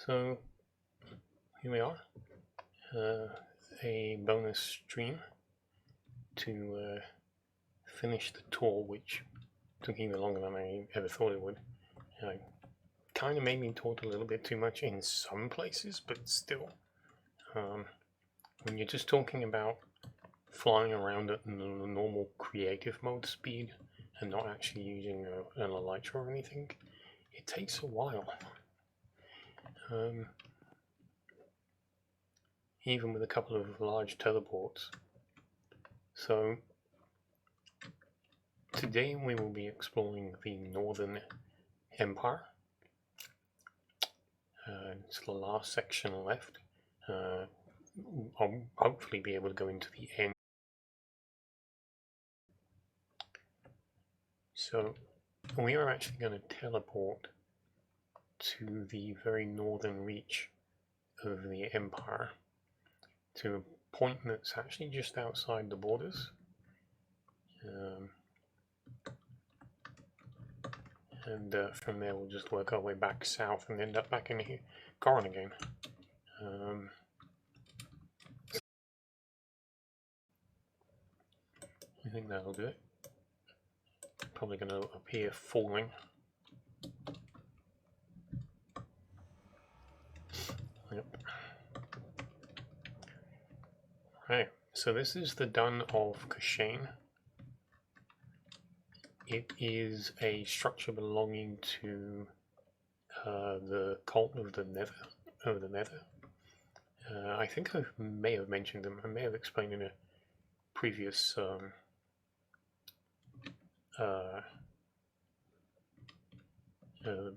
So here we are, a bonus stream to finish the tour, which took even longer than I ever thought it would. Kind of made me talk a little bit too much in some places, but still, when you're just talking about flying around at the normal creative mode speed and not actually using an elytra or anything, it takes a while. Even with a couple of large teleports. So today we will be exploring the Northern Empire. It's the last section left. I'll hopefully be able to go into the end. So we are actually going to teleport to the very northern reach of the Empire, to a point that's actually just outside the borders. And from there we'll just work our way back south and end up back in here, Goron again. I think that'll do it. Probably going to appear falling. Yep. Right, so this is the Dun of Kashane. It is a structure belonging to the cult of the Nether. I think I may have mentioned them. I may have explained in a previous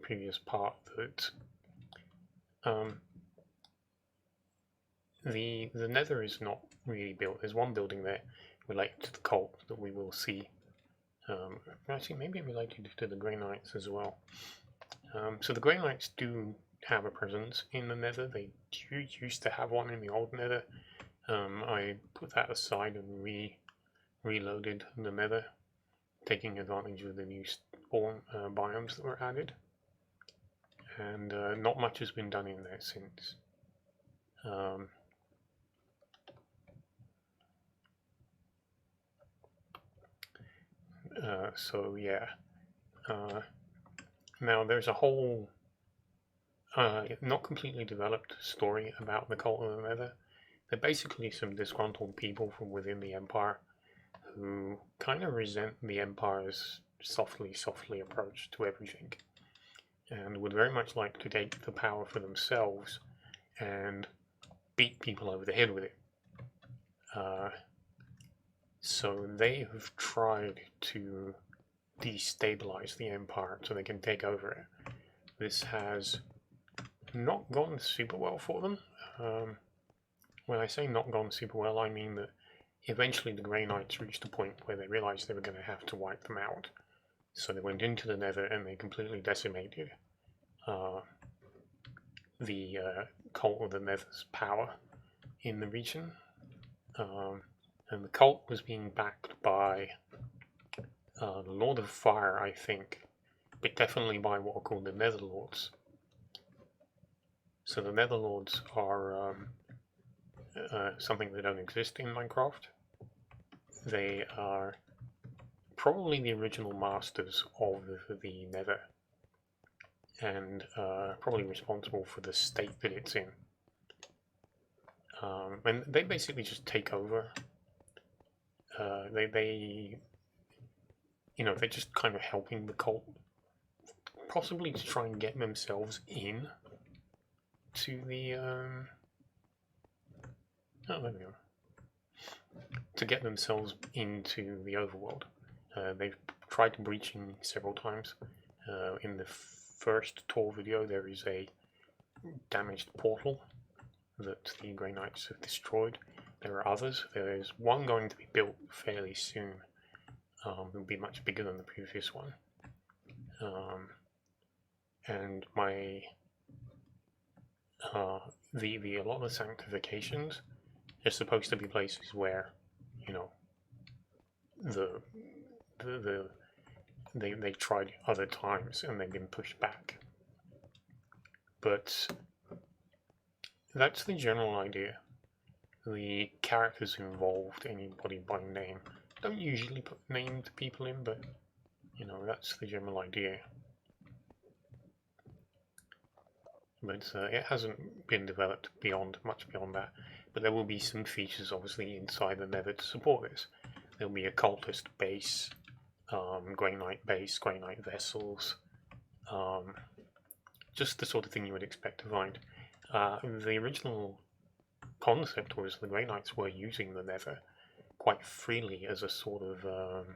previous part that the Nether is not really built. There's one building there related to the cult that we will see. Actually, maybe related to the Grey Knights as well. So the Grey Knights do have a presence in the Nether. They used to have one in the old Nether. I put that aside and reloaded the Nether, taking advantage of the new spawn biomes that were added. And not much has been done in there since. So yeah, now there's a whole not completely developed story about the Cult of the Nether. They're basically some disgruntled people from within the Empire who kind of resent the Empire's softly approach to everything, and would very much like to take the power for themselves and beat people over the head with it. So they have tried to destabilize the Empire so they can take over it. This has not gone super well for them. When I say not gone super well, I mean that eventually the Grey Knights reached a point where they realized they were going to have to wipe them out. So they went into the Nether and they completely decimated the Cult of the Nether's power in the region. And the cult was being backed by the Lord of Fire, I think, but definitely by what are called the Netherlords. So the Netherlords are something that don't exist in Minecraft. They are probably the original masters of the Nether, and probably responsible for the state that it's in. And they basically just take over. They're just kind of helping the cult, possibly to try and get themselves in to the to get themselves into the overworld. They've tried breaching several times. In the first tour video, there is a damaged portal that the Grey Knights have destroyed. There are others. There is one going to be built fairly soon. It'll be much bigger than the previous one. And my a lot of the sanctifications are supposed to be places where, they tried other times and they've been pushed back. But that's the general idea. The characters involved, anybody by name, don't usually put named people in, but you know, that's the general idea. But it hasn't been developed much beyond that. But there will be some features, obviously, inside the Nether to support this. There'll be a cultist base, Grey Knight base, Grey Knight vessels, just the sort of thing you would expect to find. The original concept was the Grey Knights were using the Nether quite freely as a sort of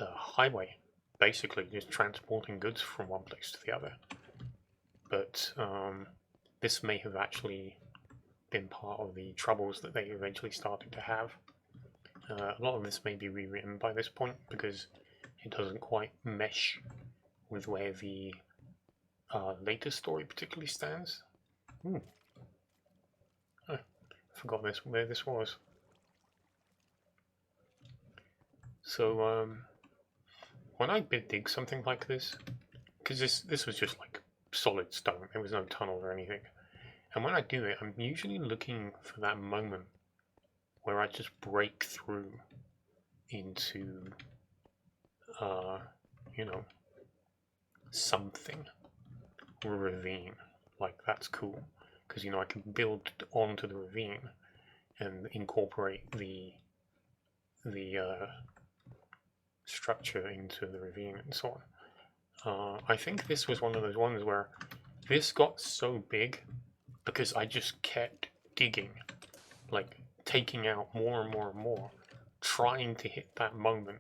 highway, basically just transporting goods from one place to the other. But this may have actually been part of the troubles that they eventually started to have. A lot of this may be rewritten by this point because it doesn't quite mesh with where the latest story particularly stands. Oh, I forgot where this was. So when I dig something like this, because this was just like solid stone, there was no tunnel or anything, and when I do it, I'm usually looking for that moment where I just break through into, you know, something, or a ravine. Like, that's cool, because, you know, I can build onto the ravine and incorporate the structure into the ravine and so on. I think this was one of those ones where this got so big because I just kept digging, like taking out more and more and more, trying to hit that moment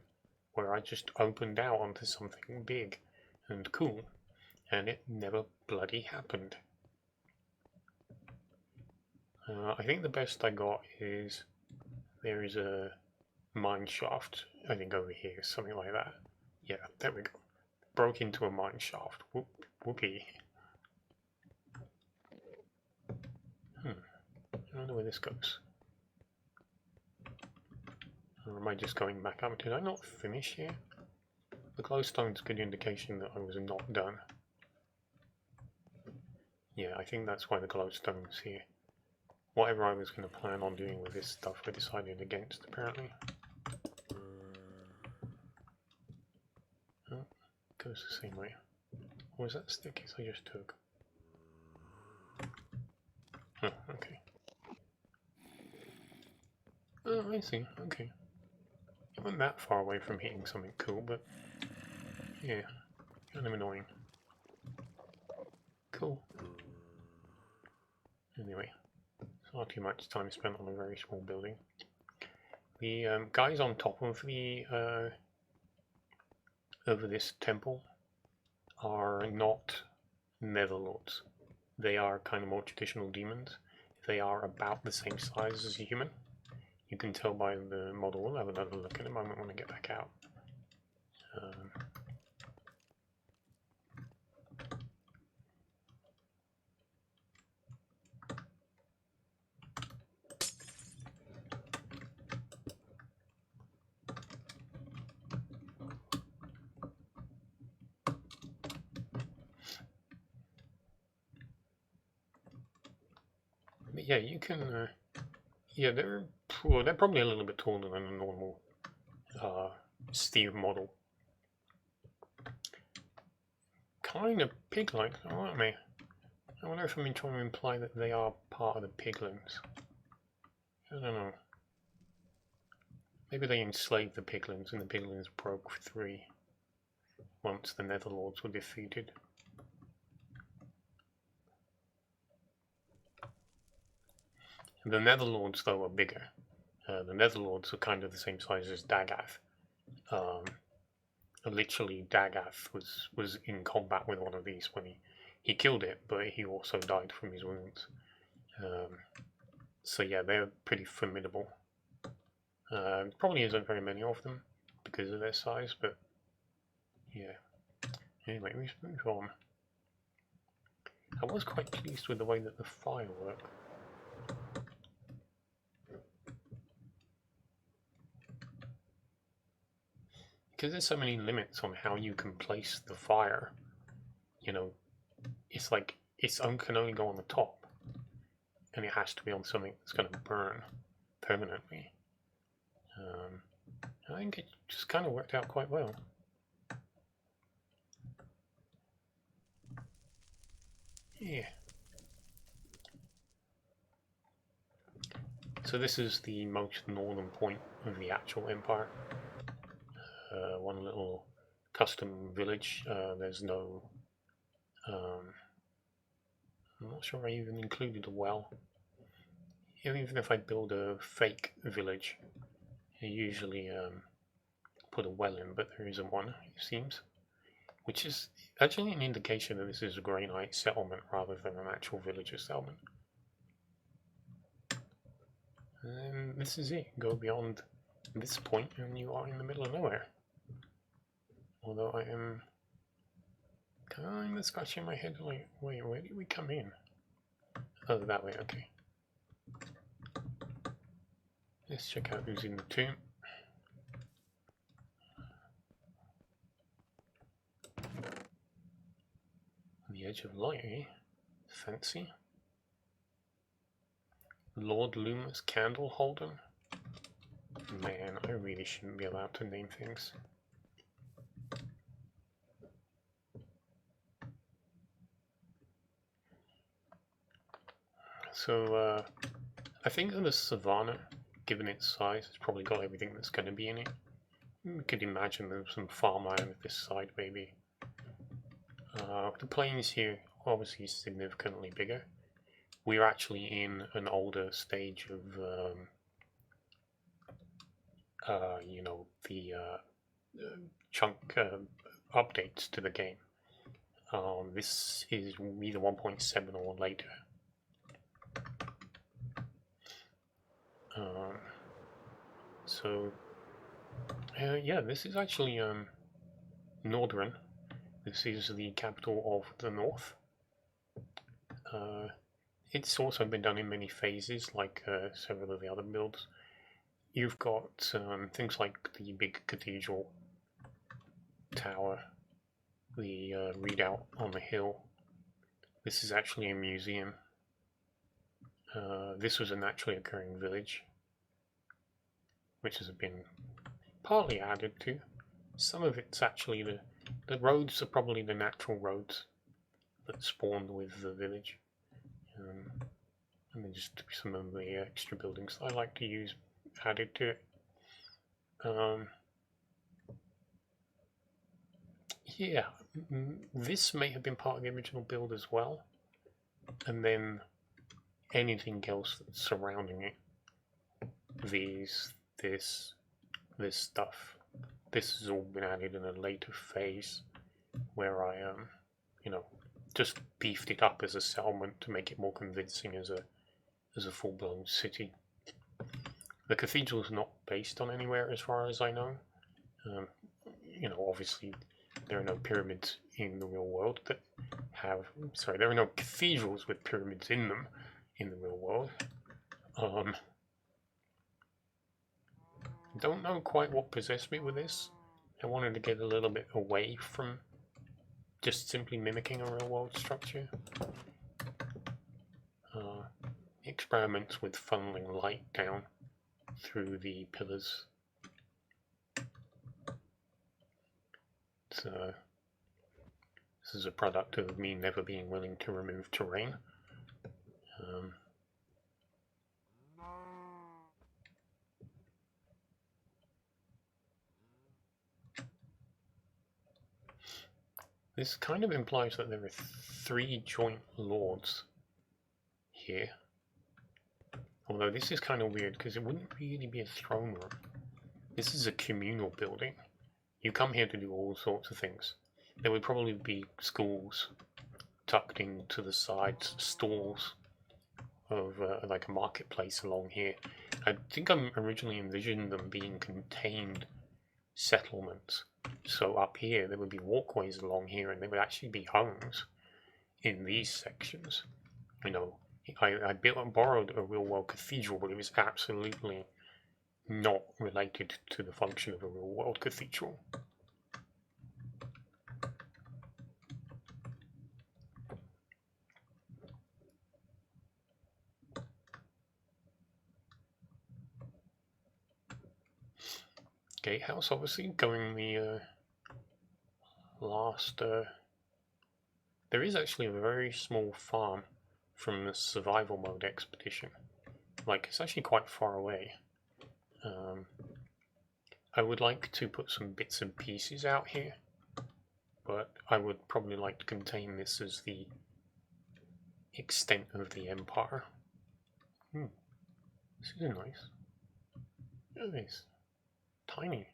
where I just opened out onto something big and cool, and it never bloody happened. I think the best I got is there is a mine shaft, I think over here, something like that. Yeah, there we go. Broke into a mine shaft. Whoopee. I don't know where this goes. Or am I just going back up? Did I not finish here? The glowstone's a good indication that I was not done. Yeah, I think that's why the glowstone's here. Whatever I was going to plan on doing with this stuff, I decided against, apparently. Oh, goes the same way. Or was that stickies I just took? Oh, okay. Oh, I see, okay. It wasn't that far away from hitting something cool, but yeah, kind of annoying. Cool. Anyway, it's not too much time spent on a very small building. The guys on top of the over this temple are not Netherlords. They are kind of more traditional demons. They are about the same size as a human. You can tell by the model. We'll have another look in a moment when I get back out. But yeah, you can. Yeah, they're probably a little bit taller than a normal Steve model. Kind of pig-like, aren't they? I wonder if I'm trying to imply that they are part of the piglins. I don't know. Maybe they enslaved the piglins and the piglins broke free once the Netherlords were defeated. The Netherlords, though, are bigger. The Netherlords are kind of the same size as Dagath. Literally, Dagath was in combat with one of these when he killed it, but he also died from his wounds. So yeah, they're pretty formidable. Probably isn't very many of them because of their size, but yeah. Anyway, we should move on. I was quite pleased with the way that the fire worked. Because there's so many limits on how you can place the fire, you know, it's like can only go on the top, and it has to be on something that's going to burn permanently. I think it just kind of worked out quite well. Yeah. So this is the most northern point of the actual empire. One little custom village. There's no... I'm not sure I even included a well. Even if I build a fake village, I usually put a well in, but there isn't one, it seems. Which is actually an indication that this is a granite settlement rather than an actual villager settlement. And this is it. Go beyond this point and you are in the middle of nowhere. Although I am kind of scratching my head like, wait, where did we come in? Oh, that way, okay. Let's check out who's in the tomb. The Edge of Light, eh? Fancy. Lord Loomis Candle Holden. Man, I really shouldn't be allowed to name things. So, I think that the savannah, given its size, has probably got everything that's going to be in it. We could imagine there's some farmland this side, maybe. The plains here obviously significantly bigger. We're actually in an older stage of, you know, the chunk updates to the game. This is either 1.7 or later. Yeah, this is actually Nordran. This is the capital of the north. It's also been done in many phases, like several of the other builds. You've got things like the big cathedral tower, the redoubt on the hill. This is actually a museum. This was a naturally occurring village, which has been partly added to. Some of it's actually the roads are probably the natural roads that spawned with the village. And then just some of the extra buildings I like to use added to it. Yeah, this may have been part of the original build as well. And then anything else that's surrounding it. These, this stuff. This has all been added in a later phase where I, you know, just beefed it up as a settlement to make it more convincing as a full-blown city. The cathedral is not based on anywhere as far as I know. You know, obviously there are no pyramids in the real world that have... Sorry, there are no cathedrals with pyramids in them in the real world. Don't know quite what possessed me with this. I wanted to get a little bit away from just simply mimicking a real world structure. Experiments with funneling light down through the pillars. So this is a product of me never being willing to remove terrain. This kind of implies that there are 3 joint lords here. Although this is kind of weird because it wouldn't really be a throne room. This is a communal building. You come here to do all sorts of things. There would probably be schools tucked into the sides, stalls of like a marketplace along here. I think I originally envisioned them being contained settlements. So up here there would be walkways along here and there would actually be homes in these sections. You know, I borrowed a real world cathedral, but it was absolutely not related to the function of a real world cathedral. gatehouse, obviously, going the last... there is actually a very small farm from the survival mode expedition. Like, it's actually quite far away. I would like to put some bits and pieces out here, but I would probably like to contain this as the extent of the empire. This is nice. Look at this. Tiny.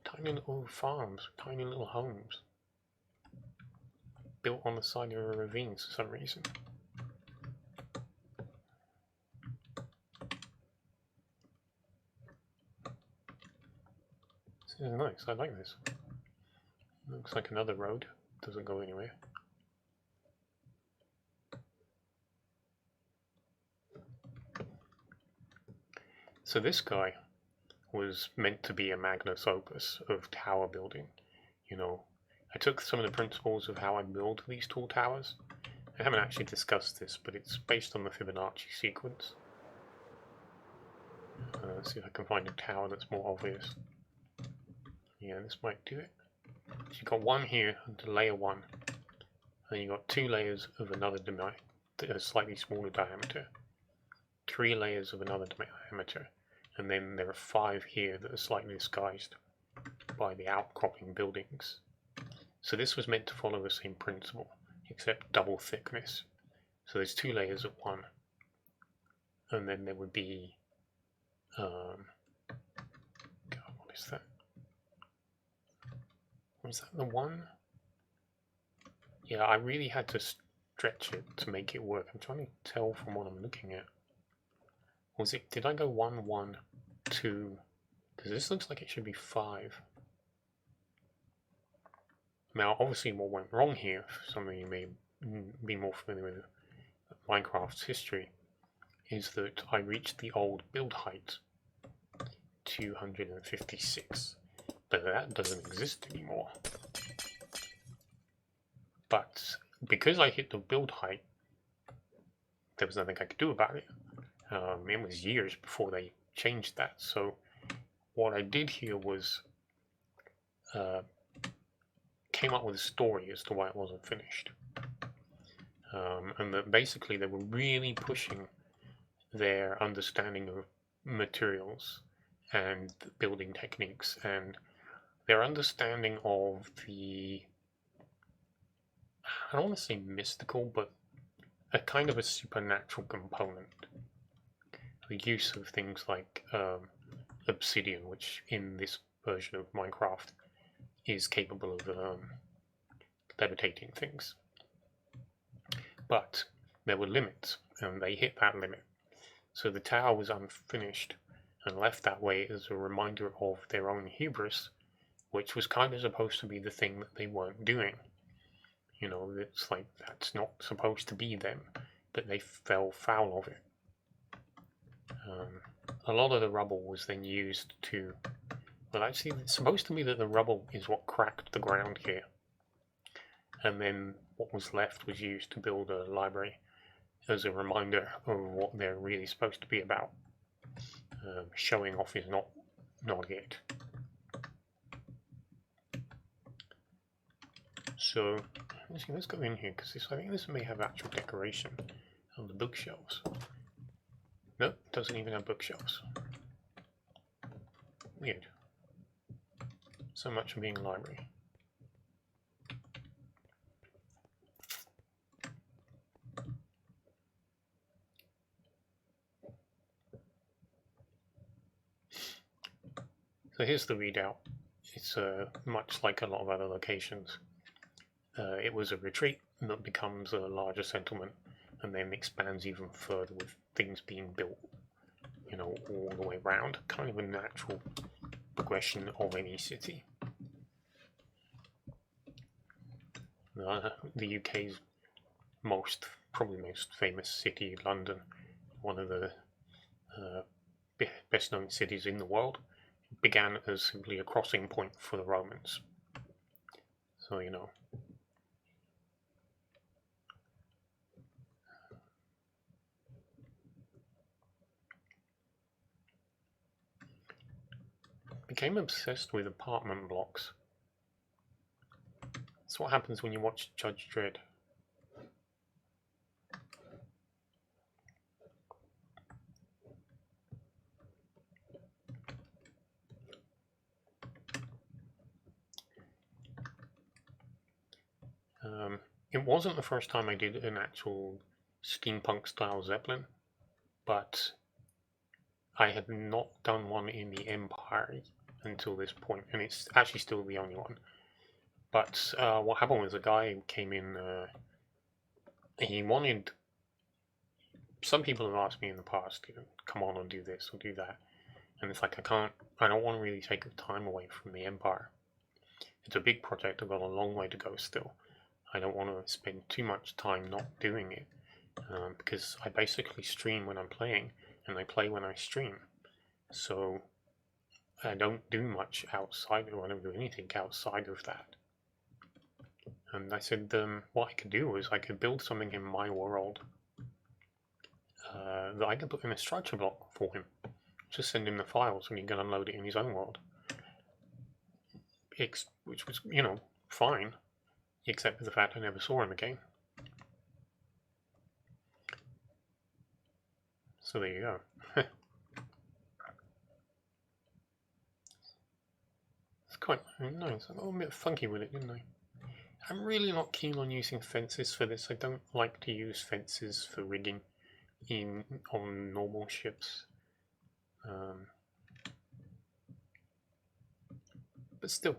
Tiny little farms, tiny little homes. Built on the side of a ravine for some reason. This is nice, I like this. Looks like another road, doesn't go anywhere. So this guy was meant to be a magnus opus of tower building. You know, I took some of the principles of how I build these tall towers. I haven't actually discussed this, but it's based on the Fibonacci sequence. Let's see if I can find a tower that's more obvious. Yeah, this might do it. So you've got one here, layer 1, and you've got 2 layers of another slightly smaller diameter, 3 layers of another diameter, and then there are 5 here that are slightly disguised by the outcropping buildings. So this was meant to follow the same principle, except double thickness. So there's 2 layers of one, and then there would be, God, what is that? Was that the one? Yeah, I really had to stretch it to make it work. I'm trying to tell from what I'm looking at. Was it, did I go 1, 1, 2? Because this looks like it should be 5. Now, obviously what went wrong here, for some of you may be more familiar with Minecraft's history, is that I reached the old build height, 256. But that doesn't exist anymore. But because I hit the build height, there was nothing I could do about it. It was years before they changed that. So what I did here was came up with a story as to why it wasn't finished. And that basically they were really pushing their understanding of materials and building techniques and their understanding of the, I don't want to say mystical, but a kind of a supernatural component. The use of things like obsidian, which in this version of Minecraft is capable of levitating things. But there were limits, and they hit that limit. So the tower was unfinished and left that way as a reminder of their own hubris, which was kind of supposed to be the thing that they weren't doing. You know, it's like that's not supposed to be them, but they fell foul of it. A lot of the rubble was then used to, well, actually it's supposed to be that the rubble is what cracked the ground here, and then what was left was used to build a library as a reminder of what they're really supposed to be about. Showing off is not it. So let's go in here, because I think this may have actual decoration on the bookshelves. Nope, doesn't even have bookshelves. Weird. So much for being a library. So here's the readout. It's much like a lot of other locations. It was a retreat that becomes a larger settlement and then expands even further with things being built, you know, all the way around. Kind of a natural progression of any city. The UK's probably most famous city, London, one of the best known cities in the world, began as simply a crossing point for the Romans. So, you know. became obsessed with apartment blocks. That's what happens when you watch Judge Dredd. It wasn't the first time I did an actual steampunk style Zeppelin, but I had not done one in the Empire until this point, and it's actually still the only one. But what happened was a guy came in, he wanted, some people have asked me in the past, you know, come on and do this or do that, and it's like I don't want to really take time away from the Empire. It's a big project, I've got a long way to go still. I don't want to spend too much time not doing it, because I basically stream when I'm playing, and I play when I stream. So I don't do much outside, or I don't do anything outside of that. And I said, what I could do is I could build something in my world that I could put in a structure block for him. Just send him the files and he can unload it in his own world. Which was, you know, fine, except for the fact I never saw him again. So there you go. It's quite nice. I got a bit funky with it, didn't I? I'm really not keen on using fences for this. I don't like to use fences for rigging on normal ships. But still.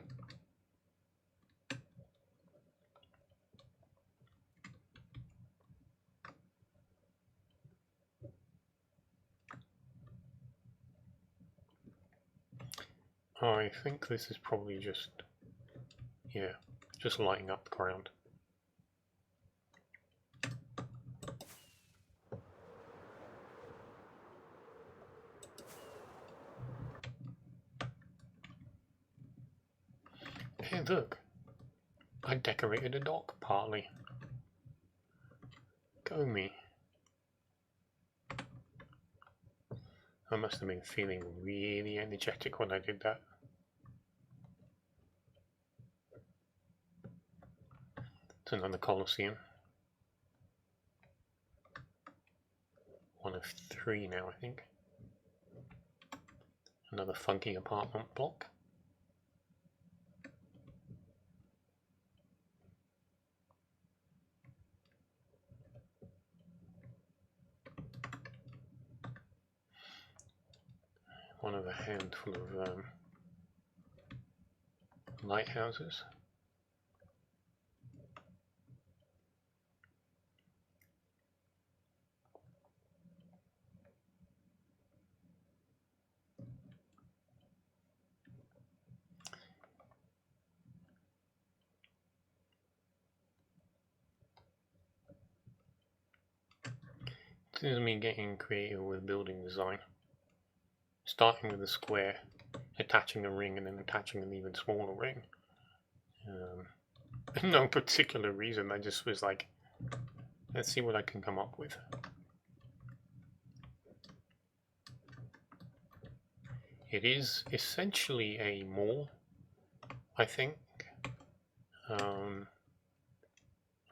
I think this is probably just, yeah, just lighting up the ground. Hey, look, I decorated a dock partly. Go me. I must have been feeling really energetic when I did that. It's another Colosseum. One of 3 now, I think. Another funky apartment block. One of a handful of lighthouses. This is me getting creative with building design. Starting with a square, attaching a ring, and then attaching an even smaller ring. No particular reason, I just was like, let's see what I can come up with. It is essentially a mall, I think,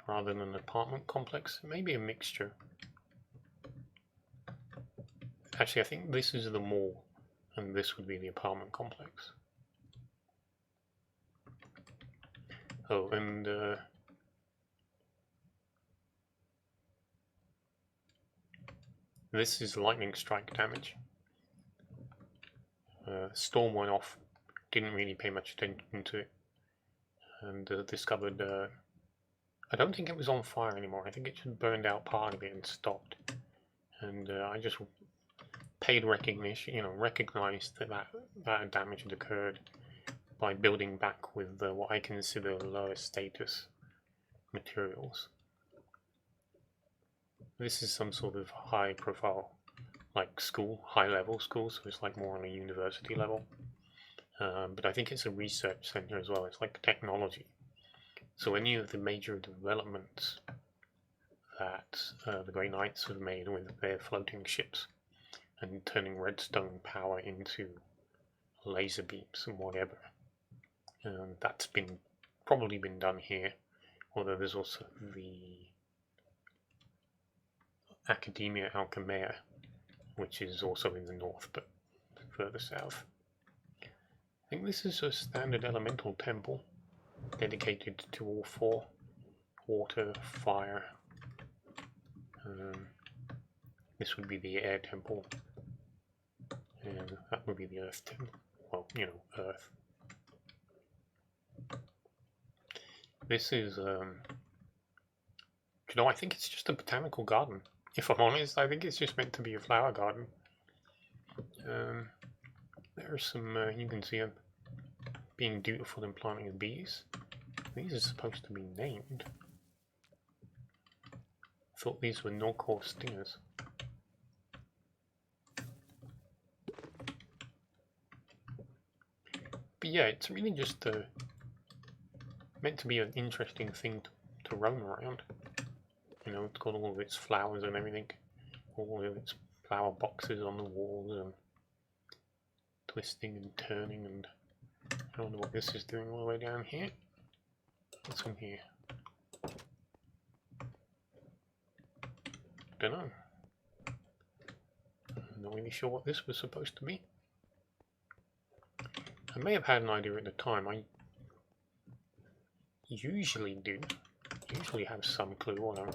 rather than an apartment complex. Maybe a mixture. Actually, I think this is the mall, and this would be the apartment complex. Oh, and this is lightning strike damage. Storm went off, didn't really pay much attention to it, and discovered, I don't think it was on fire anymore. I think it just burned out part of it and stopped. And I just paid recognition, you know, recognized that damage had occurred by building back with what I consider lower status materials. This is some sort of high profile, like school, high level school, so it's like more on a university level. But I think it's a research center as well. It's like technology. So any of the major developments that the Grey Knights have made with their floating ships and turning redstone power into laser beams and whatever. That's probably been done here, although there's also the Academia Alchemea, which is also in the north, but further south. I think this is a standard elemental temple dedicated to all four: water, fire. This would be the air temple, and that would be the earth temple. Well, you know, earth. This is, you know, I think it's just a botanical garden. If I'm honest, I think it's just meant to be a flower garden. There are some, you can see them being dutiful in planting bees. These are supposed to be named. I thought these were Norcor stingers. But yeah, it's really just meant to be an interesting thing to roam around. You know, it's got all of its flowers and everything, all of its flower boxes on the walls, and twisting and turning, and I don't know what this is doing all the way down here. What's in here? Don't know. I'm not really sure what this was supposed to be. I may have had an idea at the time. I usually have some clue on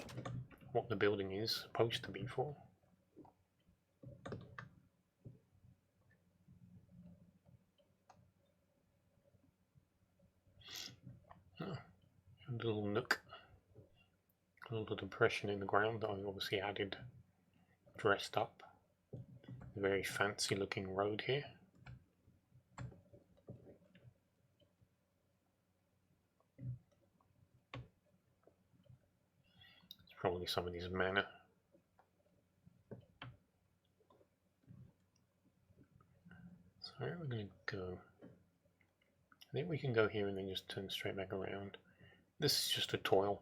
what the building is supposed to be for. Oh, a little nook, a little depression in the ground that I obviously added, dressed up. A very fancy looking road here. Probably somebody's manor. So where are we going to go? I think we can go here and then just turn straight back around. This is just a toil.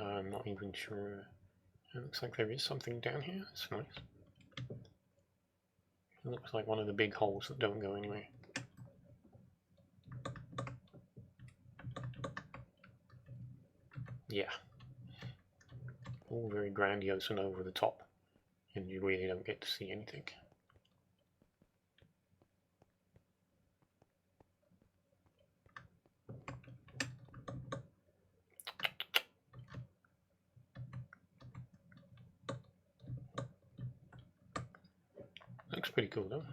I'm not even sure. It looks like there is something down here. That's nice. It looks like one of the big holes that don't go anywhere. Yeah. All very grandiose and over the top, and you really don't get to see anything. Looks pretty cool though.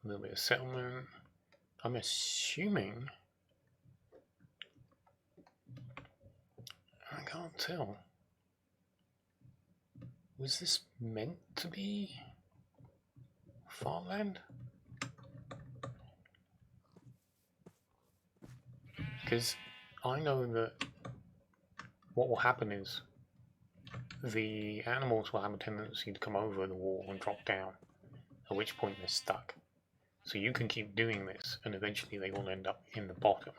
A little bit of settlement. I'm assuming, I can't tell. Was this meant to be farmland? Because I know that what will happen is the animals will have a tendency to come over the wall and drop down, at which point they're stuck. So you can keep doing this, and eventually they will end up in the bottom.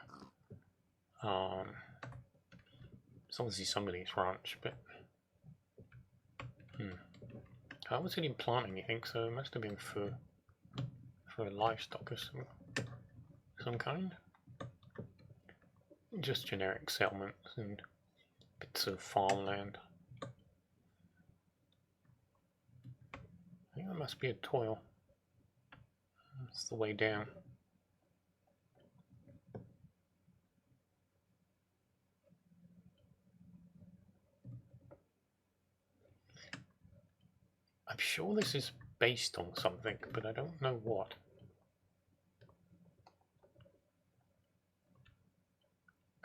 It's obviously somebody's ranch, but how was it in planting, you think? So it must have been for livestock of some kind. Just generic settlements and bits of farmland. I think that must be a toil. That's the way down. I'm sure this is based on something, but I don't know what.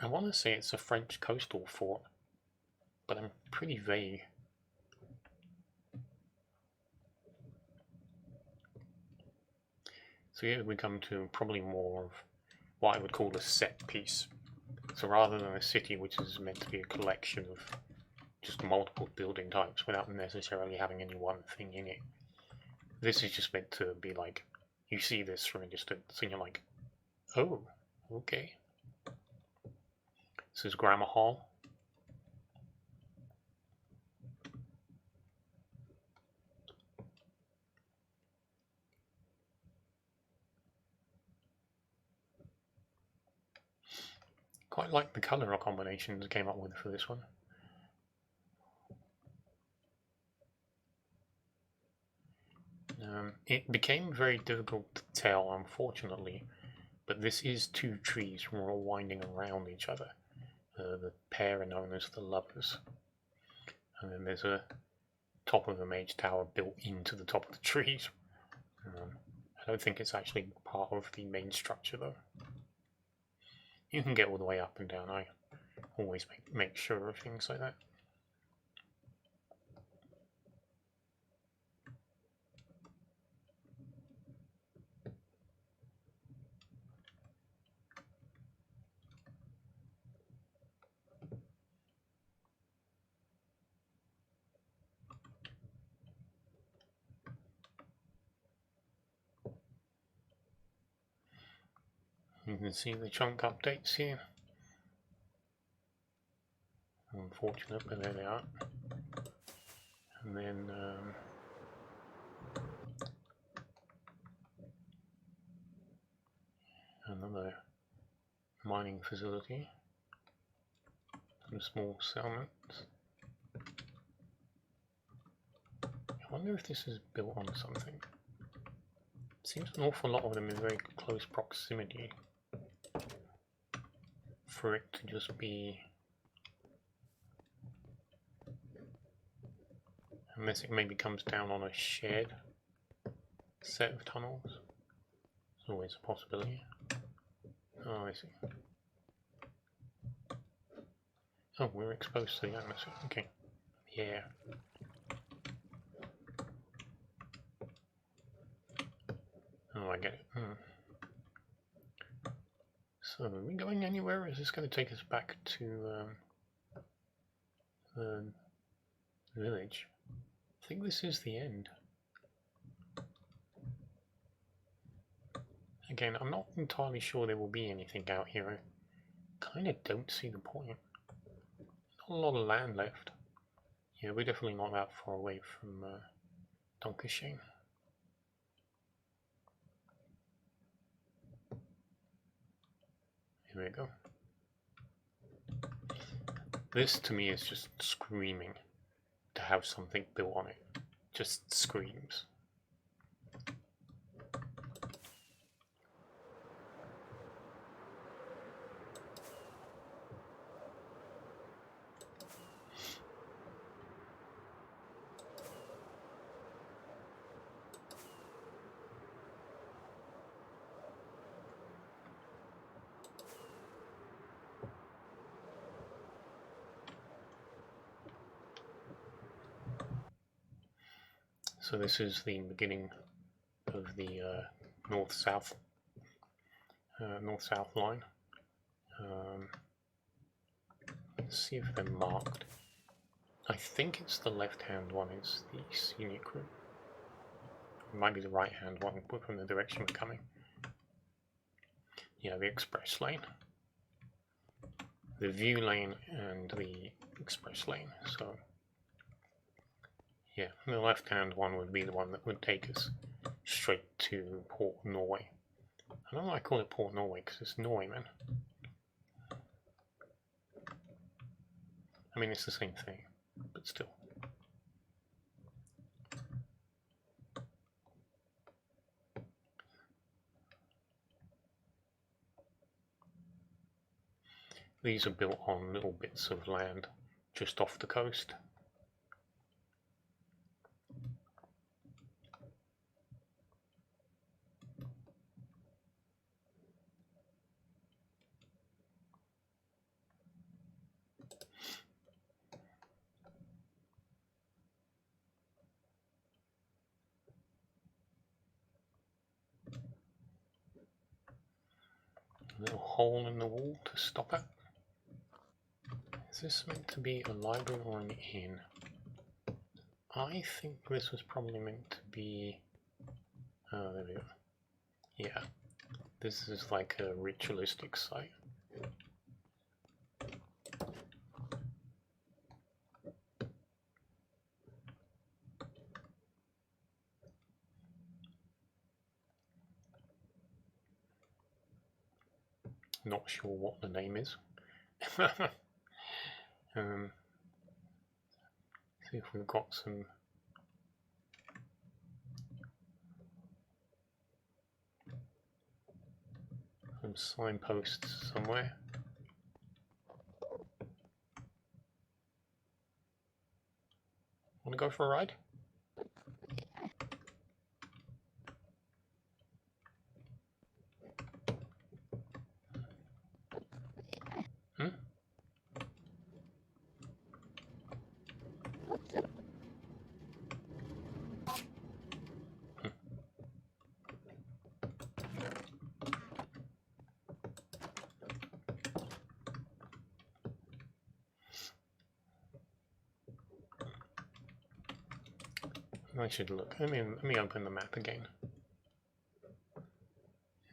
I want to say it's a French coastal fort, but I'm pretty vague. So here we come to probably more of what I would call a set piece. So rather than a city which is meant to be a collection of just multiple building types without necessarily having any one thing in it, this is just meant to be like you see this from a distance and you're like, oh, okay. This is Grammar Hall. Quite like the colour combinations I came up with for this one. It became very difficult to tell, unfortunately, but this is two trees from all winding around each other. The pair are known as the lovers. And then there's a top of the mage tower built into the top of the trees. I don't think it's actually part of the main structure though. You can get all the way up and down. I always make sure of things like that. You can see the chunk updates here. Unfortunate, but there they are. And then another mining facility. Some small settlements. I wonder if this is built on something. It seems an awful lot of them in very close proximity for it to just be, unless it maybe comes down on a shared set of tunnels. It's always a possibility. Oh, I see. Oh, we're exposed to the atmosphere. Okay. Yeah. Oh, I get it. So, are we going anywhere, or is this going to take us back to the village? I think this is the end. Again, I'm not entirely sure there will be anything out here. I kind of don't see the point. Not a lot of land left. Yeah, we're definitely not that far away from Donkershane. Here we go. This to me is just screaming to have something built on it. Just screams. So this is the beginning of the north-south line. Let's see if they're marked. I think it's the left-hand one is the scenic route. It might be the right-hand one from the direction we're coming. Yeah, the express lane. The view lane and the express lane. So yeah, the left-hand one would be the one that would take us straight to Port Norway. I don't know why I call it Port Norway, because it's Norwayman. I mean, it's the same thing, but still. These are built on little bits of land just off the coast. A little hole in the wall to stop it. Is this meant to be a library or an inn? I think this was probably meant to be... Oh, there we go. Yeah, this is like a ritualistic site. Not sure what the name is. See if we've got some signposts somewhere. Want to go for a ride? Hmm? I should look. Let me open the map again.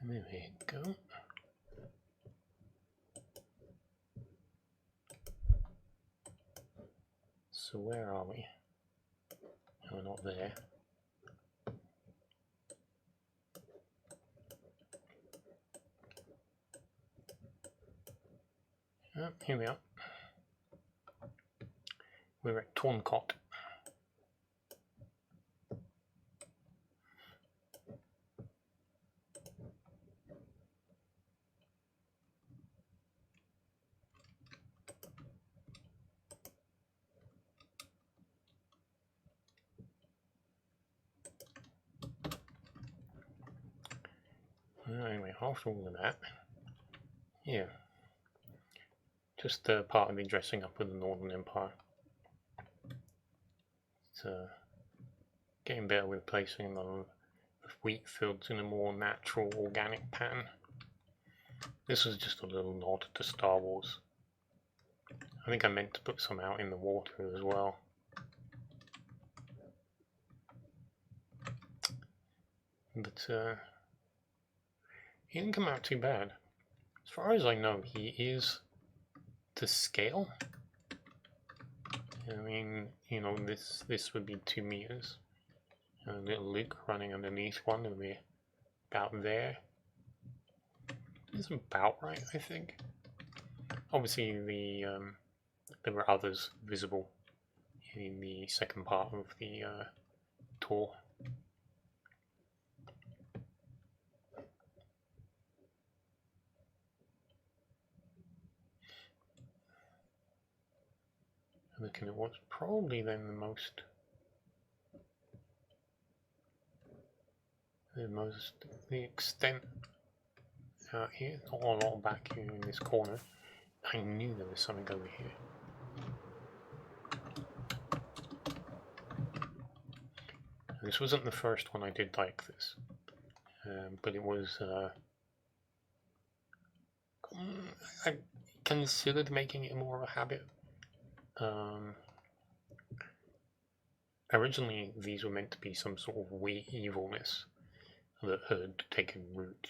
There we go. So where are we? No, we're not there. Oh, here we are. We're at Torncott. Anyway, after all of that, yeah, just part of the dressing up of the Northern Empire. It's getting better with placing the wheat fields in a more natural, organic pattern. This was just a little nod to Star Wars. I think I meant to put some out in the water as well. But he didn't come out too bad. As far as I know, he is to scale. I mean, you know, this would be 2 meters. A little Luke running underneath one would be about there. It's about right, I think. Obviously, there were others visible in the second part of the tour. Looking at what's probably then the extent out here, not a lot back here in this corner. I knew there was something over here. This wasn't the first one I did like this, but it was, I considered making it more of a habit. Originally, these were meant to be some sort of evilness that had taken root,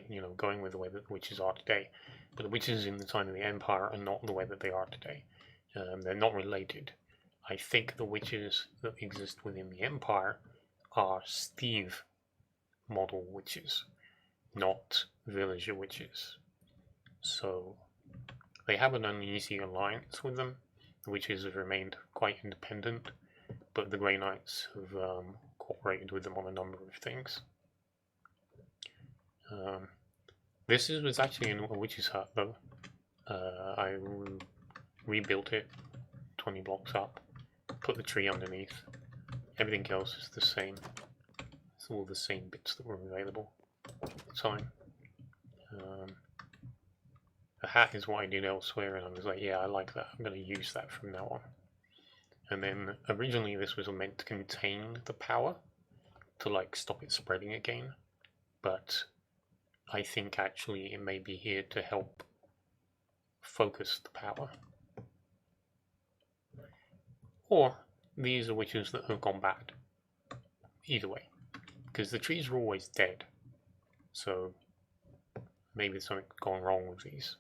you know, going with the way that the witches are today. But the witches in the time of the Empire are not the way that they are today. They're not related. I think the witches that exist within the Empire are Steve model witches, not villager witches. So they have an uneasy alliance with them. The witches have remained quite independent, but the Grey Knights have cooperated with them on a number of things. This was actually in a witch's hut, though. I rebuilt it 20 blocks up, put the tree underneath. Everything else is the same. It's all the same bits that were available at the time. The hat is what I did elsewhere, and I was like, yeah, I like that. I'm going to use that from now on. And then originally this was meant to contain the power to like stop it spreading again, but I think actually it may be here to help focus the power. Or these are witches that have gone bad. Either way, because the trees are always dead. So maybe something's gone wrong with these.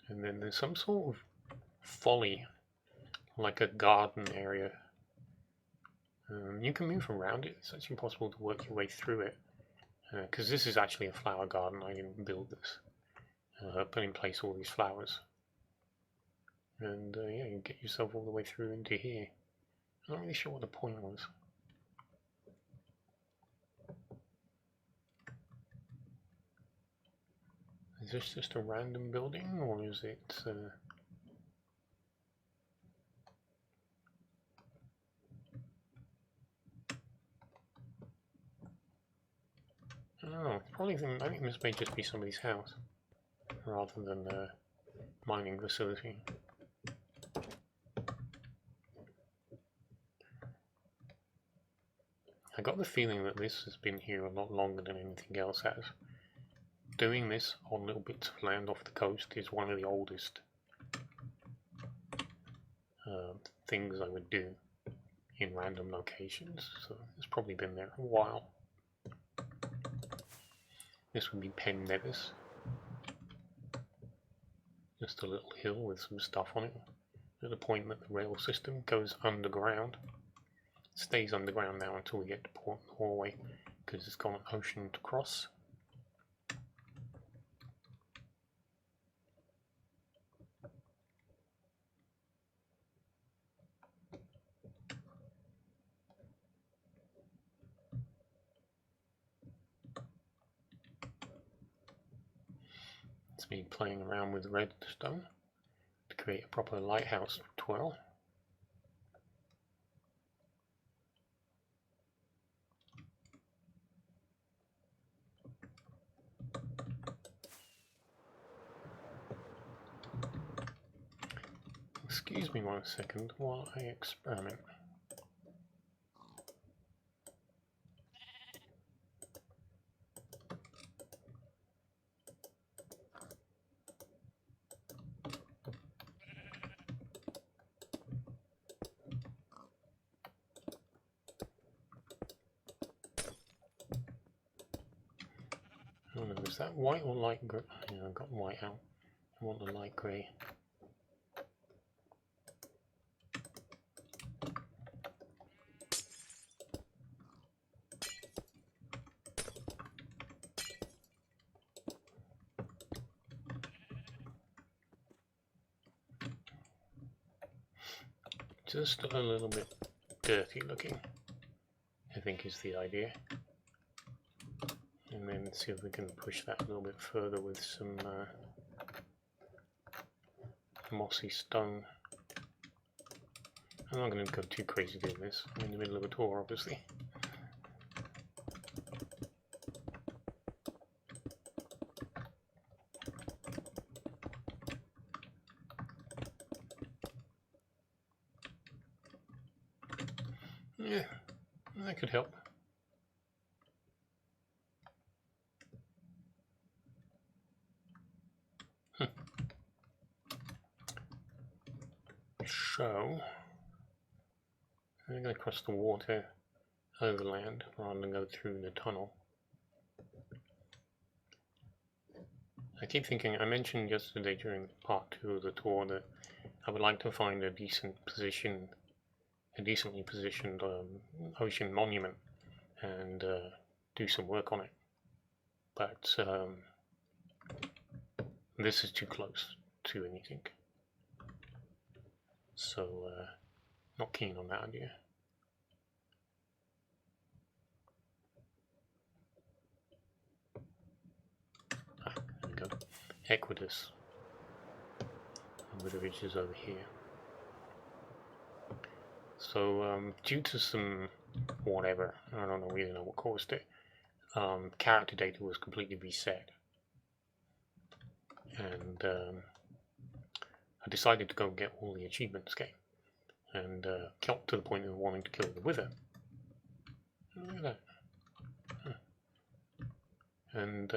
And then there's some sort of folly, like a garden area. You can move around it. It's actually possible to work your way through it. Because this is actually a flower garden. I didn't build this. Put in place all these flowers. And yeah, you get yourself all the way through into here. I'm not really sure what the point was. Is this just a random building, or is it... I don't know. I think this may just be somebody's house, rather than a mining facility. I got the feeling that this has been here a lot longer than anything else has. Doing this on little bits of land off the coast is one of the oldest things I would do in random locations, so it's probably been there a while. This would be Pen Nevis. Just a little hill with some stuff on it, at the point that the rail system goes underground. It stays underground now until we get to Port Norway, because it's got an ocean to cross. It's me playing around with redstone to create a proper lighthouse twirl. Excuse me 1 second while I experiment. Oh no, is that white or light grey? Yeah, I've got white out. I want the light grey. Just a little bit dirty looking, I think is the idea. And then see if we can push that a little bit further with some mossy stone. I'm not going to go too crazy doing this. I'm in the middle of a tour, obviously. Yeah, that could help. So, I'm going to cross the water overland rather than go through the tunnel. I keep thinking, I mentioned yesterday during part 2 of the tour that I would like to find a decent position, a decently positioned ocean monument and do some work on it. But this is too close to anything. So, not keen on that idea. Ah, there we go. Equitus. The ridge is over here. So, due to some whatever, I don't really know what caused it, character data was completely reset. And I decided to go and get all the achievements game. And got to the point of wanting to kill the Wither. Look at that. And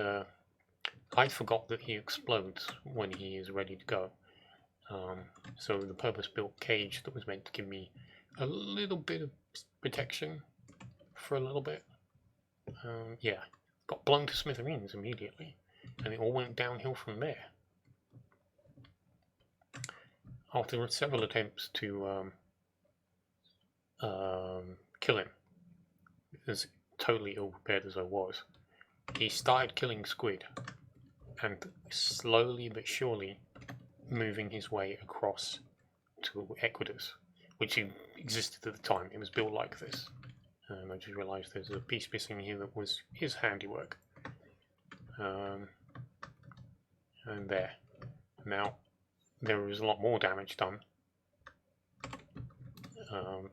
I forgot that he explodes when he is ready to go. So the purpose-built cage that was meant to give me a little bit of protection for a little bit, yeah, got blown to smithereens immediately, and it all went downhill from there. After several attempts to kill him, as totally ill-prepared as I was, he started killing squid, and slowly but surely moving his way across to Equidas, which existed at the time. It was built like this. And I just realised there's a piece missing here that was his handiwork. And there. Now, there is a lot more damage done.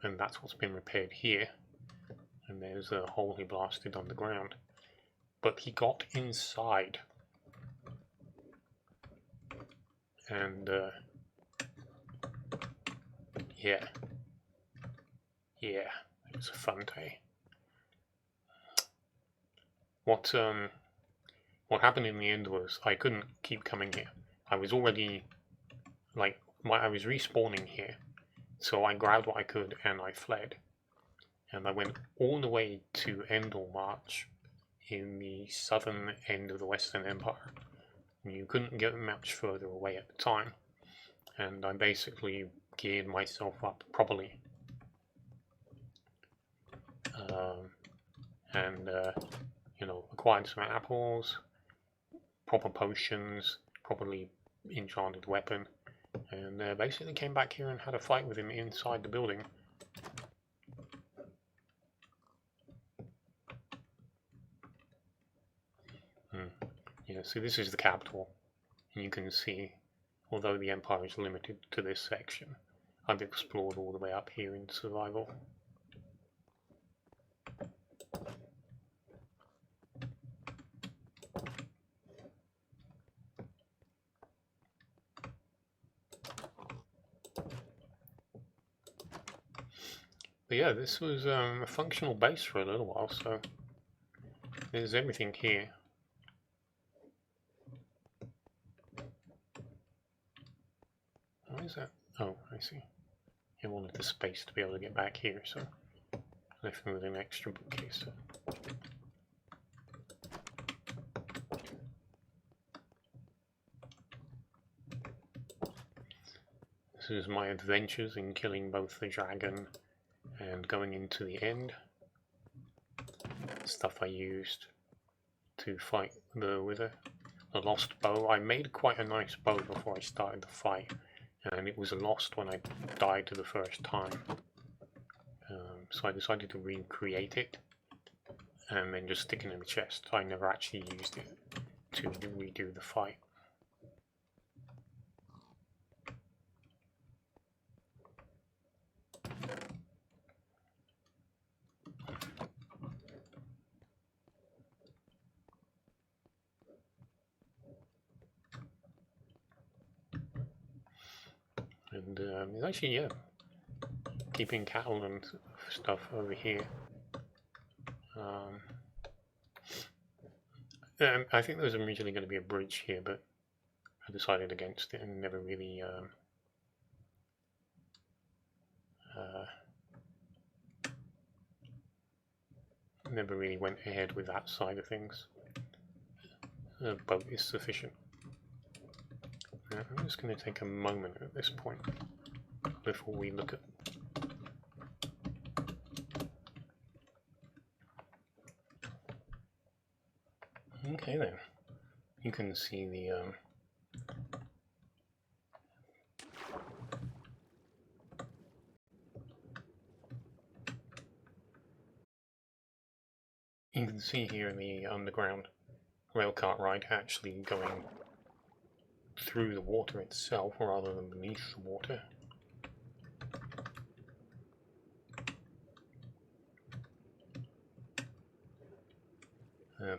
And that's what's been repaired here. And there's a hole he blasted underground. But he got inside. And, yeah, it was a fun day. What happened in the end was I couldn't keep coming here. I was already, I was respawning here, so I grabbed what I could and I fled. And I went all the way to Endormarch in the southern end of the Western Empire. You couldn't get much further away at the time, and I basically geared myself up properly, and acquired some apples, proper potions, properly enchanted weapon, and basically came back here and had a fight with him inside the building. Yeah, so this is the capital, and you can see, although the Empire is limited to this section, I've explored all the way up here in survival. But yeah, this was a functional base for a little while, so there's everything here. What is that? Oh, I see. I wanted the space to be able to get back here, so I left me with an extra bookcase. This is my adventures in killing both the dragon and going into the end. Stuff I used to fight the wither. The lost bow. I made quite a nice bow before I started the fight, and it was lost when I died the first time. So I decided to recreate it and then just stick it in the chest. I never actually used it to redo the fight. And it's actually, yeah, keeping cattle and stuff over here. I think there was originally going to be a bridge here, but I decided against it and never really went ahead with that side of things. A boat is sufficient. Now, I'm just going to take a moment at this point before we look at okay then, you can see the you can see here the underground railcart ride actually going through the water itself rather than beneath the water.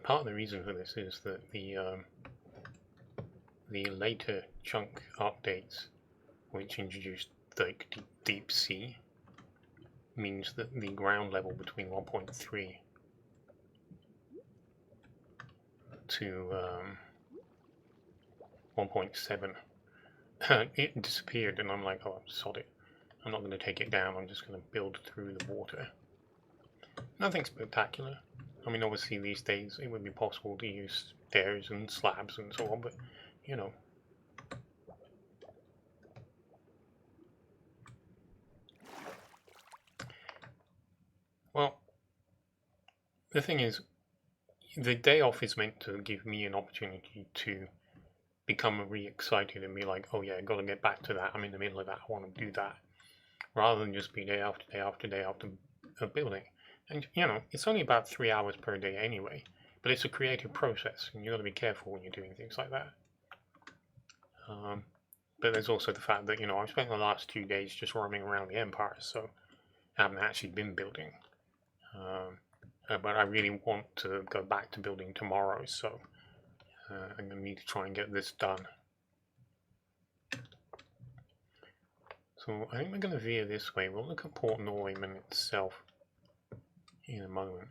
Part of the reason for this is that the later chunk updates, which introduced the deep sea, means that the ground level between 1.3 to 1.7. It disappeared, and I'm like, oh, sod it. I'm not going to take it down, I'm just going to build through the water. Nothing spectacular. I mean, obviously these days it would be possible to use stairs and slabs and so on, but, you know. Well, the thing is, the day off is meant to give me an opportunity to become re-excited and be like, oh yeah, I gotta get back to that, I'm in the middle of that, I want to do that, rather than just be day after day after day after building. And you know, it's only about 3 hours per day anyway, but it's a creative process, and you got to be careful when you're doing things like that. But there's also the fact that, you know, I've spent the last 2 days just roaming around the Empire, so I haven't actually been building. But I really want to go back to building tomorrow, so I'm going to need to try and get this done. So I think we're going to veer this way. We'll look at Port Norwayman itself in a moment.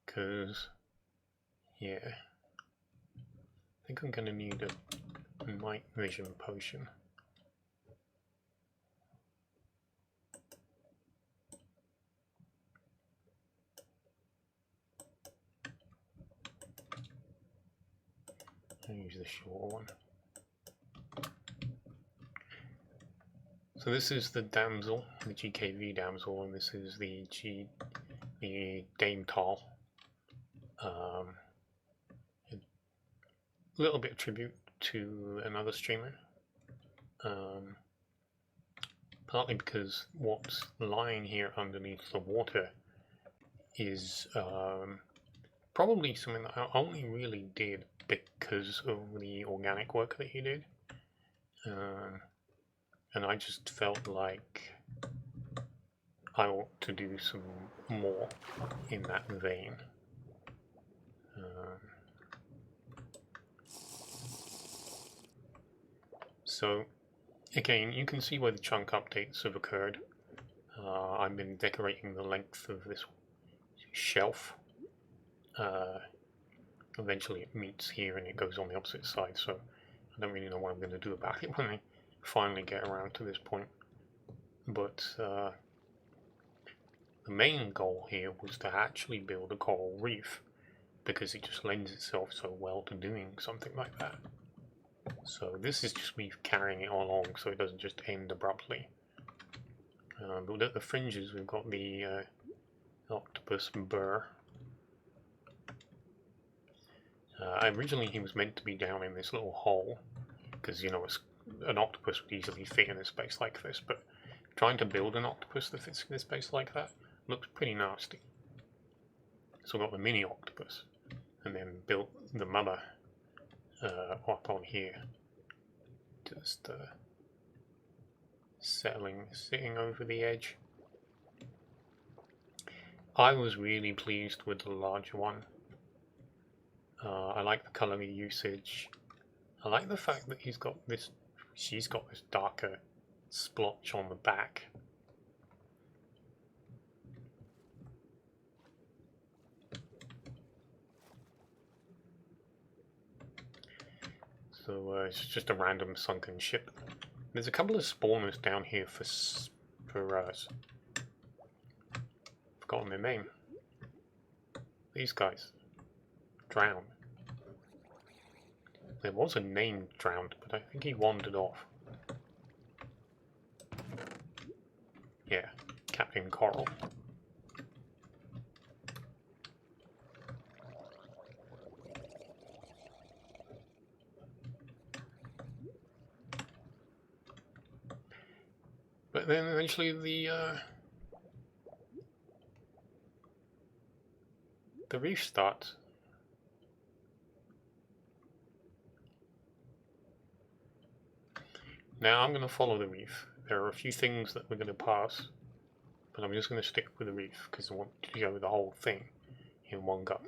Because, yeah, I think I'm going to need a night vision potion. I'll use the short one. So this is the damsel, the GKV damsel, and this is the Dametal. A little bit of tribute to another streamer. Partly because what's lying here underneath the water is probably something that I only really did because of the organic work that he did. And I just felt like I ought to do some more in that vein. So again, you can see where the chunk updates have occurred. I've been decorating the length of this shelf. Eventually it meets here and it goes on the opposite side, so I don't really know what I'm going to do about it when I finally get around to this point. But the main goal here was to actually build a coral reef, because it just lends itself so well to doing something like that. So this is just me carrying it along so it doesn't just end abruptly. But at the fringes we've got the octopus burr. Originally he was meant to be down in this little hole, because, you know, an octopus would easily fit in a space like this, but trying to build an octopus that fits in a space like that looks pretty nasty. So I got the mini octopus, and then built the mother up on here, just sitting over the edge. I was really pleased with the larger one. I like the colour usage. I like the fact that she's got this darker splotch on the back. So it's just a random sunken ship. There's a couple of spawners down here for forgotten their name. These guys. Drowned. There was a name drowned, but I think he wandered off. Yeah, Captain Coral. But then eventually the reef starts. Now I'm going to follow the reef. There are a few things that we're going to pass, but I'm just going to stick with the reef because I want to go the whole thing in one go.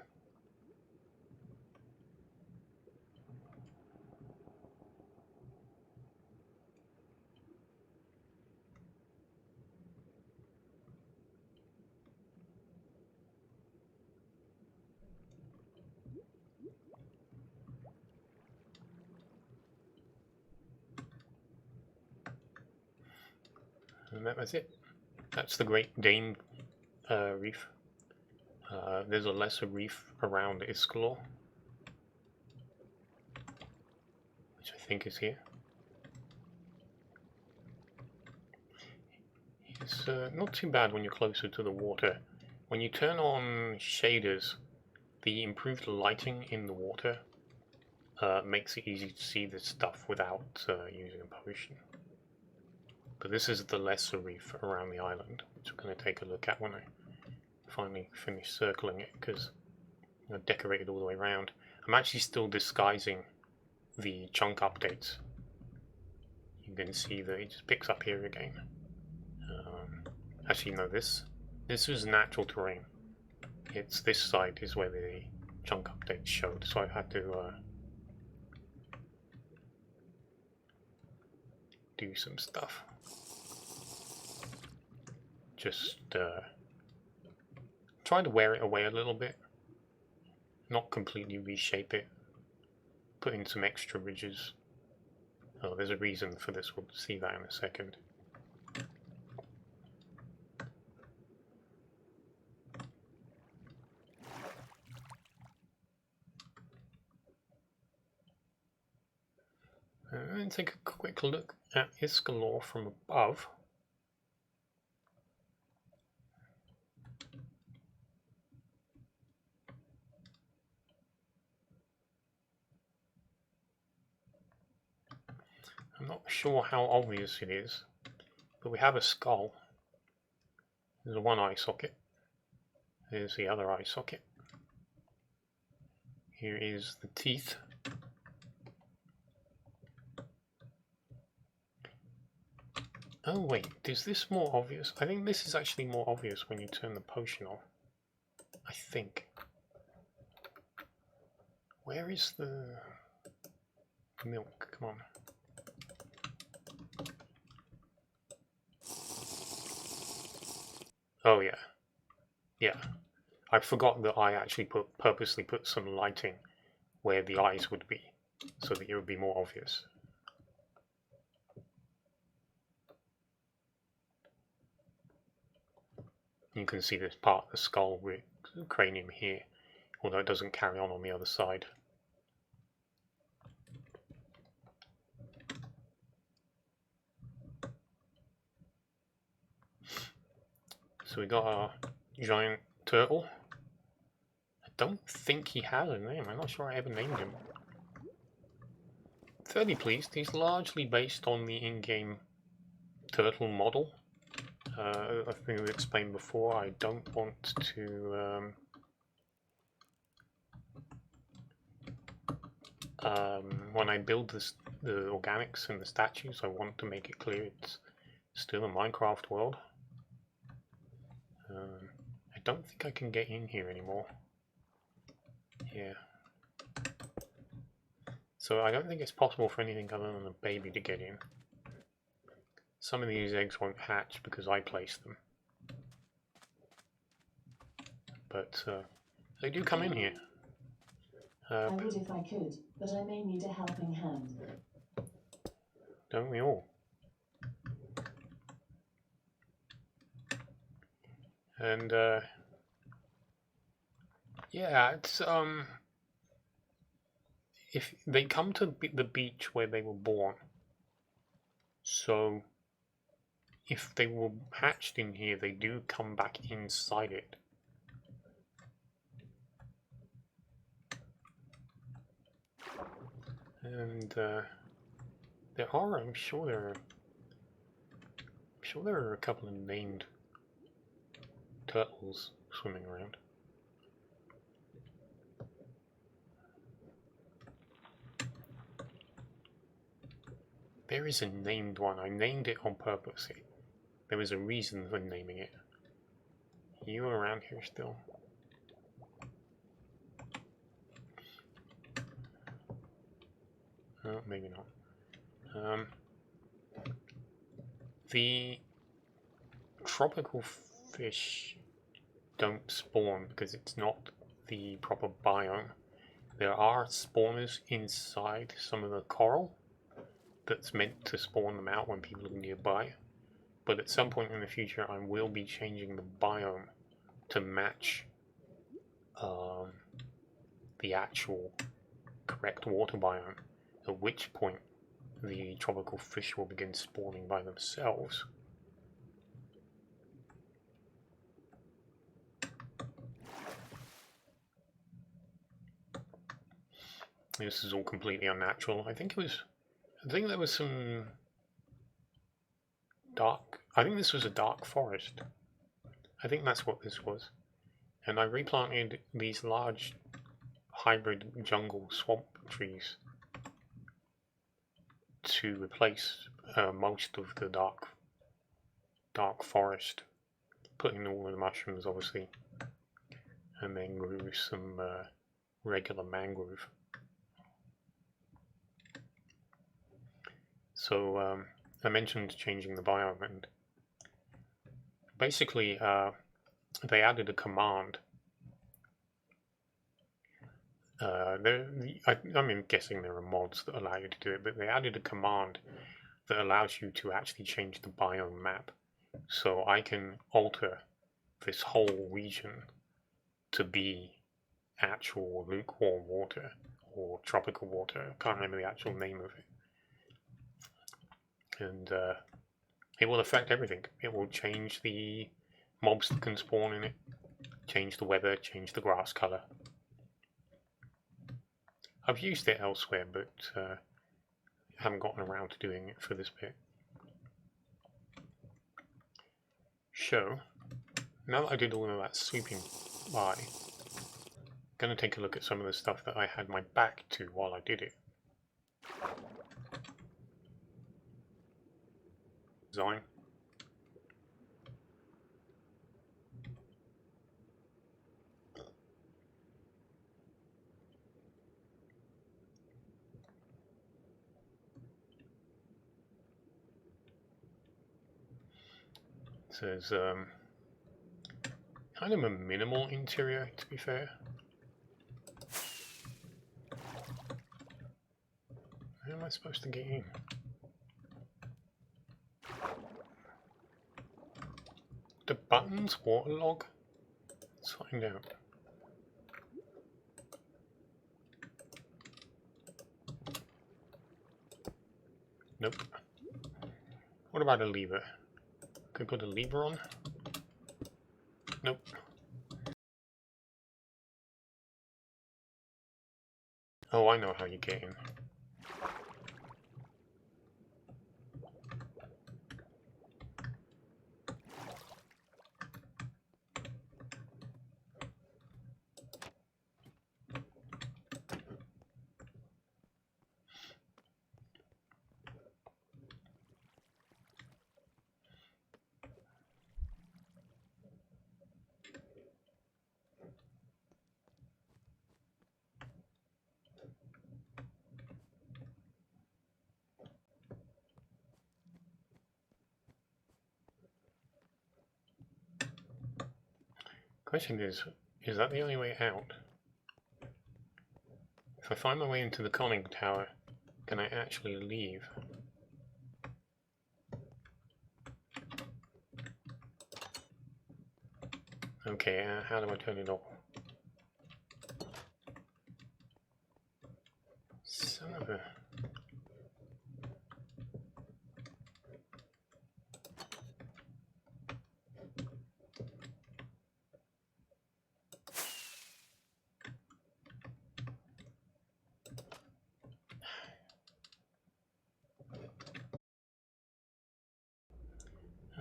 And that was it. That's the Great Dane Reef. There's a lesser reef around Iskalor, which I think is here. It's not too bad when you're closer to the water. When you turn on shaders, the improved lighting in the water makes it easy to see this stuff without using a potion. But this is the lesser reef around the island, which we're going to take a look at when I finally finish circling it, because I've decorated all the way around. I'm actually still disguising the chunk updates. You can see that it just picks up here again. Actually, no, this is natural terrain. It's this side is where the chunk updates showed, so I had to do some stuff. Just try to wear it away a little bit, not completely reshape it, put in some extra ridges. Oh, there's a reason for this, we'll see that in a second. And take a quick look at Iskalor from above. I'm not sure how obvious it is, but we have a skull. There's a one eye socket. There's the other eye socket. Here is the teeth. Oh wait, is this more obvious? I think this is actually more obvious when you turn the potion off. I think. Where is the milk? Come on. Oh yeah. Yeah. I forgot that I actually purposely put some lighting where the eyes would be, so that it would be more obvious. You can see this part of the skull with cranium here, although it doesn't carry on the other side. So we got our giant turtle. I don't think he has a name. I'm not sure I ever named him. Fairly pleased. He's largely based on the in-game turtle model. I think we've explained before, I don't want to when I build the organics and the statues, I want to make it clear it's still a Minecraft world. I don't think I can get in here anymore. Yeah. So I don't think it's possible for anything other than a baby to get in. Some of these eggs won't hatch because I placed them. But they do come in here. I would if I could, but I may need a helping hand. Don't we all? And yeah, it's if they come to the beach where they were born, so if they were hatched in here, they do come back inside it. And there are, I'm sure there are a couple of named turtles swimming around. There is a named one. I named it on purpose. There was a reason for naming it. Are you around here still? Oh, maybe not. The tropical fish don't spawn because it's not the proper biome. There are spawners inside some of the coral that's meant to spawn them out when people are nearby, but at some point in the future I will be changing the biome to match the actual correct water biome, at which point the tropical fish will begin spawning by themselves. This is all completely unnatural. I think there was some dark, I think this was a dark forest. I think that's what this was. And I replanted these large hybrid jungle swamp trees to replace most of the dark forest, putting all of the mushrooms obviously, and then grew some regular mangrove. So I mentioned changing the biome, and basically they added a command. I'm guessing there are mods that allow you to do it, but they added a command that allows you to actually change the biome map. So I can alter this whole region to be actual lukewarm water or tropical water. I can't remember the actual name of it. And it will affect everything. It will change the mobs that can spawn in it, change the weather, change the grass color. I've used it elsewhere, but haven't gotten around to doing it for this bit. So, now that I did all of that sweeping by, I'm going to take a look at some of the stuff that I had my back to while I did it. Design. So there's kind of a minimal interior, to be fair. How am I supposed to get in? The buttons waterlog? Let's find out. Nope. What about a lever? Could put a lever on? Nope. Oh, I know how you get in. Question is that the only way out? If I find my way into the conning tower, can I actually leave? Okay, how do I turn it off? Son of a...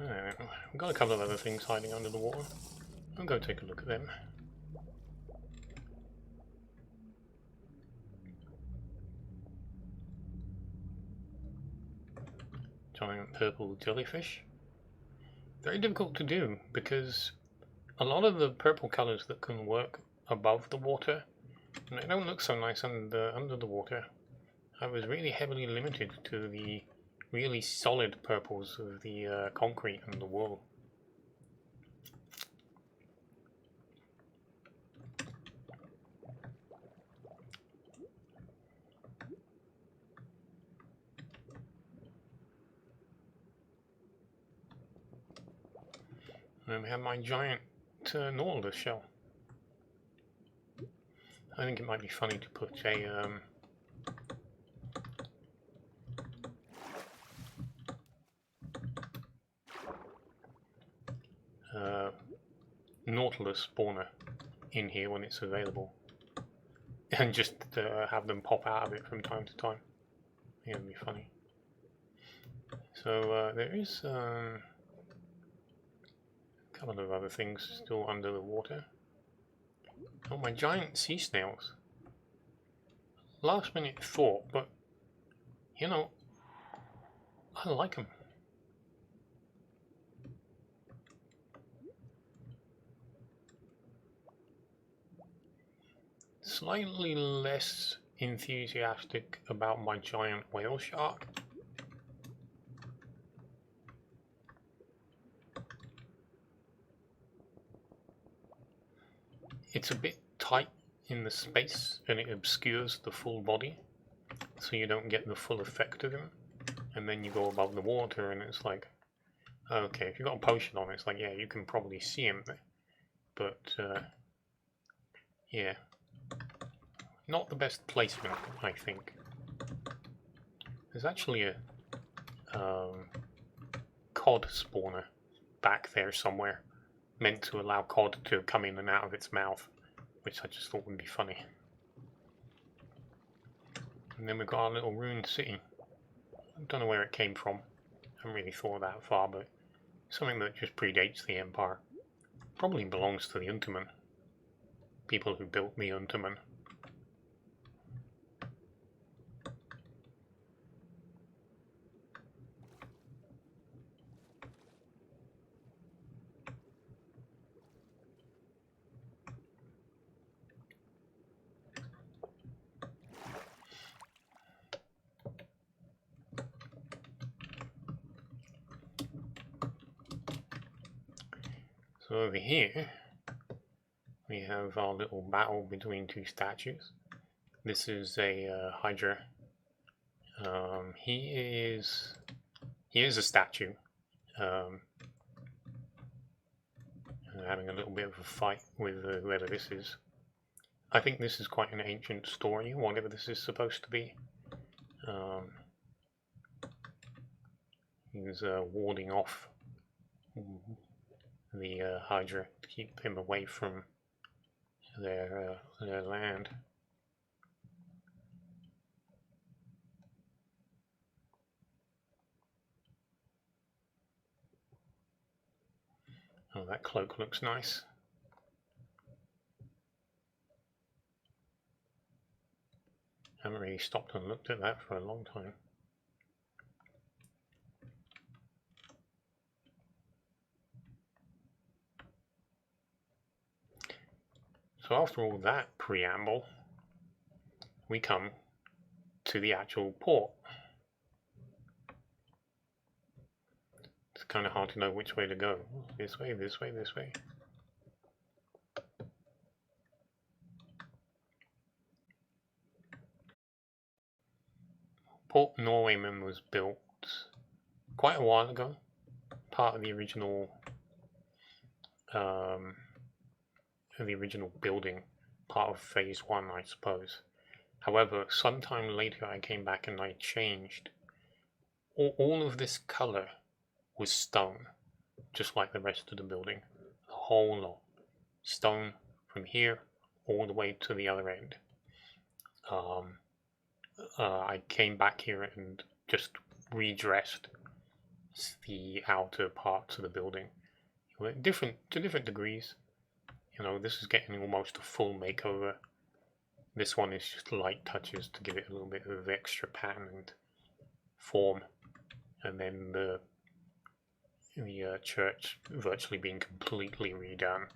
Alright, we've got a couple of other things hiding under the water. I'll go take a look at them. Giant purple jellyfish. Very difficult to do because a lot of the purple colours that can work above the water, they don't look so nice under the water. I was really heavily limited to the really solid purples of the concrete and the wool. And we have my giant Nautilus shell. I think it might be funny to put a Nautilus spawner in here when it's available, and just have them pop out of it from time to time. Yeah, it'd be funny. So there is a couple of other things still under the water. Oh, my giant sea snails. Last minute thought, but you know, I like them. Slightly less enthusiastic about my giant whale shark. It's a bit tight in the space and it obscures the full body, so you don't get the full effect of him. And then you go above the water and it's like, okay, if you've got a potion on, it's like, yeah, you can probably see him, but yeah, not the best placement, I think. There's actually a cod spawner back there somewhere, meant to allow cod to come in and out of its mouth, which I just thought would be funny. And then we've got our little ruined city. I don't know where it came from. I haven't really thought that far, but something that just predates the Empire. Probably belongs to the Unterman. People who built the Unterman. So over here, we have our little battle between two statues. This is a Hydra. He is a statue, having a little bit of a fight with whoever this is. I think this is quite an ancient story, whatever this is supposed to be. He's warding off the Hydra to keep him away from their land. Oh, that cloak looks nice. Haven't really stopped and looked at that for a long time. So after all that preamble, we come to the actual port. It's kind of hard to know which way to go. This way, this way, this way. Port Norwayman was built quite a while ago, part of the original building, part of phase 1, I suppose. However, sometime later I came back and I changed. All of this colour was stone, just like the rest of the building. The whole lot. Stone from here all the way to the other end. I came back here and just redressed the outer parts of the building. To different degrees. You know, this is getting almost a full makeover. This one is just light touches to give it a little bit of extra pattern and form. And then the church virtually being completely redone.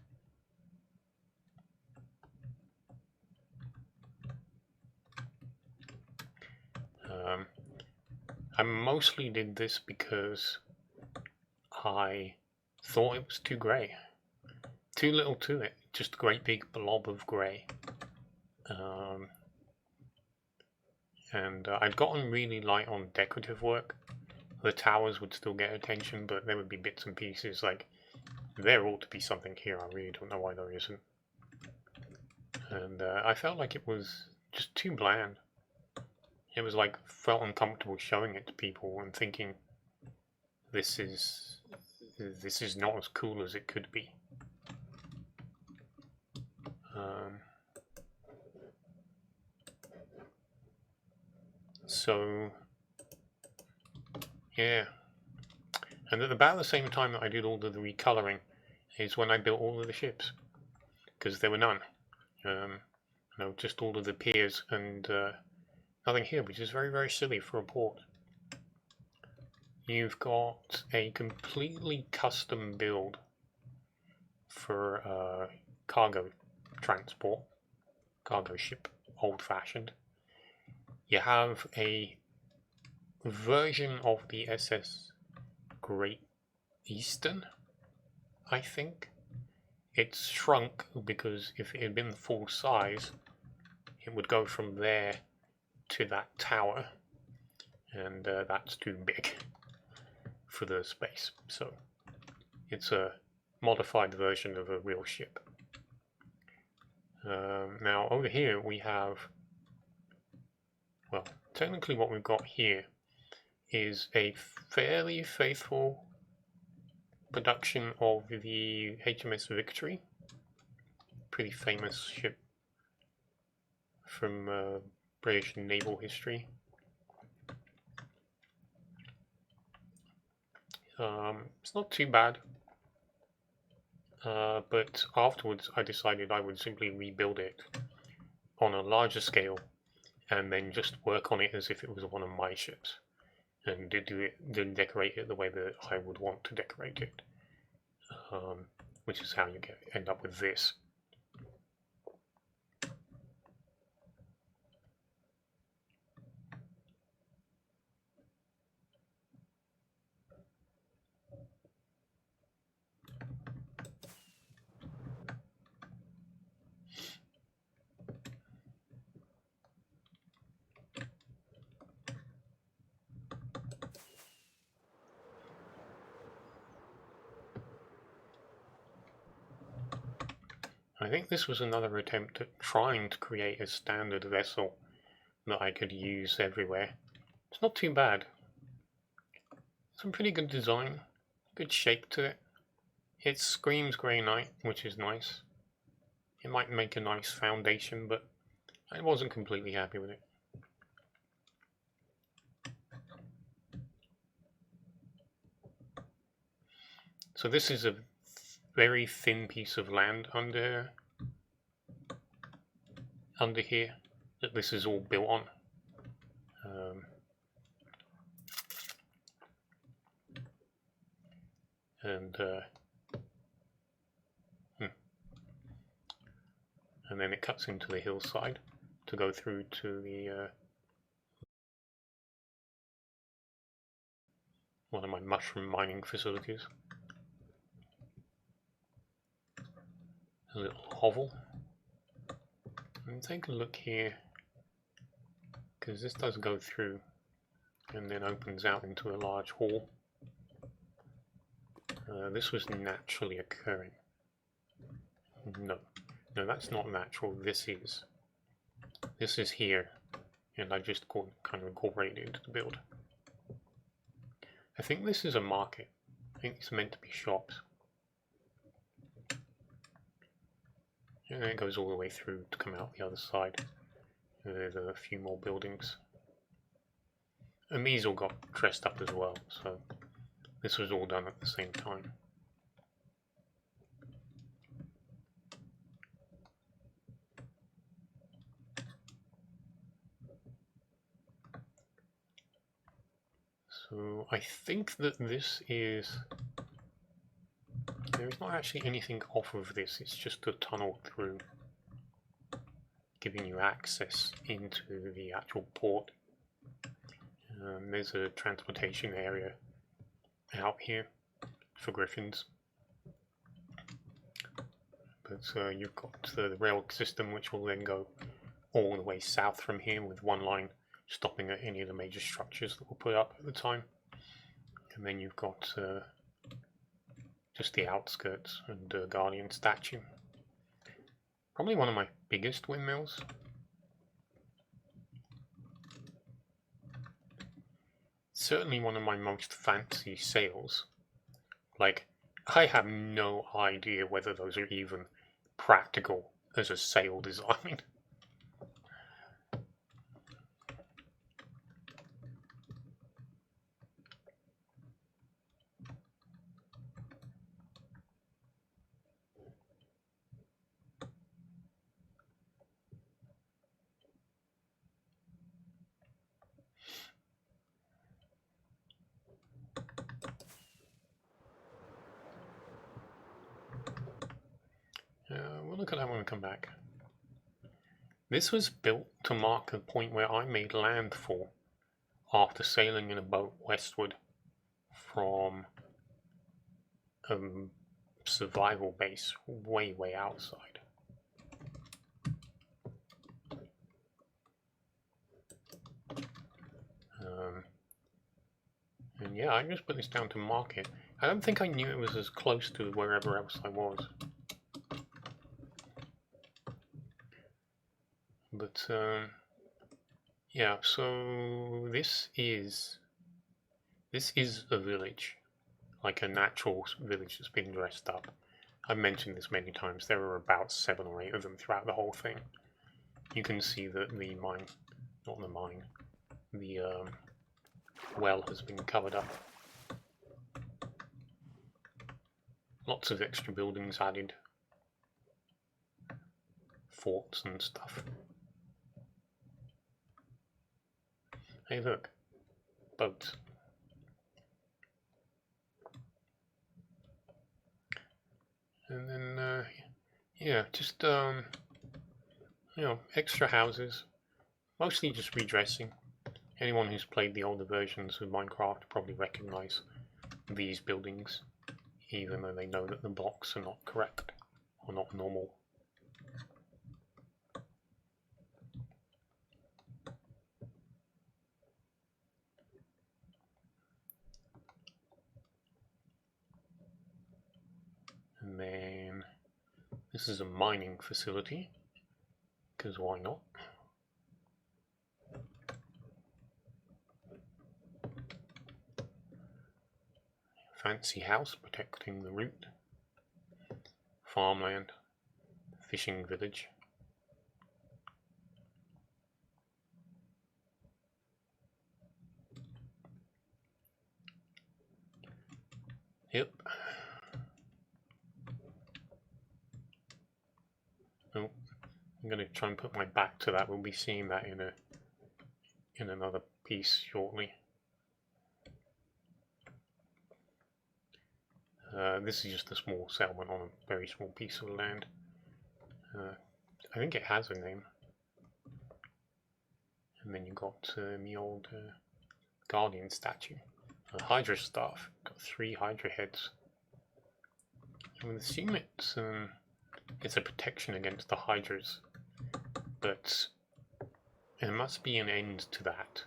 I mostly did this because I thought it was too grey. Too little to it, just a great big blob of grey. And I'd gotten really light on decorative work. The towers would still get attention, but there would be bits and pieces like There ought to be something here. I really don't know why there isn't. And I felt like it was just too bland. It was like, felt uncomfortable showing it to people and thinking this is not as cool as it could be. So yeah, and at about the same time that I did all of the recoloring is when I built all of the ships, because there were none. Just all of the piers and nothing here, which is very, very silly for a port. You've got a completely custom build for cargo transport, cargo ship, old-fashioned. You have a version of the SS Great Eastern, I think. It's shrunk because if it had been full size, it would go from there to that tower, and that's too big for the space. So it's a modified version of a real ship. Now over here we have, well, technically what we've got here is a fairly faithful production of the HMS Victory, pretty famous ship from British naval history. It's not too bad, but afterwards I decided I would simply rebuild it on a larger scale and then just work on it as if it was one of my ships, and decorate it the way that I would want to decorate it, which is how you end up with this. I think this was another attempt at trying to create a standard vessel that I could use everywhere. It's not too bad. Some pretty good design, good shape to it. It screams Grey Knight, which is nice. It might make a nice foundation, but I wasn't completely happy with it. So this is a very thin piece of land under here that this is all built on. And then it cuts into the hillside to go through to the one of my mushroom mining facilities. A little hovel. And take a look here, because this does go through and then opens out into a large hall. This was naturally occurring. No, that's not natural. This is here, and I just kind of incorporated it into the build. I think this is a market. I think it's meant to be shops. And then it goes all the way through to come out the other side. And there's a few more buildings. And these all got dressed up as well, so this was all done at the same time. So I think that this is... There is not actually anything off of this, it's just a tunnel through, giving you access into the actual port. There's a transportation area out here for griffins. But you've got the rail system, which will then go all the way south from here with one line stopping at any of the major structures that were put up at the time. And then you've got just the outskirts, and the Guardian statue. Probably one of my biggest windmills. Certainly one of my most fancy sails. Like, I have no idea whether those are even practical as a sail design. We'll look at that when we come back. This was built to mark a point where I made landfall after sailing in a boat westward from a survival base way outside. And yeah, I just put this down to mark it. I don't think I knew it was as close to wherever else I was. But yeah, so this is a village, like a natural village that's been dressed up. I've mentioned this many times. There are about 7 or 8 of them throughout the whole thing. You can see that the mine, not the mine, the well has been covered up. Lots of extra buildings added, forts and stuff. Hey look, boats. And then, yeah, just, you know, extra houses, mostly just redressing. Anyone who's played the older versions of Minecraft probably recognize these buildings, even though they know that the blocks are not correct, or not normal. And then this is a mining facility, because why not? Fancy house protecting the route. Farmland, fishing village. Yep. Oh, I'm going to try and put my back to that. We'll be seeing that in another piece shortly. This is just a small settlement on a very small piece of land. I think it has a name. And then you've got the old Guardian statue. A Hydra staff. Got 3 Hydra heads. I would assume it's a protection against the Hydras. But there must be an end to that.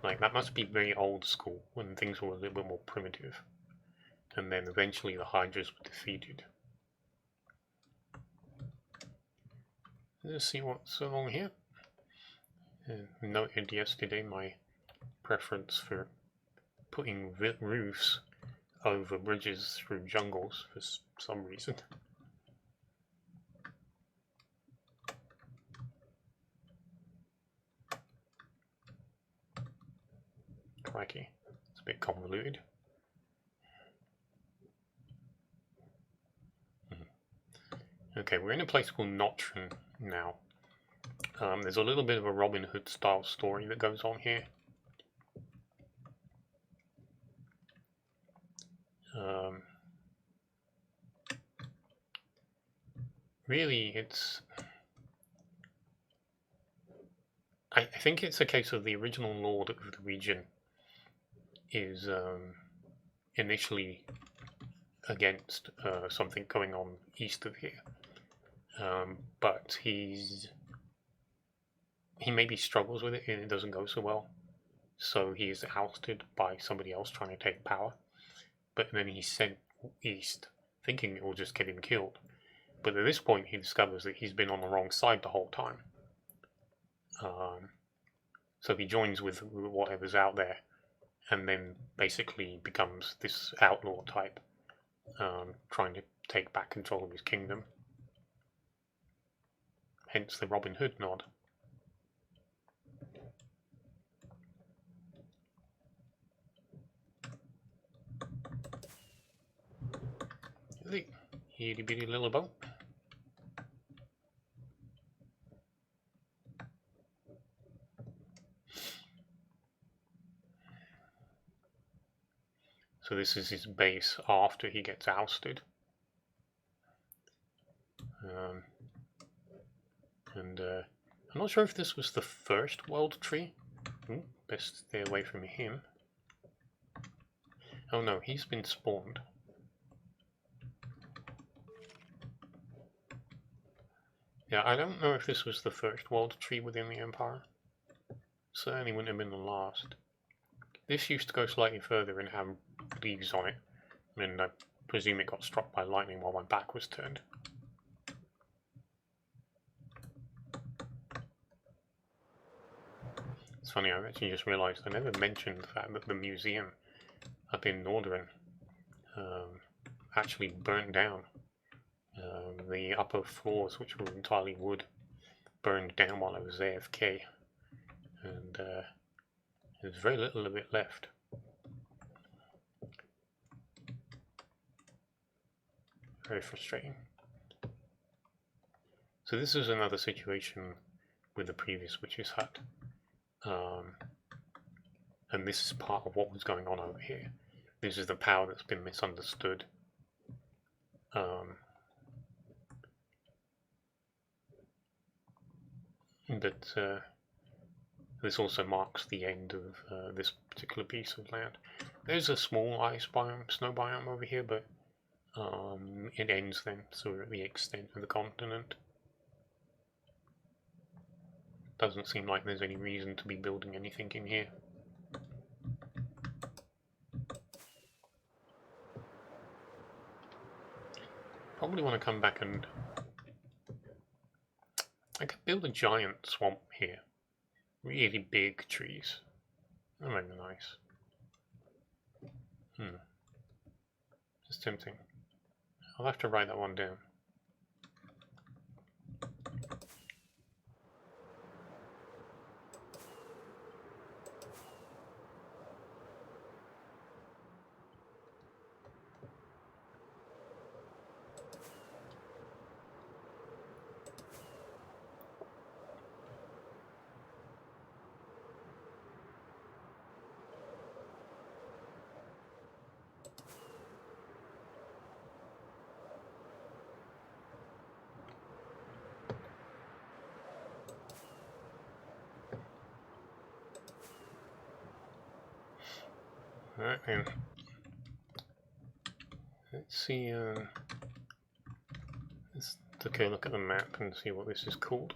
Like, that must be very old school, when things were a little bit more primitive. And then eventually the Hydras were defeated. Let's see what's along here. Noted yesterday my preference for putting roofs over bridges through jungles for some reason. Crikey, it's a bit convoluted. Okay, we're in a place called Nottrahn now. There's a little bit of a Robin Hood style story that goes on here. Really, I think it's a case of the original lord of the region is initially against something going on east of here. But he maybe struggles with it and it doesn't go so well. So he is ousted by somebody else trying to take power. But then he sent east, thinking it will just get him killed. But at this point, he discovers that he's been on the wrong side the whole time. So he joins with whatever's out there, and then basically becomes this outlaw type, trying to take back control of his kingdom. Hence the Robin Hood nod. The itty bitty little boat. So this is his base after he gets ousted. I'm not sure if this was the first world tree. Ooh, best stay away from him. Oh no, he's been spawned. Yeah, I don't know if this was the first world tree within the Empire. Certainly wouldn't have been the last. This used to go slightly further and have leaves on it, and I presume it got struck by lightning while my back was turned. It's funny, I actually just realised I never mentioned the fact that the museum up in Nordran actually burnt down. The upper floors, which were entirely wood, burned down while I was AFK, and there's very little of it left. Very frustrating. So this is another situation with the previous witch's hut. And this is part of what was going on over here. This is the power that's been misunderstood. But this also marks the end of this particular piece of land. There's a small ice biome, snow biome over here, but it ends then, so we're at the extent of the continent. Doesn't seem like there's any reason to be building anything in here. Probably want to come back and... I could build a giant swamp here. Really big trees. That might be nice. It's tempting. I'll have to write that one down. Alright then. Let's see, let's take a look at the map and see what this is called.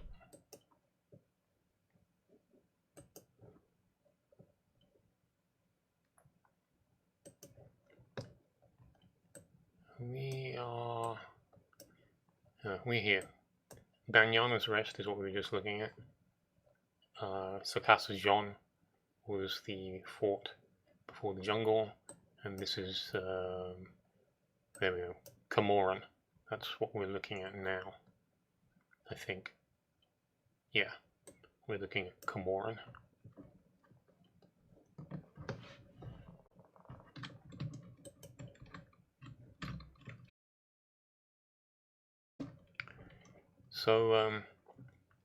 We're here. Banyana's Rest is what we were just looking at. Sakasa Jon was the fort before the jungle, and this is, there we go, Camoran. That's what we're looking at now, I think. Yeah, we're looking at Camoran. So,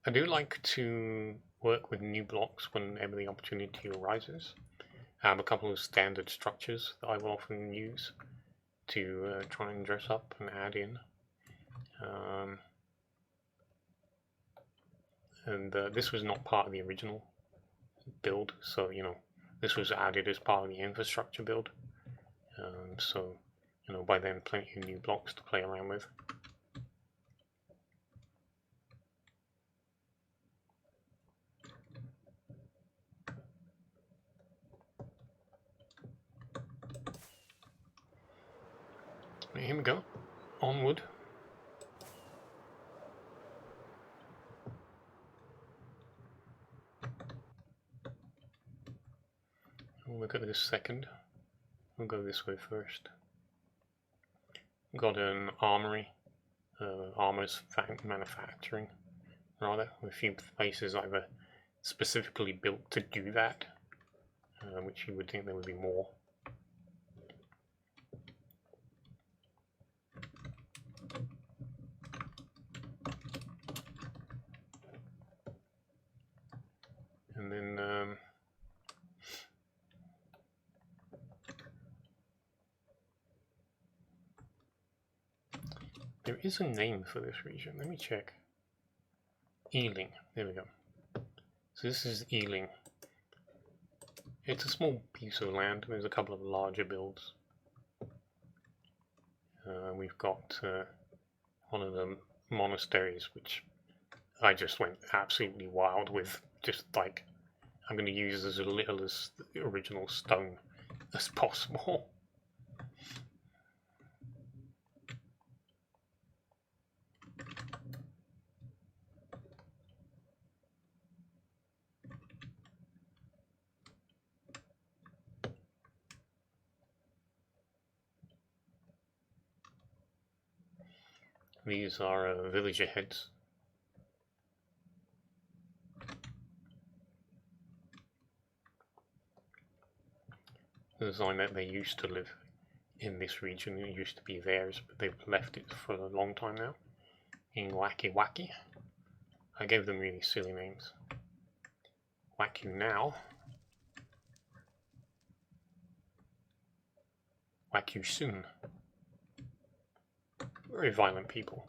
I do like to work with new blocks whenever the opportunity arises. I have a couple of standard structures that I will often use to try and dress up and add in. This was not part of the original build, so this was added as part of the infrastructure build. So by then plenty of new blocks to play around with. Right, here we go. Onward. We'll look at this second. We'll go this way first. We've got an armory, armors manufacturing, rather, with a few places either specifically built to do that, which you would think there would be more. And then there is a name for this region. Let me check. Elling. There we go. So this is Elling. It's a small piece of land. There's a couple of larger builds. We've got one of the monasteries, which I just went absolutely wild with. Just like, I'm going to use as little as the original stone as possible. These are villager heads. The design that they used to live in this region. It used to be theirs, but they've left it for a long time now. In Wacky Wacky. I gave them really silly names. Whack you now. Whack you soon. Very violent people.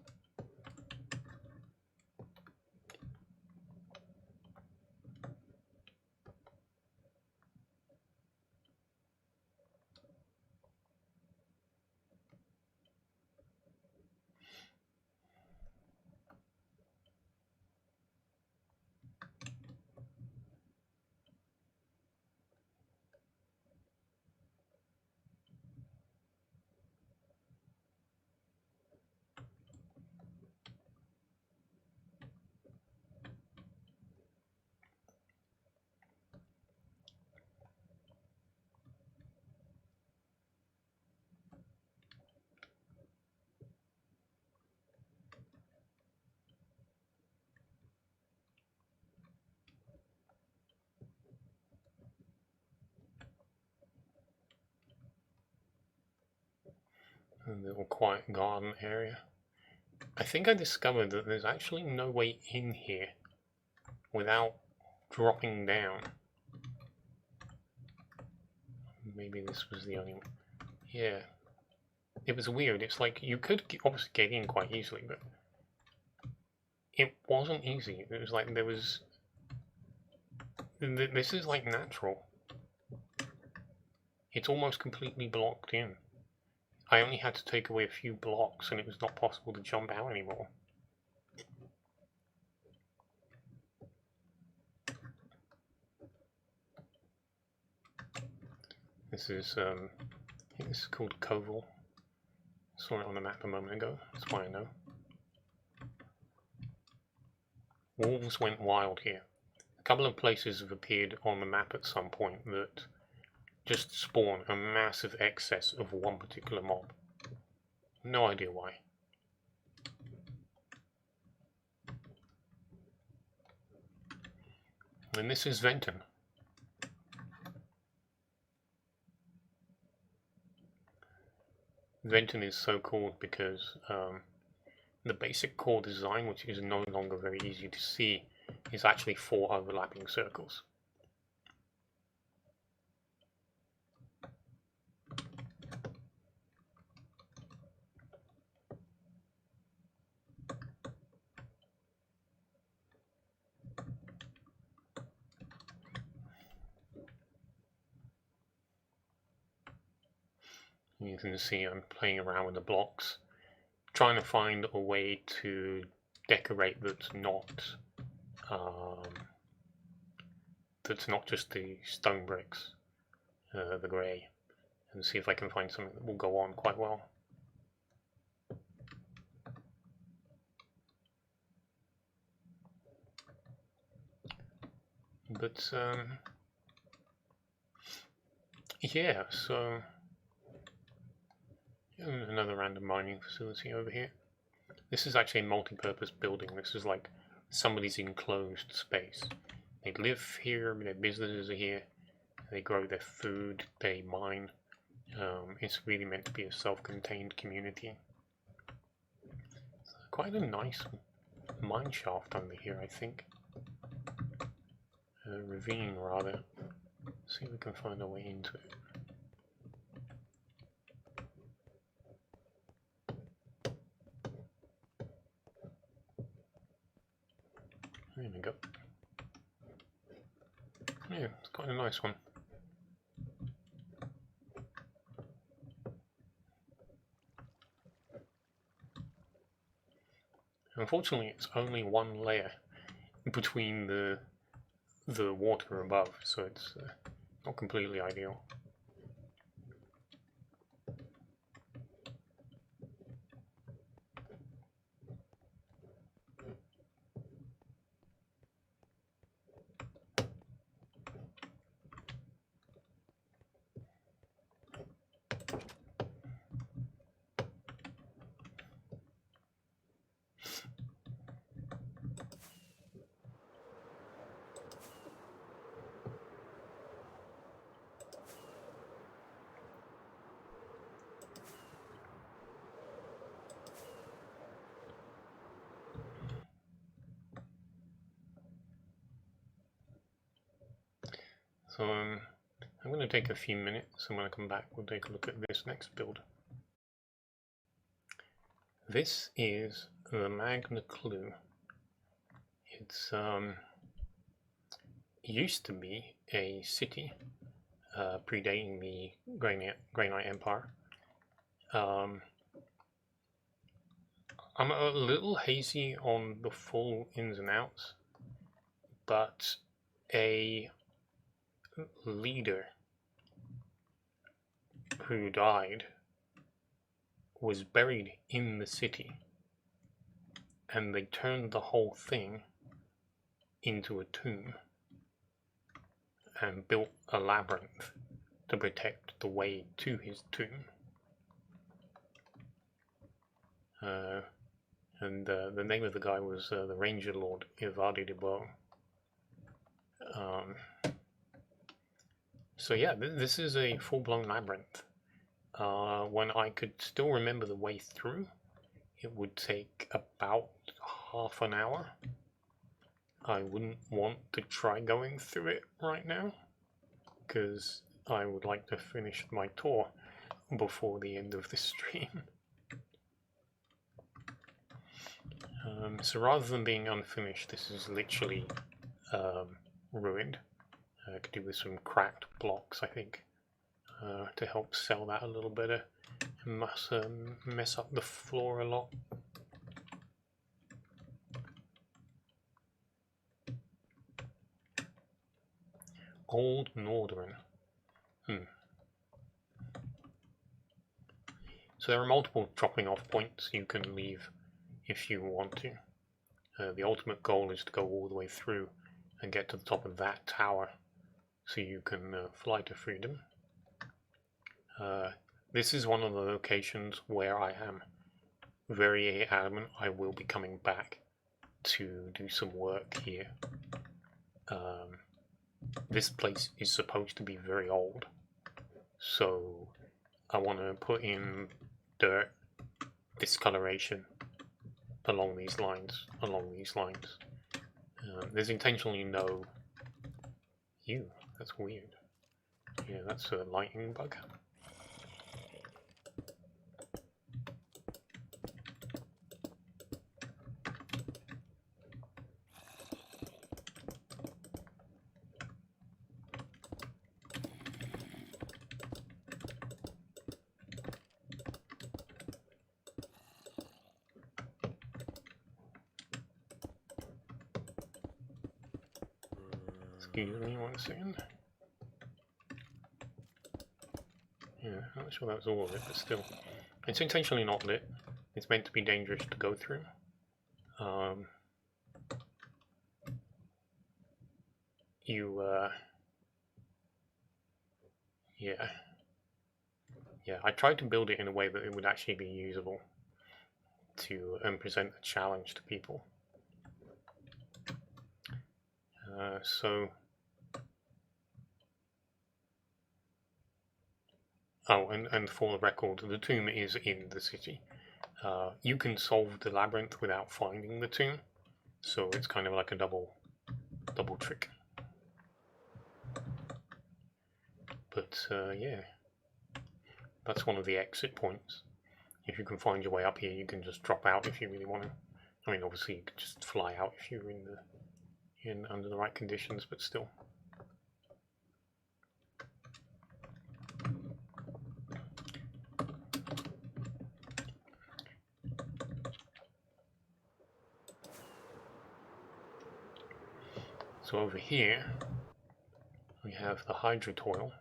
A little quiet garden area. I think I discovered that there's actually no way in here without dropping down. Maybe this was the only one. Yeah. It was weird. It's like you could obviously get in quite easily, but it wasn't easy. It was like there was... This is like natural. It's almost completely blocked in. I only had to take away a few blocks and it was not possible to jump out anymore. This is, I think this is called Koval. Saw it on the map a moment ago, that's why I know. Wolves went wild here. A couple of places have appeared on the map at some point that just spawn a massive excess of one particular mob. No idea why. And this is Venton. Venton is so called because the basic core design, which is no longer very easy to see, is actually 4 overlapping circles. You can see I'm playing around with the blocks, trying to find a way to decorate that's not just the stone bricks, the grey, and see if I can find something that will go on quite well. But yeah, so another random mining facility over here. This is actually a multi-purpose building. This is like somebody's enclosed space. They live here, their businesses are here, they grow their food, they mine. It's really meant to be a self-contained community. It's quite a nice mine shaft under here, I think. Ravine, rather. See if we can find a way into it. There we go. Yeah, it's quite a nice one. Unfortunately, it's only one layer between the water above, so it's not completely ideal. So I'm going to take a few minutes, and when I come back we'll take a look at this next build. This is the Magna Clue. It's used to be a city predating the Granite Empire. I'm a little hazy on the full ins and outs, but a leader who died was buried in the city, and they turned the whole thing into a tomb and built a labyrinth to protect the way to his tomb. And the name of the guy was the Ranger Lord Ivadi. So yeah, this is a full-blown labyrinth. When I could still remember the way through, it would take about half an hour. I wouldn't want to try going through it right now, because I would like to finish my tour before the end of the stream. So rather than being unfinished, this is literally ruined. I could do with some cracked blocks, I think, to help sell that a little better. It must mess up the floor a lot. Old Nordran. So there are multiple dropping off points you can leave if you want to. The ultimate goal is to go all the way through and get to the top of that tower so you can fly to freedom. This is one of the locations where I am very adamant I will be coming back to do some work here. This place is supposed to be very old, so I want to put in dirt, discoloration along these lines. There's intentionally no... Ew, that's weird. Yeah, that's a lightning bug. Excuse me 1 second. Yeah, I'm not sure that was all of it, but still. It's intentionally not lit. It's meant to be dangerous to go through. you yeah, I tried to build it in a way that it would actually be usable to present a challenge to people. So oh, and for the record, the tomb is in the city. You can solve the labyrinth without finding the tomb, so it's kind of like a double trick. But yeah, that's one of the exit points. If you can find your way up here, you can just drop out if you really want to. I mean, obviously you could just fly out if you're in under the right conditions, but still. So over here, we have the Hydratoyl,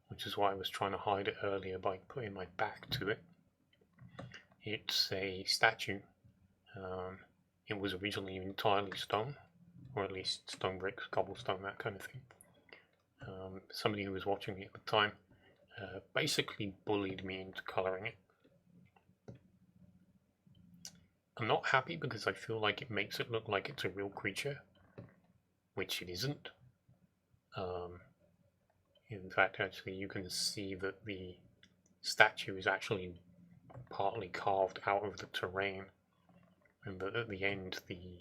which is why I was trying to hide it earlier by putting my back to it. It's a statue. It was originally entirely stone, or at least stone bricks, cobblestone, that kind of thing. Somebody who was watching me at the time basically bullied me into colouring it. I'm not happy because I feel like it makes it look like it's a real creature, which it isn't. In fact, actually, you can see that the statue is actually partly carved out of the terrain, and that at the end the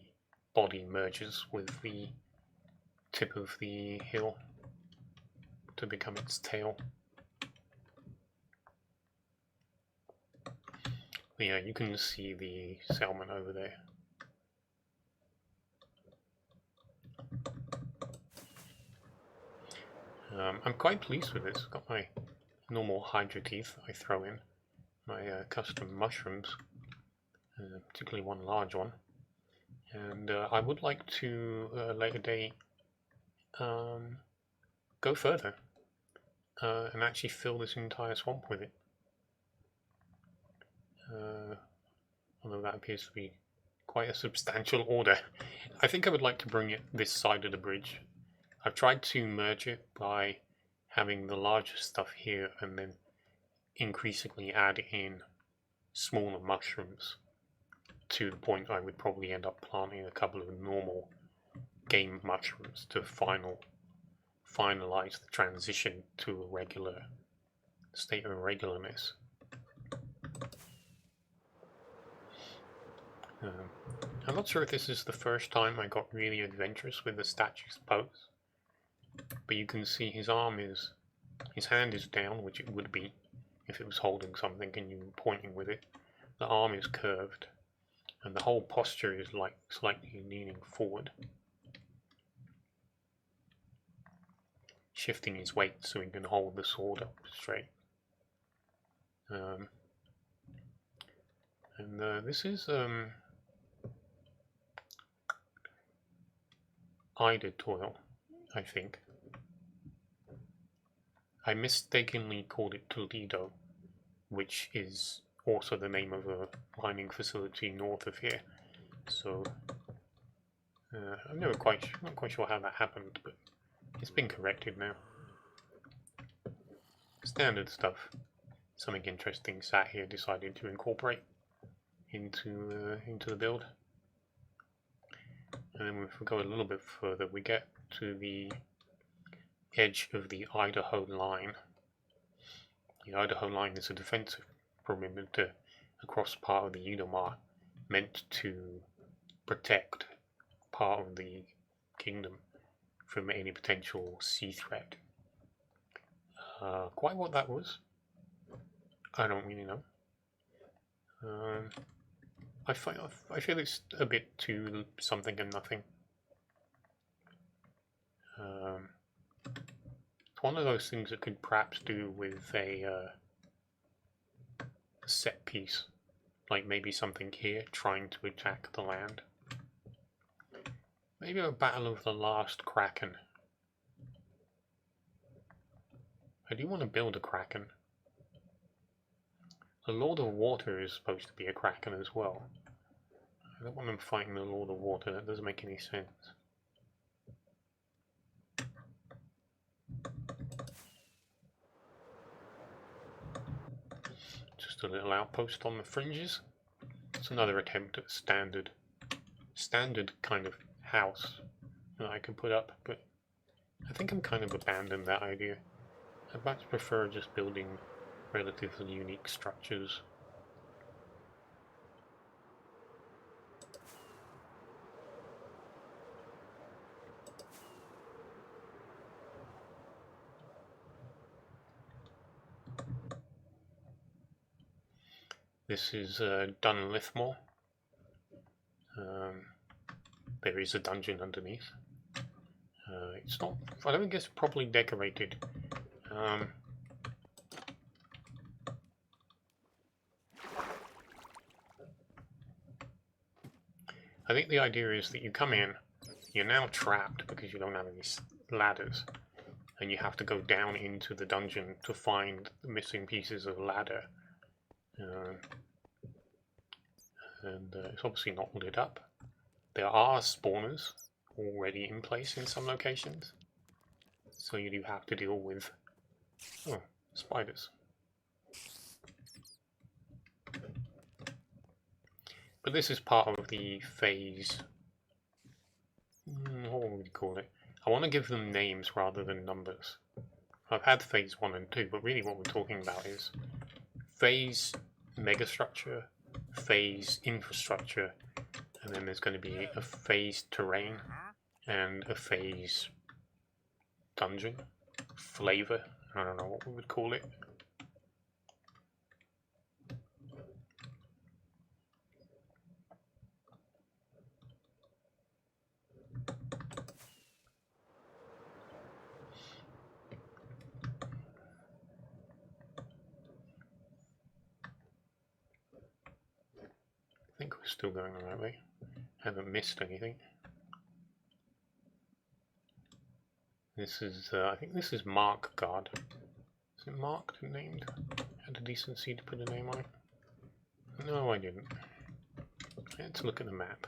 body merges with the tip of the hill to become its tail. But yeah, you can see the salmon over there. I'm quite pleased with this. I've got my normal hydra teeth I throw in, my custom mushrooms, particularly one large one, and I would like to later date go further and actually fill this entire swamp with it. Although that appears to be quite a substantial order. I think I would like to bring it this side of the bridge. I've tried to merge it by having the larger stuff here and then increasingly add in smaller mushrooms to the point I would probably end up planting a couple of normal game mushrooms to finalize the transition to a regular state of regularness. I'm not sure if this is the first time I got really adventurous with the statue's pose, but you can see his hand is down, which it would be if it was holding something and you were pointing with it. The arm is curved, and the whole posture is like slightly leaning forward, shifting his weight so he can hold the sword up straight. This is Hydratoyl, I think. I mistakenly called it Toledo, which is also the name of a mining facility north of here. So I'm not quite sure how that happened, but it's been corrected now. Standard stuff. Something interesting sat here decided to incorporate into the build. And then if we go a little bit further, we get to the edge of the Idaho line. The Idaho line is a defensive perimeter across part of the Unimar, meant to protect part of the kingdom from any potential sea threat. Quite what that was, I don't really know. I feel it's a bit too something and nothing. It's one of those things that could perhaps do with a set piece, like maybe something here trying to attack the land. Maybe a battle of the last Kraken. I do want to build a Kraken. The Lord of Water is supposed to be a Kraken as well. I don't want them fighting the Lord of Water, that doesn't make any sense. just a little outpost on the fringes. It's another attempt at standard kind of house that I can put up, but I think I'm kind of abandoned that idea. I'd much prefer just building relatively unique structures. This is Dunlithmore. There is a dungeon underneath. It's not, I don't think it's properly decorated. I think the idea is that you come in, you're now trapped because you don't have any ladders, and you have to go down into the dungeon to find the missing pieces of ladder. And it's obviously not lit up. There are spawners already in place in some locations, so you do have to deal with spiders. But this is part of the phase. What would we call it? I want to give them names rather than numbers. I've had phase 1 and 2, but really what we're talking about is phase megastructure, phase infrastructure, and then there's going to be a phase terrain and a phase dungeon flavor. I don't know what we would call it. I think we're still going the right way. Haven't missed anything. This is, I think this is Oxgard. Is it marked and named? Had the decency to put a name on it? No, I didn't. Let's look at the map.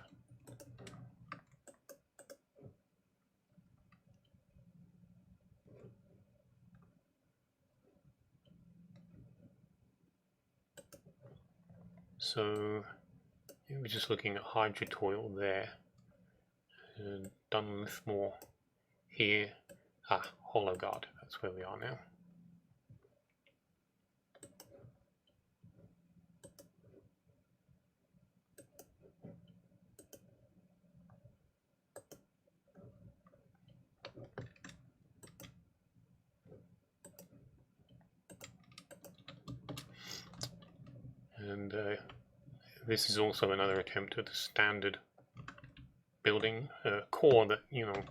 So, we're just looking at Hydratoyl there. Dunlithmore here. Oxgard, that's where we are now. And this is also another attempt at a standard building core that, you know,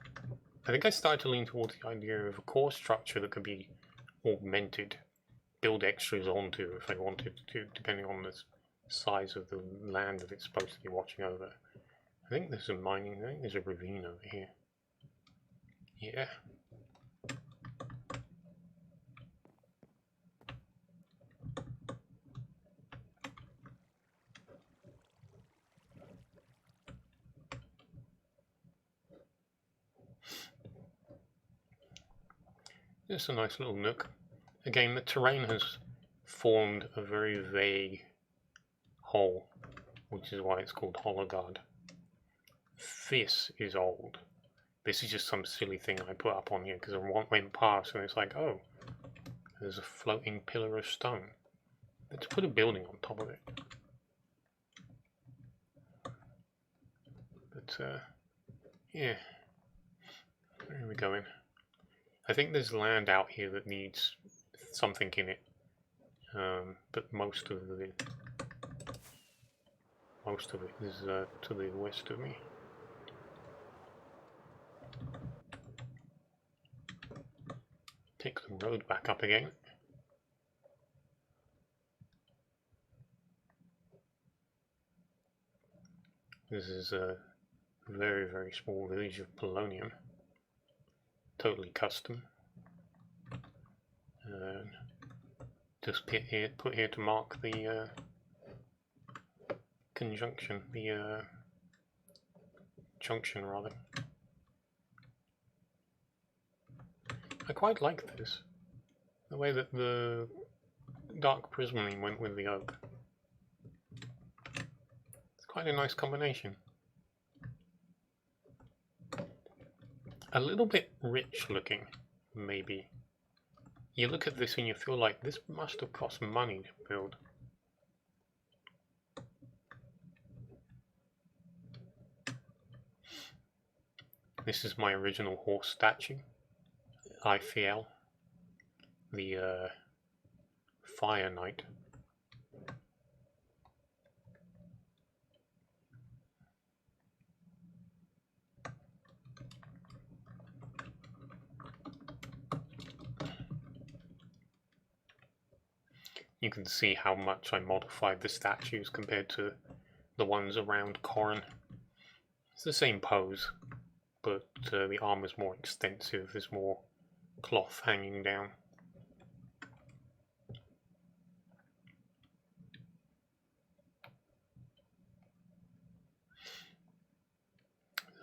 I think I started to lean towards the idea of a core structure that could be augmented, build extras onto if I wanted to, depending on the size of the land that it's supposed to be watching over. I think there's a mining, I think there's a ravine over here. Yeah. It's a nice little nook. Again, the terrain has formed a very vague hole, which is why it's called Oxgard. This is old. This is just some silly thing I put up on here because I went past and it's like, oh, there's a floating pillar of stone. Let's put a building on top of it. But, yeah. Where are we going? I think there's land out here that needs something in it, but most of it is to the west of me. Take the road back up again. This is a very, very small village of polonium. Totally custom. Just put here to mark the conjunction, the junction rather. I quite like this. The way that the dark prismarine went with the oak. It's quite a nice combination. A little bit rich looking, maybe. You look at this and you feel like this must have cost money to build. This is my original horse statue, Eiffel, the Fire Knight. You can see how much I modified the statues compared to the ones around Corin. It's the same pose, but the armor's more extensive, there's more cloth hanging down.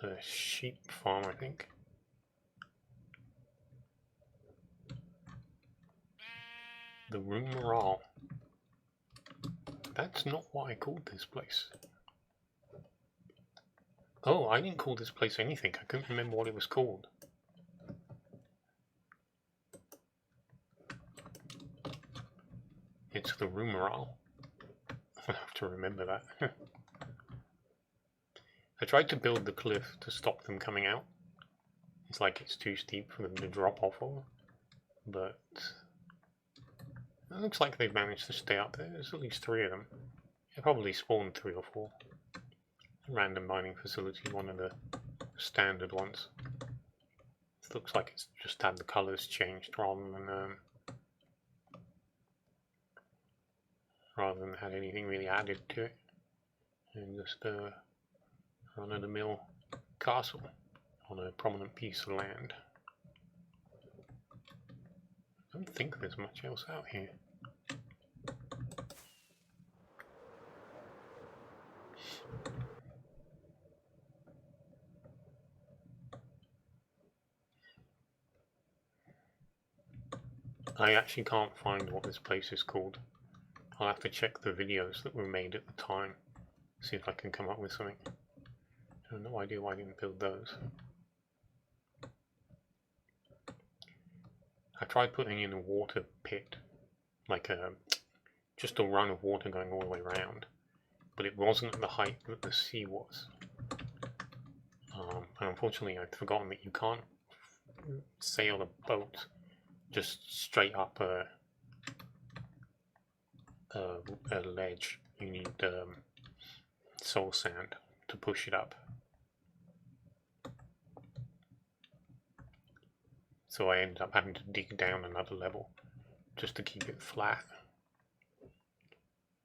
A sheep farm, I think. The Rumarahn. That's not what I called this place. Oh, I didn't call this place anything. I couldn't remember what it was called. It's the Rumarahn. I'll have to remember that. I tried to build the cliff to stop them coming out. It's like it's too steep for them to drop off of. But it looks like they've managed to stay up there. There's at least 3 of them. They probably spawned 3 or 4. Random mining facility, one of the standard ones. It looks like it's just had the colours changed rather than had anything really added to it. And just run-of-the-mill castle on a prominent piece of land. I don't think there's much else out here. I actually can't find what this place is called. I'll have to check the videos that were made at the time, see if I can come up with something. I have no idea why I didn't build those. I tried putting in a water pit, like just a run of water going all the way around, but it wasn't at the height that the sea was. And unfortunately I'd forgotten that you can't sail a boat just straight up a ledge. You need soul sand to push it up. So I ended up having to dig down another level just to keep it flat.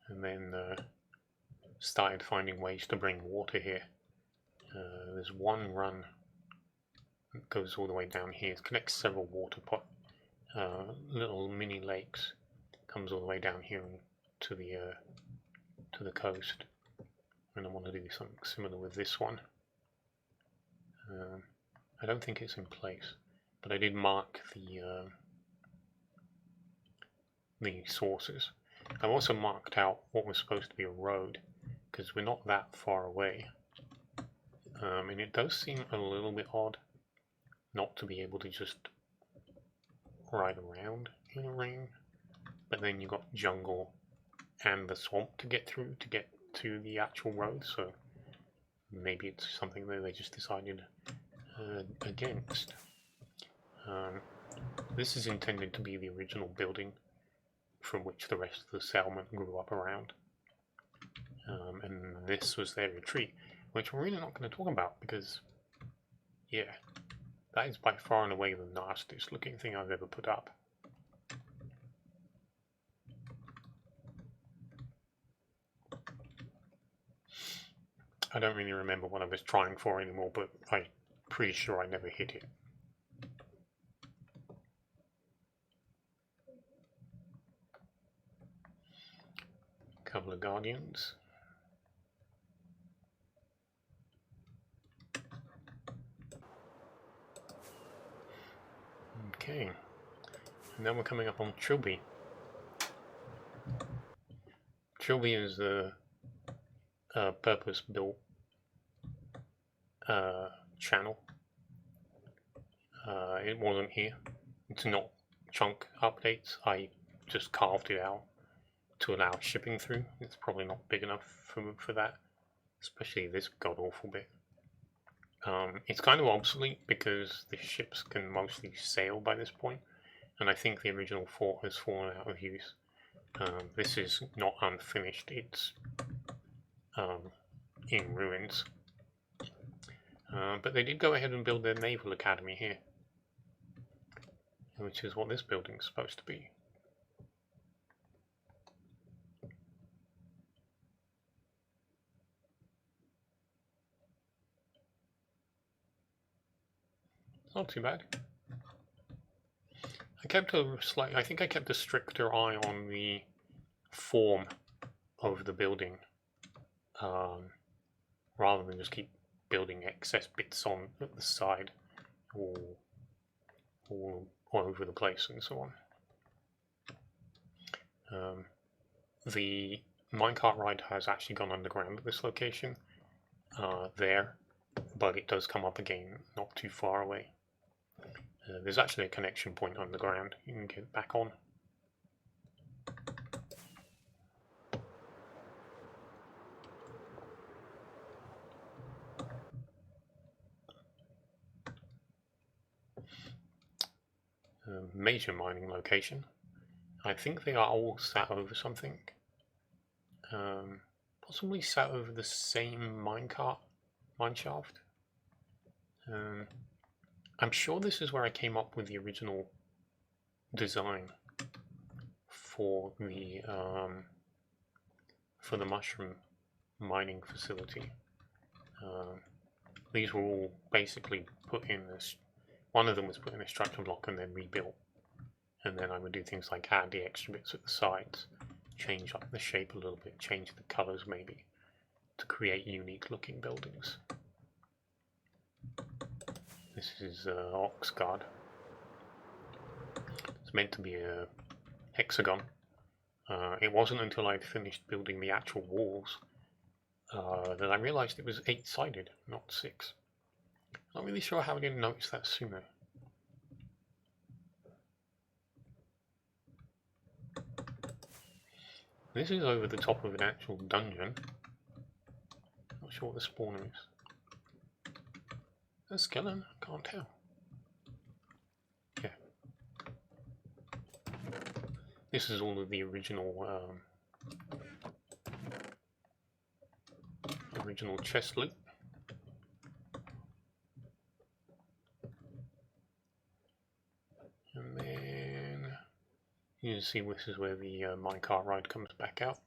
And then started finding ways to bring water here. There's one run that goes all the way down here. It connects several water little mini lakes. Comes all the way down here to the coast. And I want to do something similar with this one. I don't think it's in place, but I did mark the sources. I also marked out what was supposed to be a road, because we're not that far away. And it does seem a little bit odd not to be able to just ride around in a ring, but then you've got jungle and the swamp to get through to get to the actual road, so maybe it's something that they just decided against. This is intended to be the original building from which the rest of the settlement grew up around, and this was their retreat, which we're really not going to talk about because, yeah, that is by far and away the nastiest looking thing I've ever put up. I don't really remember what I was trying for anymore, but I'm pretty sure I never hit it. A couple of guardians. Okay, and now we're coming up on Trilby. Trilby is a purpose-built channel. It wasn't here. It's not chunk updates. I just carved it out to allow shipping through. It's probably not big enough for that, especially this god-awful bit. It's kind of obsolete because the ships can mostly sail by this point, and I think the original fort has fallen out of use. This is not unfinished, it's in ruins. But they did go ahead and build their naval academy here, which is what this building's supposed to be. Not too bad. I think I kept a stricter eye on the form of the building, rather than just keep building excess bits on at the side, all over the place and so on. The minecart ride has actually gone underground at this location, there, but it does come up again not too far away. There's actually a connection point underground you can get back on. Major mining location. I think they are all sat over something. Possibly sat over the same mineshaft. I'm sure this is where I came up with the original design for the mushroom mining facility. These were all basically put in this. One of them was put in a structure block and then rebuilt. And then I would do things like add the extra bits at the sides, change up the shape a little bit, change the colours maybe, to create unique looking buildings. This is Oxgard. It's meant to be a hexagon. It wasn't until I finished building the actual walls that I realised it was 8-sided, not 6. Not really sure how I didn't notice that sooner. This is over the top of an actual dungeon. Not sure what the spawner is. A skeleton? Can't tell. Yeah. This is all of the original chest loot. And then you can see this is where the minecart ride comes back out.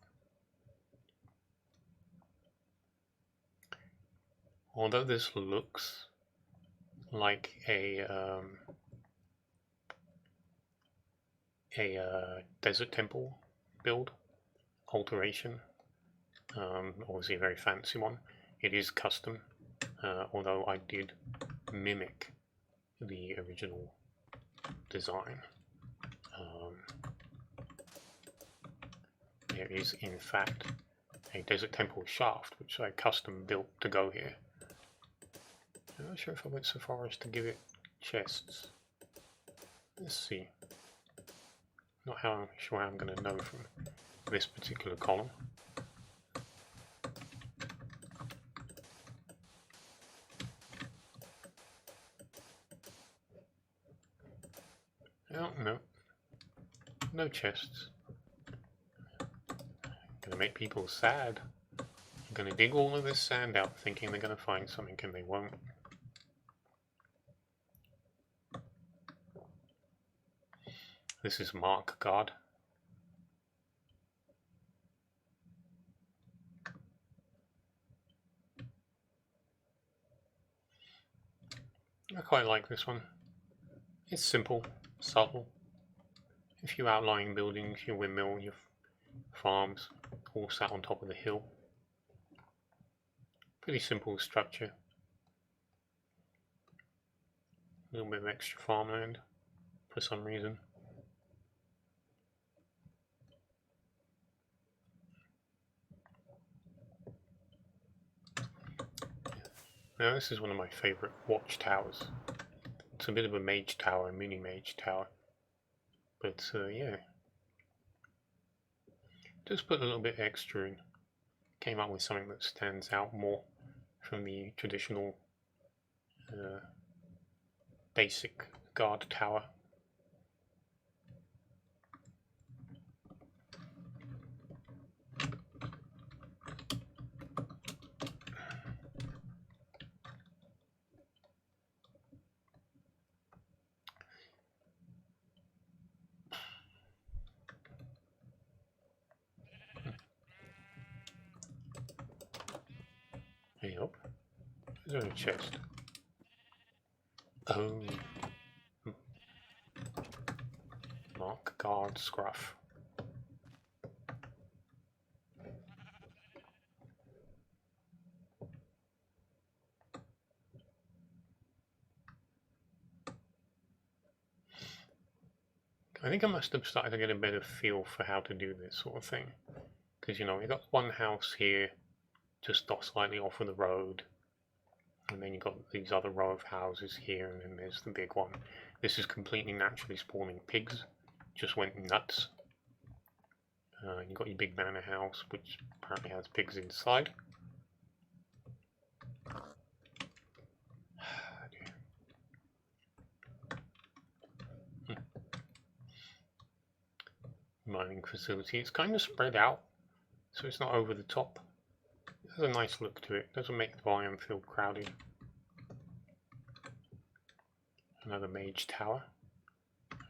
Although this looks like a desert temple build alteration, obviously a very fancy one. It is custom, although I did mimic the original design. There is in fact a desert temple shaft which I custom built to go here. I'm not sure if I went so far as to give it chests. Let's see. Not sure how I'm going to know from this particular column. Oh, no. No chests. Gonna make people sad. I'm gonna dig all of this sand out thinking they're gonna find something and they won't. This is Oxgard. I quite like this one. It's simple, subtle. A few outlying buildings, your windmill, your farms, all sat on top of the hill. Pretty simple structure. A little bit of extra farmland for some reason. Now this is one of my favourite watchtowers. It's a bit of a mage tower, a mini mage tower. But yeah. Just put a little bit extra in. Came up with something that stands out more from the traditional basic guard tower. Yep. Is there a chest? Oh. Mark guard scruff. I think I must have started to get a better feel for how to do this sort of thing. Because, you know, we got one house here, just slightly off of the road. And then you've got these other row of houses here, and then there's the big one. This is completely naturally spawning pigs. Just went nuts. You've got your big manor house, which apparently has pigs inside. Mining facility. It's kind of spread out, so it's not over the top. There's a nice look to it. Doesn't make the biome feel crowded. Another mage tower.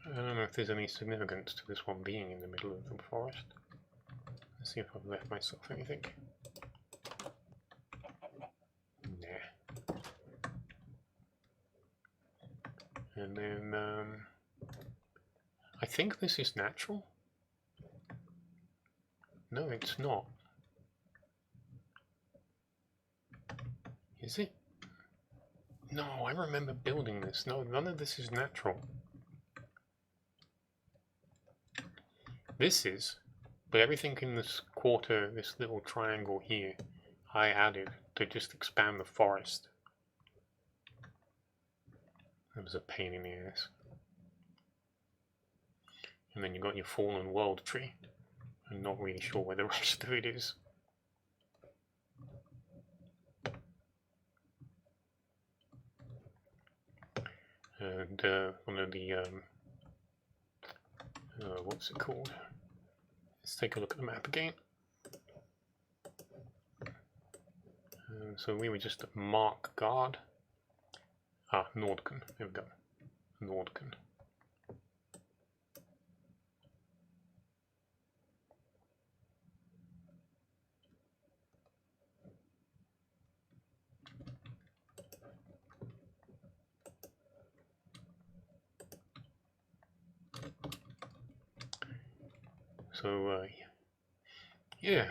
I don't know if there's any significance to this one being in the middle of the forest. Let's see if I've left myself anything. Nah. And then, I think this is natural. No, it's not. Is it? No, I remember building this. No, none of this is natural. This is, but everything in this quarter, this little triangle here, I added to just expand the forest. That was a pain in the ass. And then you got your fallen world tree. I'm not really sure where the rest of it is. And one of the what's it called? Let's take a look at the map again. So we were just at Mark Guard. Nordran. There we go. Nordran. So yeah,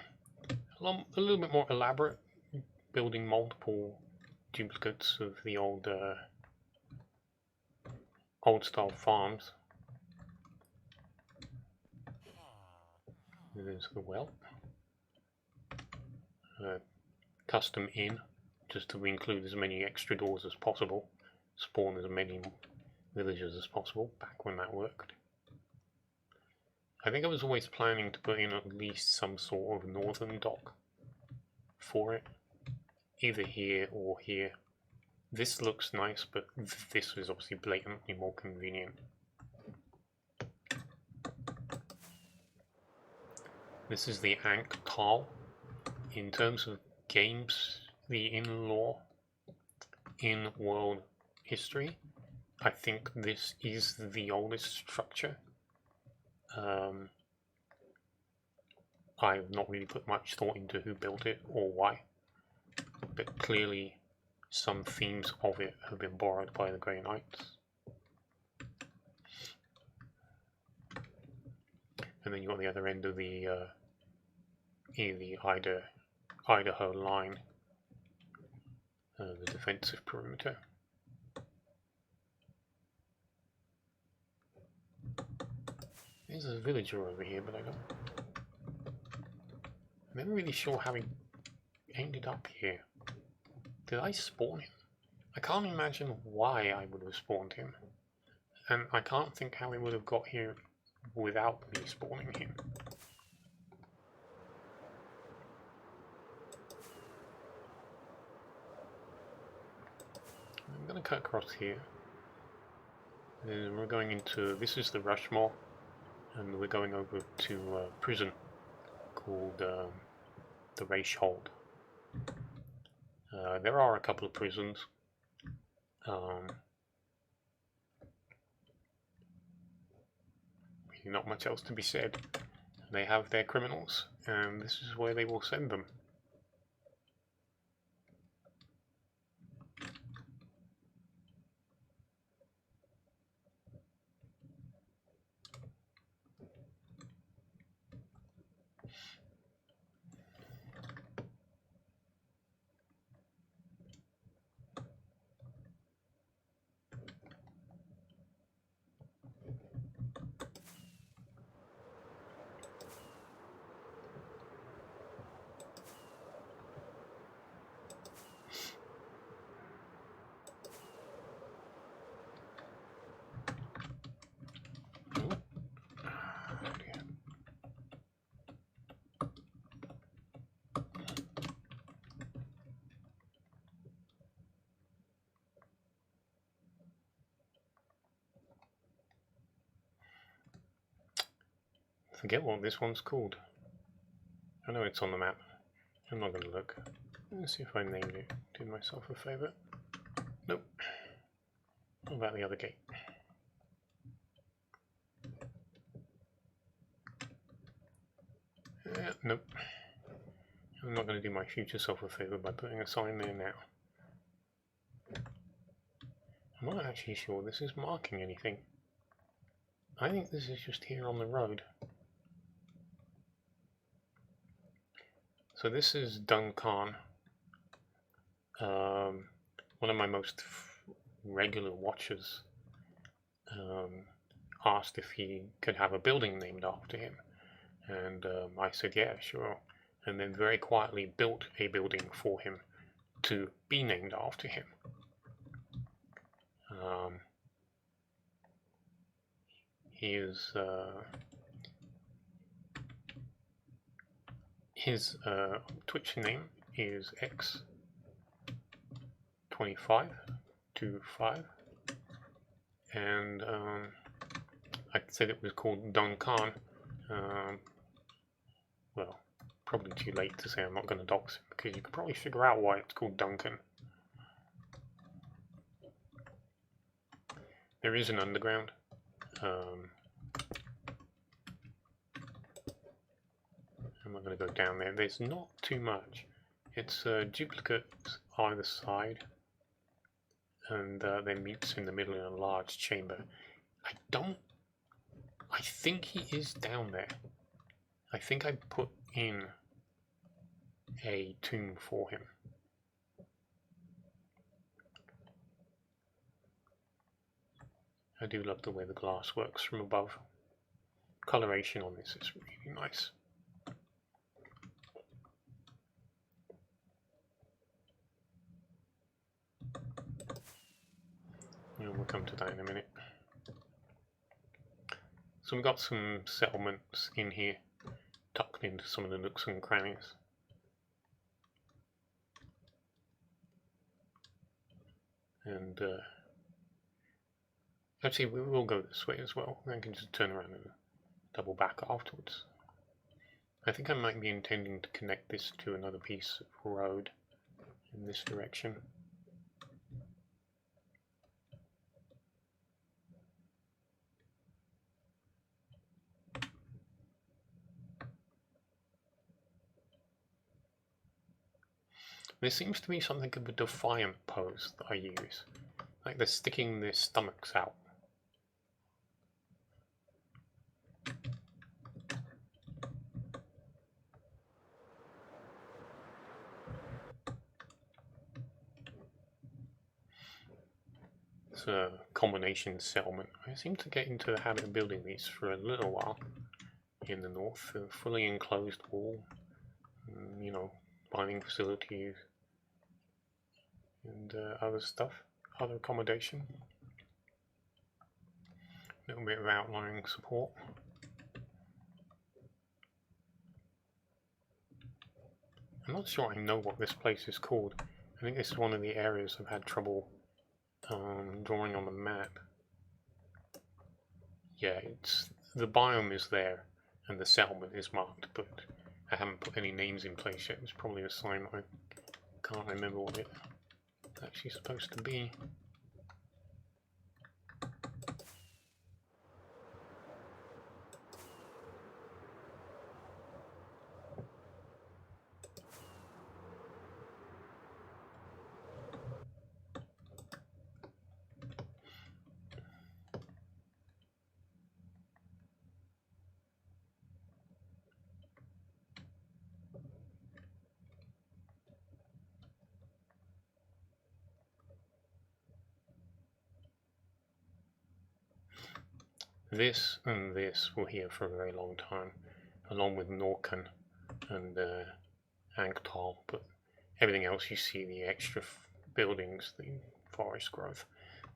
a little bit more elaborate, building multiple duplicates of the old style farms. There's the well. Custom inn, just to include as many extra doors as possible, spawn as many villagers as possible, back when that worked. I think I was always planning to put in at least some sort of northern dock for it, either here or here. This looks nice, but this is obviously blatantly more convenient. This is the Ankh-Tal. In terms of games, the in-lore, in-world history, I think this is the oldest structure. I've not really put much thought into who built it or why, but clearly some themes of it have been borrowed by the Grey Knights. And then you've got the other end of the Idaho line, the defensive perimeter. There's a villager over here, but I'm never really sure how he ended up here. Did I spawn him? I can't imagine why I would have spawned him. And I can't think how he would have got here without me spawning him. I'm going to cut across here. And we're going into, this is the Rushmore, and we're going over to a prison called the Reich Hold. There are a couple of prisons. Really not much else to be said. They have their criminals, and this is where they will send them. Forget what this one's called. I know it's on the map. I'm not going to look. Let's see if I named it. Did myself a favour. Nope. What about the other gate? Nope. I'm not going to do my future self a favour by putting a sign there now. I'm not actually sure this is marking anything. I think this is just here on the road. So this is Duncan. One of my most regular watchers asked if he could have a building named after him. And I said, yeah, sure. And then very quietly built a building for him to be named after him. His Twitch name is X2525, and I said it was called Duncan. Well, probably too late to say I'm not going to dox him, because you could probably figure out why it's called Duncan. There is an underground. I'm not going to go down there. There's not too much. It's duplicates either side, and then meets in the middle in a large chamber. I think he is down there. I think I put in a tomb for him. I do love the way the glass works from above. Coloration on this is really nice. We'll come to that in a minute. So we've got some settlements in here, tucked into some of the nooks and crannies. And actually we will go this way as well. I can just turn around and double back afterwards. I think I might be intending to connect this to another piece of road in this direction. There seems to be something of a defiant pose that I use, like they're sticking their stomachs out. It's a combination settlement. I seem to get into the habit of building these for a little while in the north. A fully enclosed wall, you know, mining facilities, and other stuff, other accommodation. A little bit of outlying support. I'm not sure I know what this place is called. I think this is one of the areas I've had trouble drawing on the map. Yeah, it's the biome is there and the settlement is marked, but I haven't put any names in place yet. It's probably a sign I can't remember what it's actually supposed to be. This and this were here for a very long time, along with Norcor and Angtal, but everything else you see, the extra buildings, the forest growth,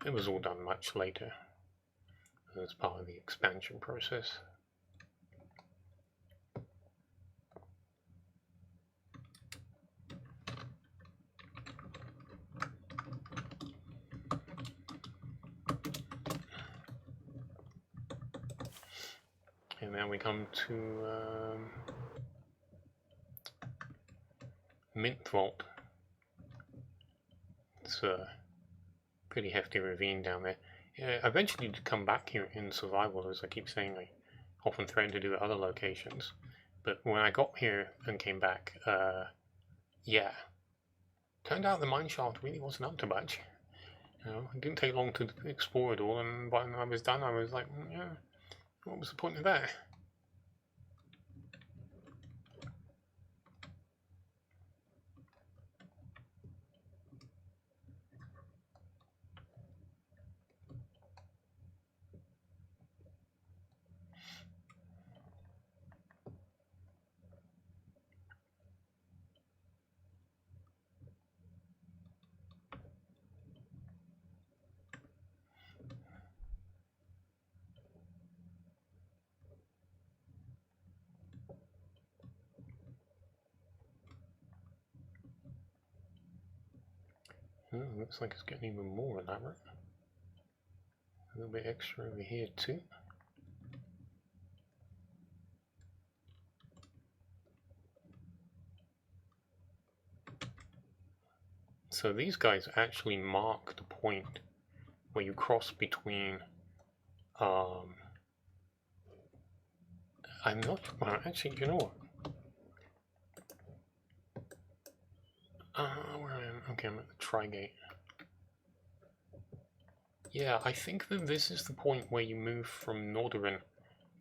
it was all done much later as part of the expansion process. And then we come to Myntvalt. It's a pretty hefty ravine down there. I eventually did come back here in survival, as I keep saying. I often threaten to do at other locations, but when I got here and came back, yeah, turned out the mine shaft really wasn't up to much. You know, it didn't take long to explore it all, and by the time I was done, I was like, yeah, what was the point of that? Oh, looks like it's getting even more elaborate. A little bit extra over here too. So these guys actually mark the point where you cross between I'm not, well, actually, you know what? Where I am? Okay, I'm at the Trigate. Yeah, I think that this is the point where you move from Nordran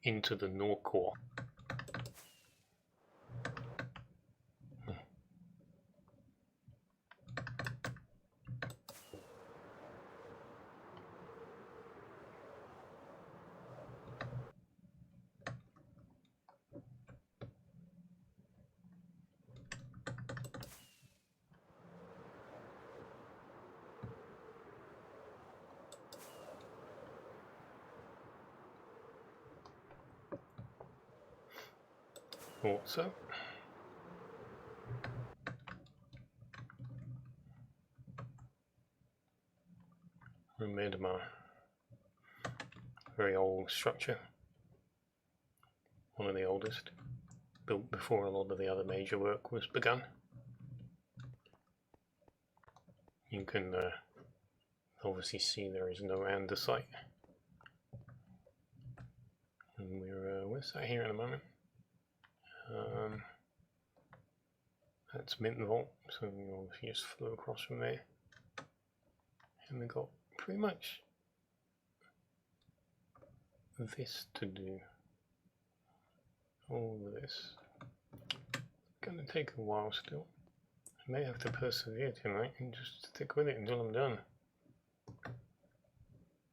into the Norcor. Also, Rumarahn, very old structure, one of the oldest, built before a lot of the other major work was begun. You can obviously see there is no andesite, and where's that here in a moment? That's Myntvalt, so you obviously just flew across from there. And we've got pretty much this to do. All of this. It's gonna take a while still. I may have to persevere tonight and just stick with it until I'm done.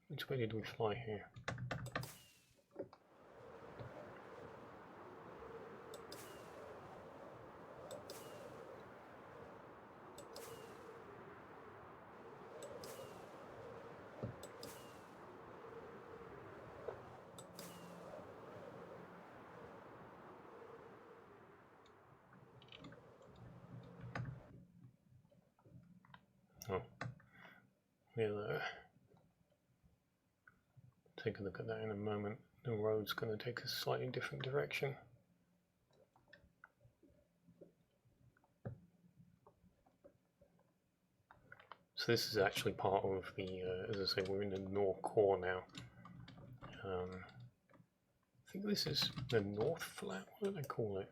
Which way did we fly here? Oh, we'll take a look at that in a moment. The road's going to take a slightly different direction. So this is actually part of the, as I say, we're in the Norcor now. I think this is the North Flat, what do they call it?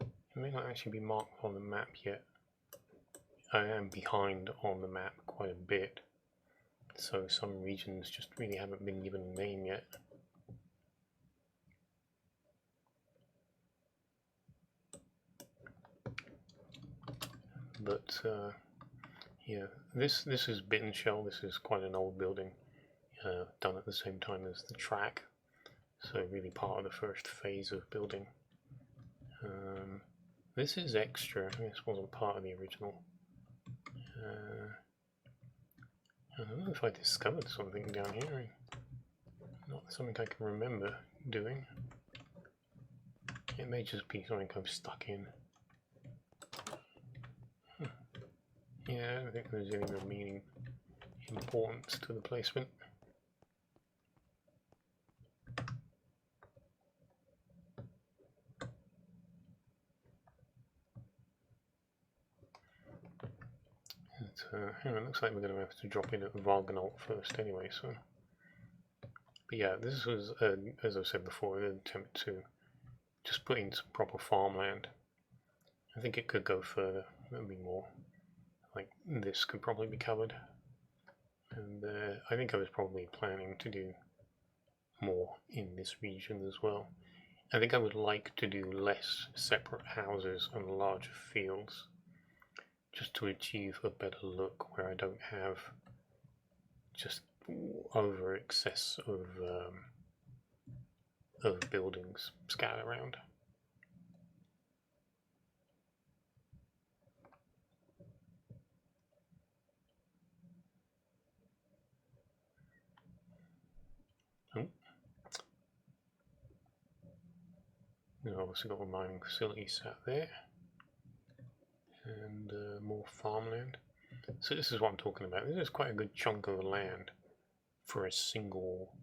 It may not actually be marked on the map yet. I am behind on the map quite a bit, so some regions just really haven't been given a name yet. But yeah, this is Bit and Shell. This is quite an old building, done at the same time as the track, so really part of the first phase of building. This is extra. This wasn't part of the original. I don't know if I discovered something down here. Not something I can remember doing. It may just be something I'm stuck in. Yeah, I don't think there's any real meaning, importance to the placement. It looks like we're going to have to drop in at Varganolt first anyway, so... But yeah, this was, as I said before, an attempt to just put in some proper farmland. I think it could go further, there would be more. Like, this could probably be covered. And I think I was probably planning to do more in this region as well. I think I would like to do less separate houses and larger fields, just to achieve a better look where I don't have just over excess of buildings scattered around. Oh. We've obviously got a mining facility sat there. And more farmland. So this is what I'm talking about. This is quite a good chunk of land for a single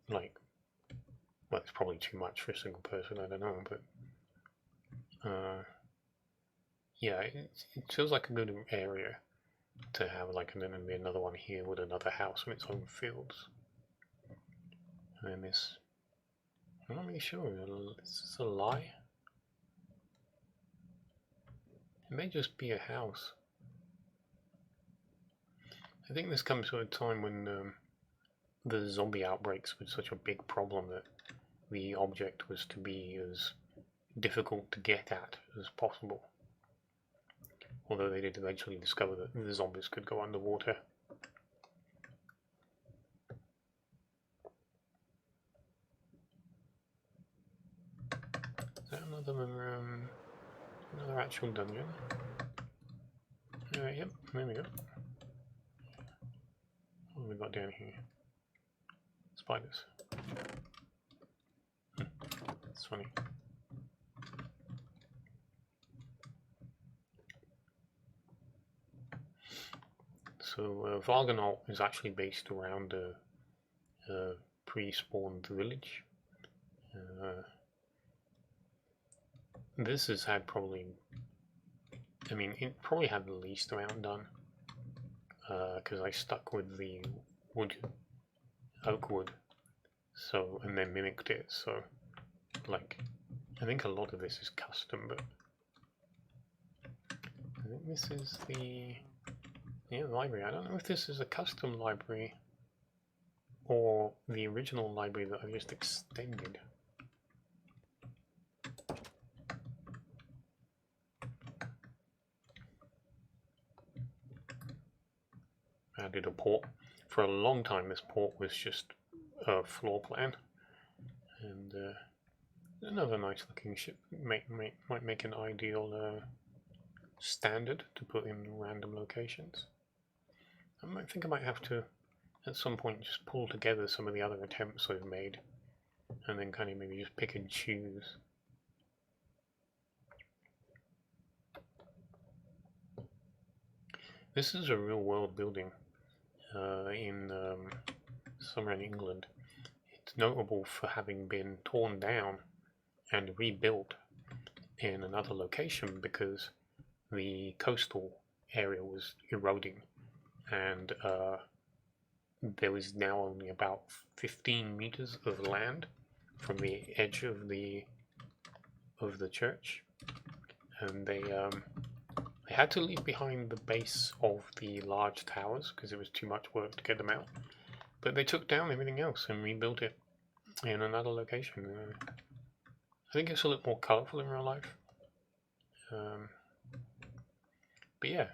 like, well, it's probably too much for a single person, I don't know, but yeah, it feels like a good area to have, like, and then there'll be another one here with another house with its own fields. And then this, I'm not really sure, is this a lie? It may just be a house. I think this comes at a time when the zombie outbreaks were such a big problem that the object was to be as difficult to get at as possible. Although they did eventually discover that the zombies could go underwater. Is that another actual dungeon? Yep, there we go. What have we got down here? Spiders. That's funny. So Varganolt is actually based around a pre-spawned village. This has had probably, I mean, it probably had the least amount done, because I stuck with the wood, oak wood, so, and then mimicked it, so, like, I think a lot of this is custom, but I think this is the, yeah, library. I don't know if this is a custom library or the original library that I just extended. Added a port. For a long time this port was just a floor plan, and another nice looking ship might make an ideal standard to put in random locations. I think I might have to at some point just pull together some of the other attempts I've made and then kind of maybe just pick and choose. This is a real world building in somewhere in England. It's notable for having been torn down and rebuilt in another location because the coastal area was eroding, and there was now only about 15 meters of land from the edge of the church, and they had to leave behind the base of the large towers because it was too much work to get them out. But they took down everything else and rebuilt it in another location. I think it's a little more colourful in real life. But yeah,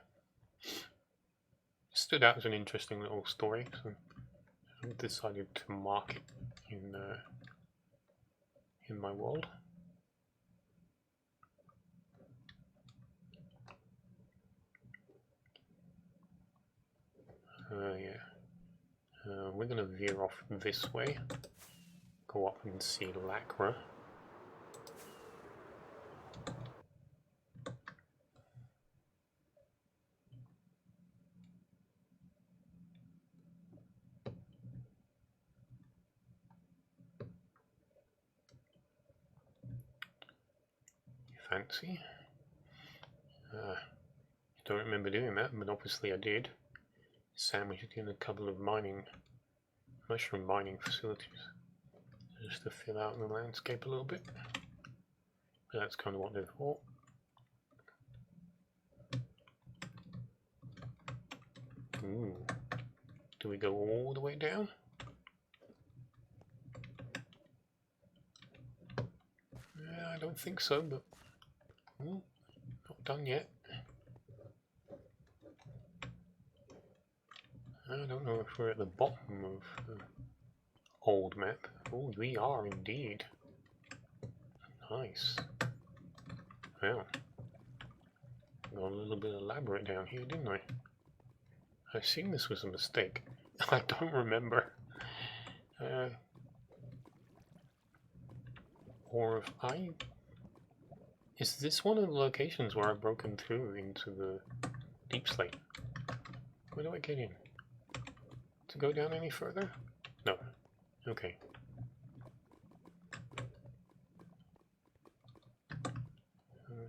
stood out as an interesting little story, so I decided to mark it in my world. We're gonna veer off this way, go up and see Lakra. Fancy. Don't remember doing that, but obviously I did. Sandwiched in a couple of mushroom mining facilities, just to fill out the landscape a little bit. But that's kind of what they're for. Ooh. Do we go all the way down? Yeah, I don't think so, but ooh, not done yet. I don't know if we're at the bottom of the old map. Oh, we are indeed. Nice. Well, got a little bit elaborate down here, didn't I? I assume this was a mistake. I don't remember. Or if I... Is this one of the locations where I've broken through into the deep slate? Where do I get in? To go down any further? No. Okay.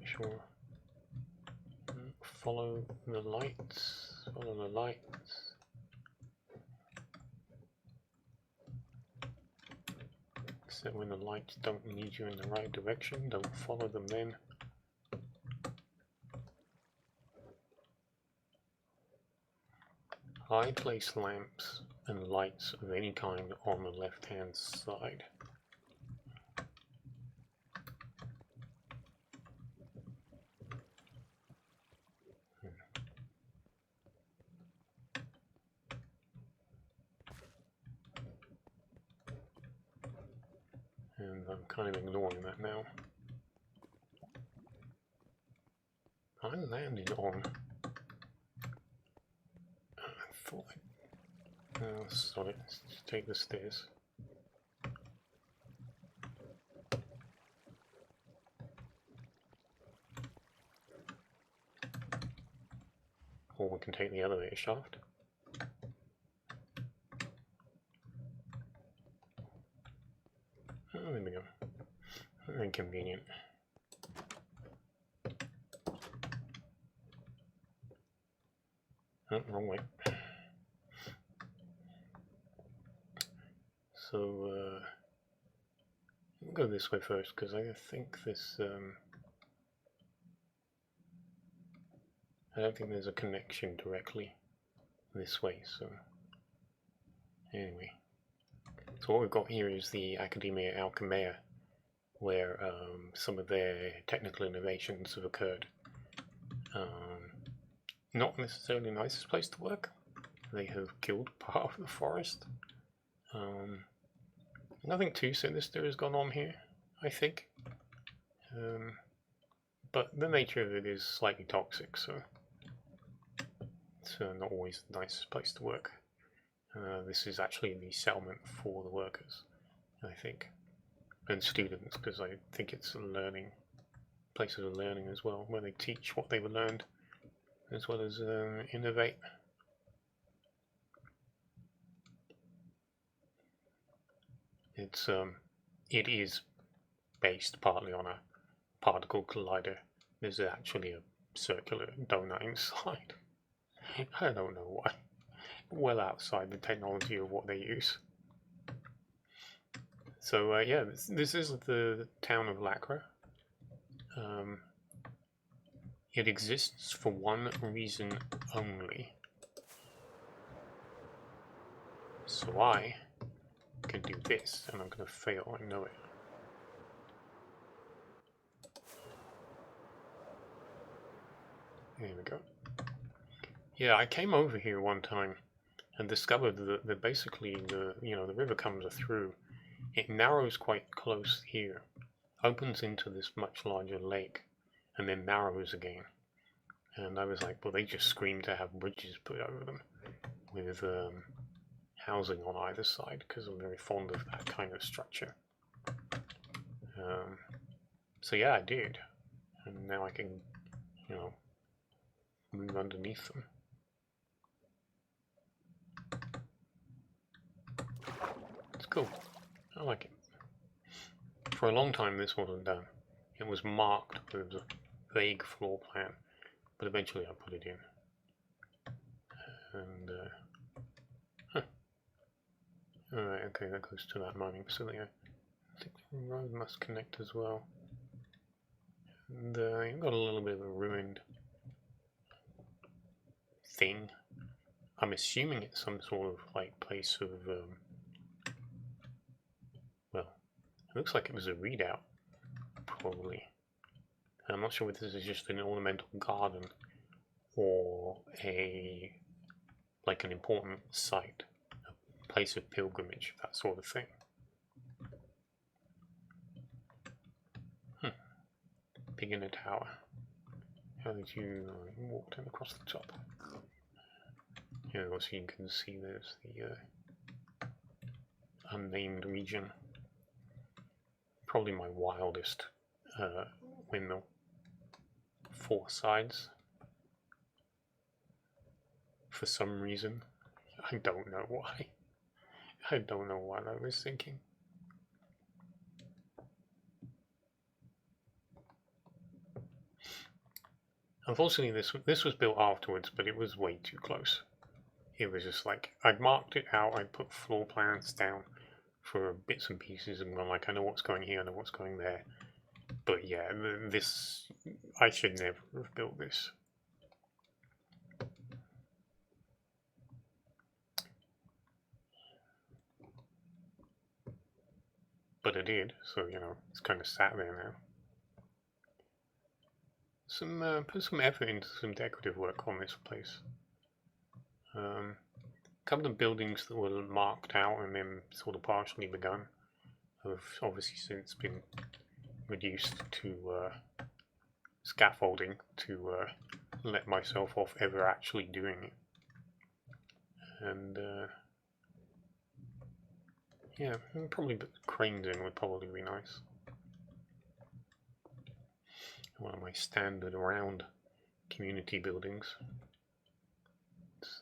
Sure. Follow the lights. Follow the lights. Except when the lights don't lead you in the right direction, don't follow them then. I place lamps and lights of any kind on the left-hand side. And I'm kind of ignoring that now. I landed on... I thought oh, sorry, let's just take the stairs. Or we can take the elevator shaft. Oh, there we go. Very convenient. Oh, wrong way. So, we'll go this way first, because I think this, I don't think there's a connection directly this way, so, anyway. So what we've got here is the Academia Alchemia, where some of their technical innovations have occurred. Not necessarily the nicest place to work. They have killed part of the forest. Nothing too sinister has gone on here, I think. But the nature of it is slightly toxic, so it's not always the nicest place to work. This is actually the settlement for the workers, I think, and students, because I think it's a learning, places of learning as well, where they teach what they've learned as well as innovate. It is based partly on a particle collider. There's actually a circular donut inside. I don't know why. Well outside the technology of what they use. So yeah, this is the town of Lakra. It exists for one reason only. So I can do this, and I'm going to fail, I know it. There we go. Yeah, I came over here one time and discovered that basically the river comes through. It narrows quite close here, opens into this much larger lake, and then narrows again. And I was like, well, they just scream to have bridges put over them with housing on either side, because I'm very fond of that kind of structure. So yeah, I did, and now I can, move underneath them. It's cool. I like it. For a long time this wasn't done. It was marked with a vague floor plan, but eventually I put it in. And alright, okay, that goes to that mining facility. I think the road must connect as well. And you've got a little bit of a ruined thing. I'm assuming it's some sort of like place of well, it looks like it was a readout, probably. And I'm not sure whether this is just an ornamental garden or like an important site, a place of pilgrimage, that sort of thing. Beginner tower. How did you walk in across the top? Yeah, also you can see there's the unnamed region. Probably my wildest windmill. 4 sides. For some reason. I don't know why. I don't know what I was thinking. Unfortunately, this was built afterwards, but it was way too close. It was just like, I'd marked it out, I'd put floor plans down for bits and pieces and gone like, I know what's going here, I know what's going there. But yeah, I should never have built this. But I did, so it's kind of sat there now. Put some effort into some decorative work on this place. A couple of buildings that were marked out and then sort of partially begun have obviously since been reduced to scaffolding to let myself off ever actually doing it. And yeah, probably put cranes in would probably be nice. One of my standard round community buildings. It's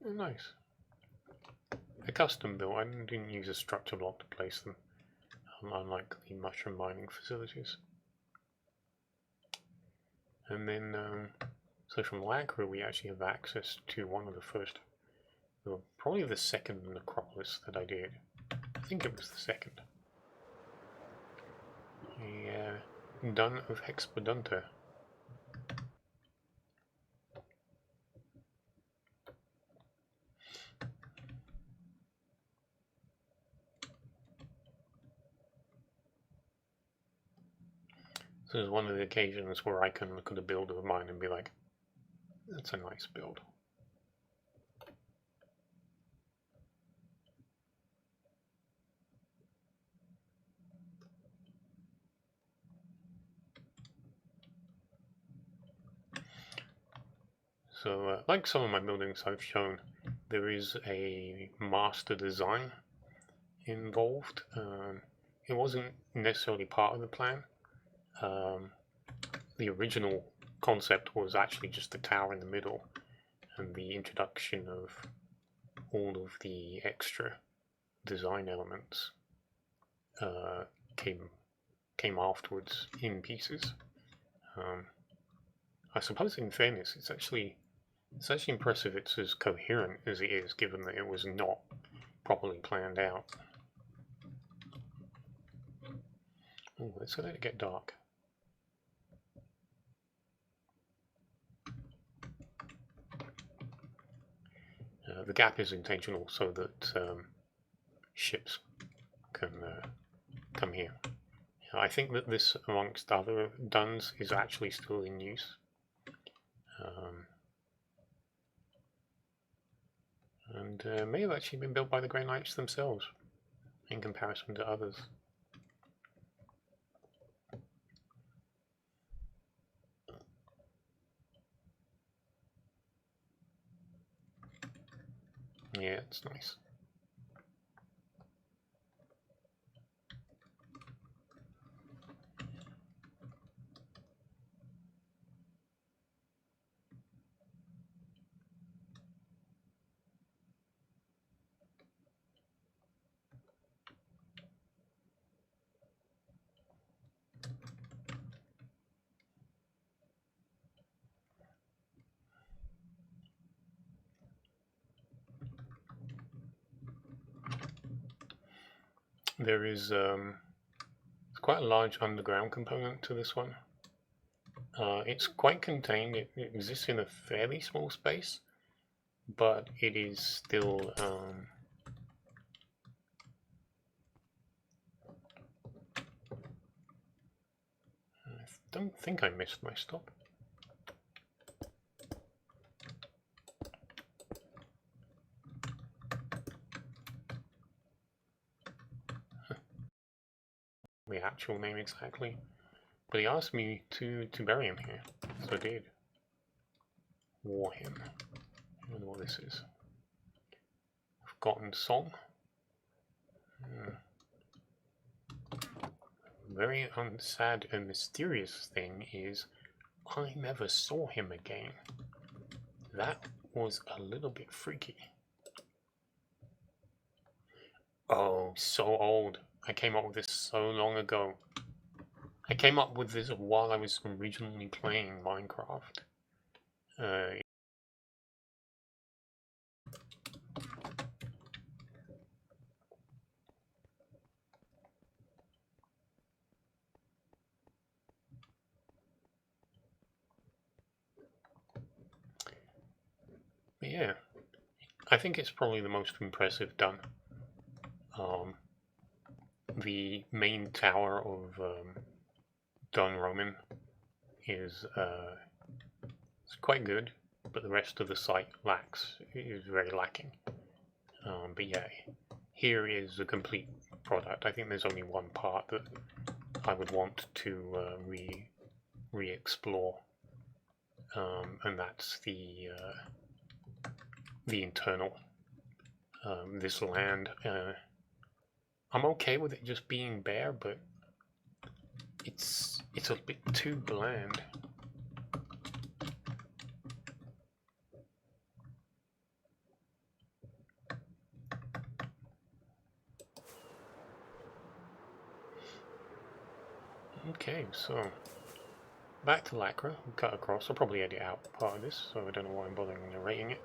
nice. They're custom built. I didn't use a structure block to place them, unlike the mushroom mining facilities. And then, so from Lakra we actually have access to one of the first, or probably the second necropolis that I did. I think it was the second. A Dun of Hexpedunter. So it's one of the occasions where I can look at a build of mine and be like, that's a nice build. So, like some of my buildings I've shown, there is a master design involved. It wasn't necessarily part of the plan. The original concept was actually just the tower in the middle, and the introduction of all of the extra design elements came afterwards in pieces. I suppose, in fairness, it's actually impressive it's as coherent as it is, given that it was not properly planned out. Oh, let's let it get dark. The gap is intentional so that ships can come here. I think that this, amongst other duns, is actually still in use. And may have actually been built by the Grey Knights themselves in comparison to others. Yeah, it's nice. There is quite a large underground component to this one. It's quite contained. It exists in a fairly small space, but it is still I don't think I missed my stop. The actual name exactly, but he asked me to bury him here, so I did. War hymn. I don't know what this is. Forgotten song. Very sad and mysterious thing is, I never saw him again. That was a little bit freaky. Oh, so old. I came up with this so long ago. I came up with this while I was originally playing Minecraft. But yeah, I think it's probably the most impressive done. The main tower of Dunroman is it's quite good, but the rest of the site is very lacking. But yeah, here is a complete product. I think there's only one part that I would want to re-explore, and that's the internal. This land, I'm okay with it just being bare, but it's a bit too bland. Okay, so back to Lakra. We'll cut across. I'll probably edit out part of this, so I don't know why I'm bothering narrating it.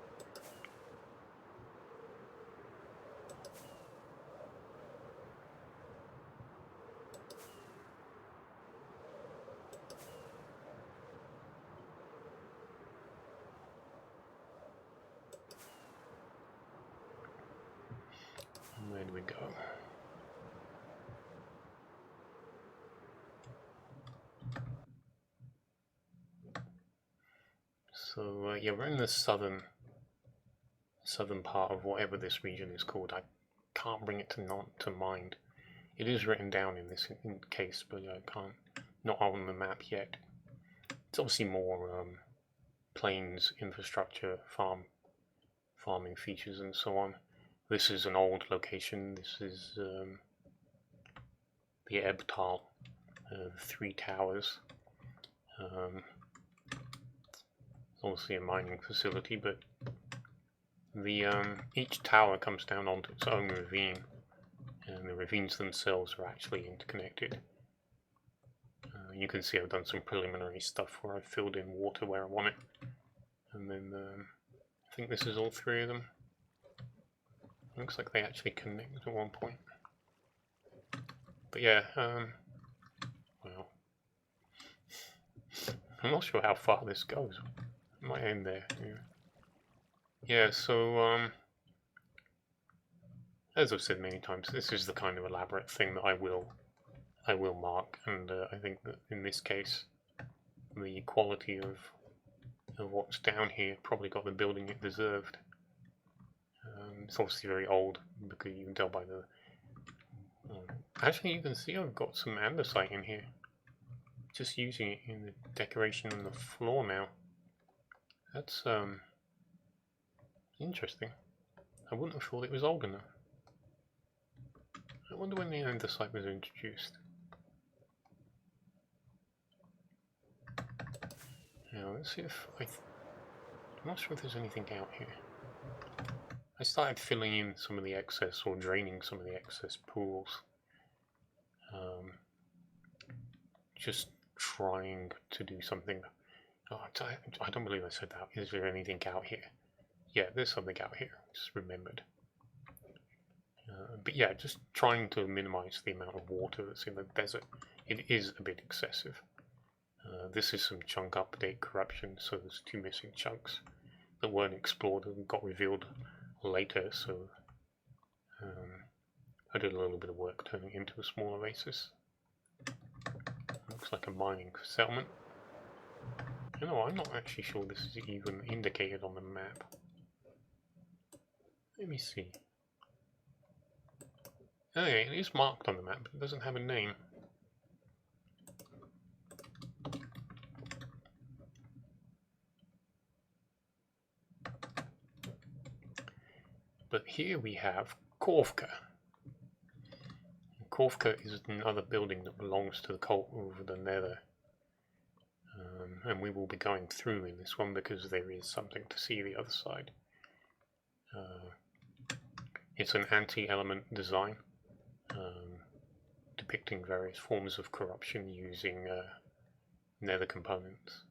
Where do we go? So yeah, we're in the southern part of whatever this region is called. I can't bring it to mind. It is written down in this case, but I can't. Not on the map yet. It's obviously more plains infrastructure, farming features, and so on. This is an old location. This is the Ebtal, 3 towers. obviously a mining facility, but the each tower comes down onto its own ravine, and the ravines themselves are actually interconnected. You can see I've done some preliminary stuff where I've filled in water where I want it, and then I think this is all three of them. Looks like they actually connect at one point. But yeah, well, I'm not sure how far this goes. It might end there. Yeah, so as I've said many times, this is the kind of elaborate thing that I will mark, and I think that in this case, the quality of what's down here probably got the building it deserved. It's obviously very old, because you can tell by the... actually, you can see I've got some andesite in here. Just using it in the decoration on the floor now. That's interesting. I wouldn't have thought it was old enough. I wonder when the andesite was introduced. Now, let's see if I'm not sure if there's anything out here. I started filling in some of the excess, or draining some of the excess pools. Just trying to do something. Oh, I don't believe I said that. Is there anything out here? Yeah, there's something out here. Just remembered. But yeah, just trying to minimize the amount of water that's in the desert. It is a bit excessive. This is some chunk update corruption, so there's 2 missing chunks that weren't explored and got revealed later, so I did a little bit of work turning it into a small oasis. Looks like a mining settlement. You know, I'm not actually sure this is even indicated on the map. Let me see. Okay, it is marked on the map, but it doesn't have a name. But here we have Korv'ka. Korv'ka is another building that belongs to the cult over the Nether. And we will be going through in this one because there is something to see the other side. It's an anti-element design, depicting various forms of corruption using Nether components.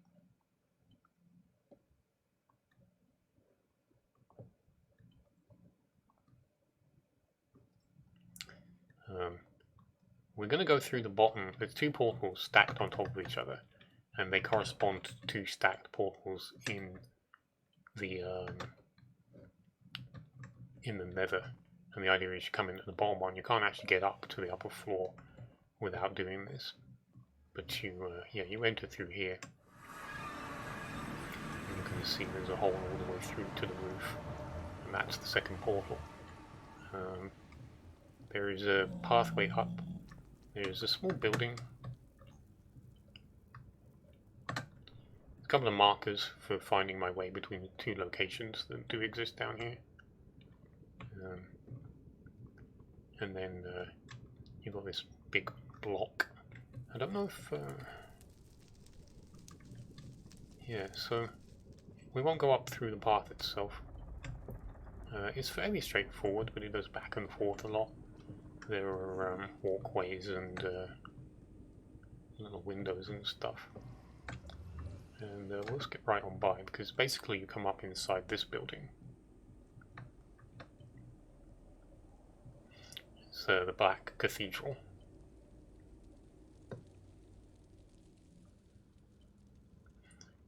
We're going to go through the bottom. There's 2 portals stacked on top of each other, and they correspond to 2 stacked portals in the Nether. And the idea is you come in at the bottom one. You can't actually get up to the upper floor without doing this, but you enter through here. And you can see there's a hole all the way through to the roof, and that's the second portal. There is a pathway up. There's a small building. A couple of markers for finding my way between the 2 locations that do exist down here. And then you've got this big block. I don't know if... yeah, so we won't go up through the path itself. It's fairly straightforward, but it goes back and forth a lot. There are walkways and little windows and stuff. And we'll skip right on by, because basically you come up inside this building. It's the Black Cathedral.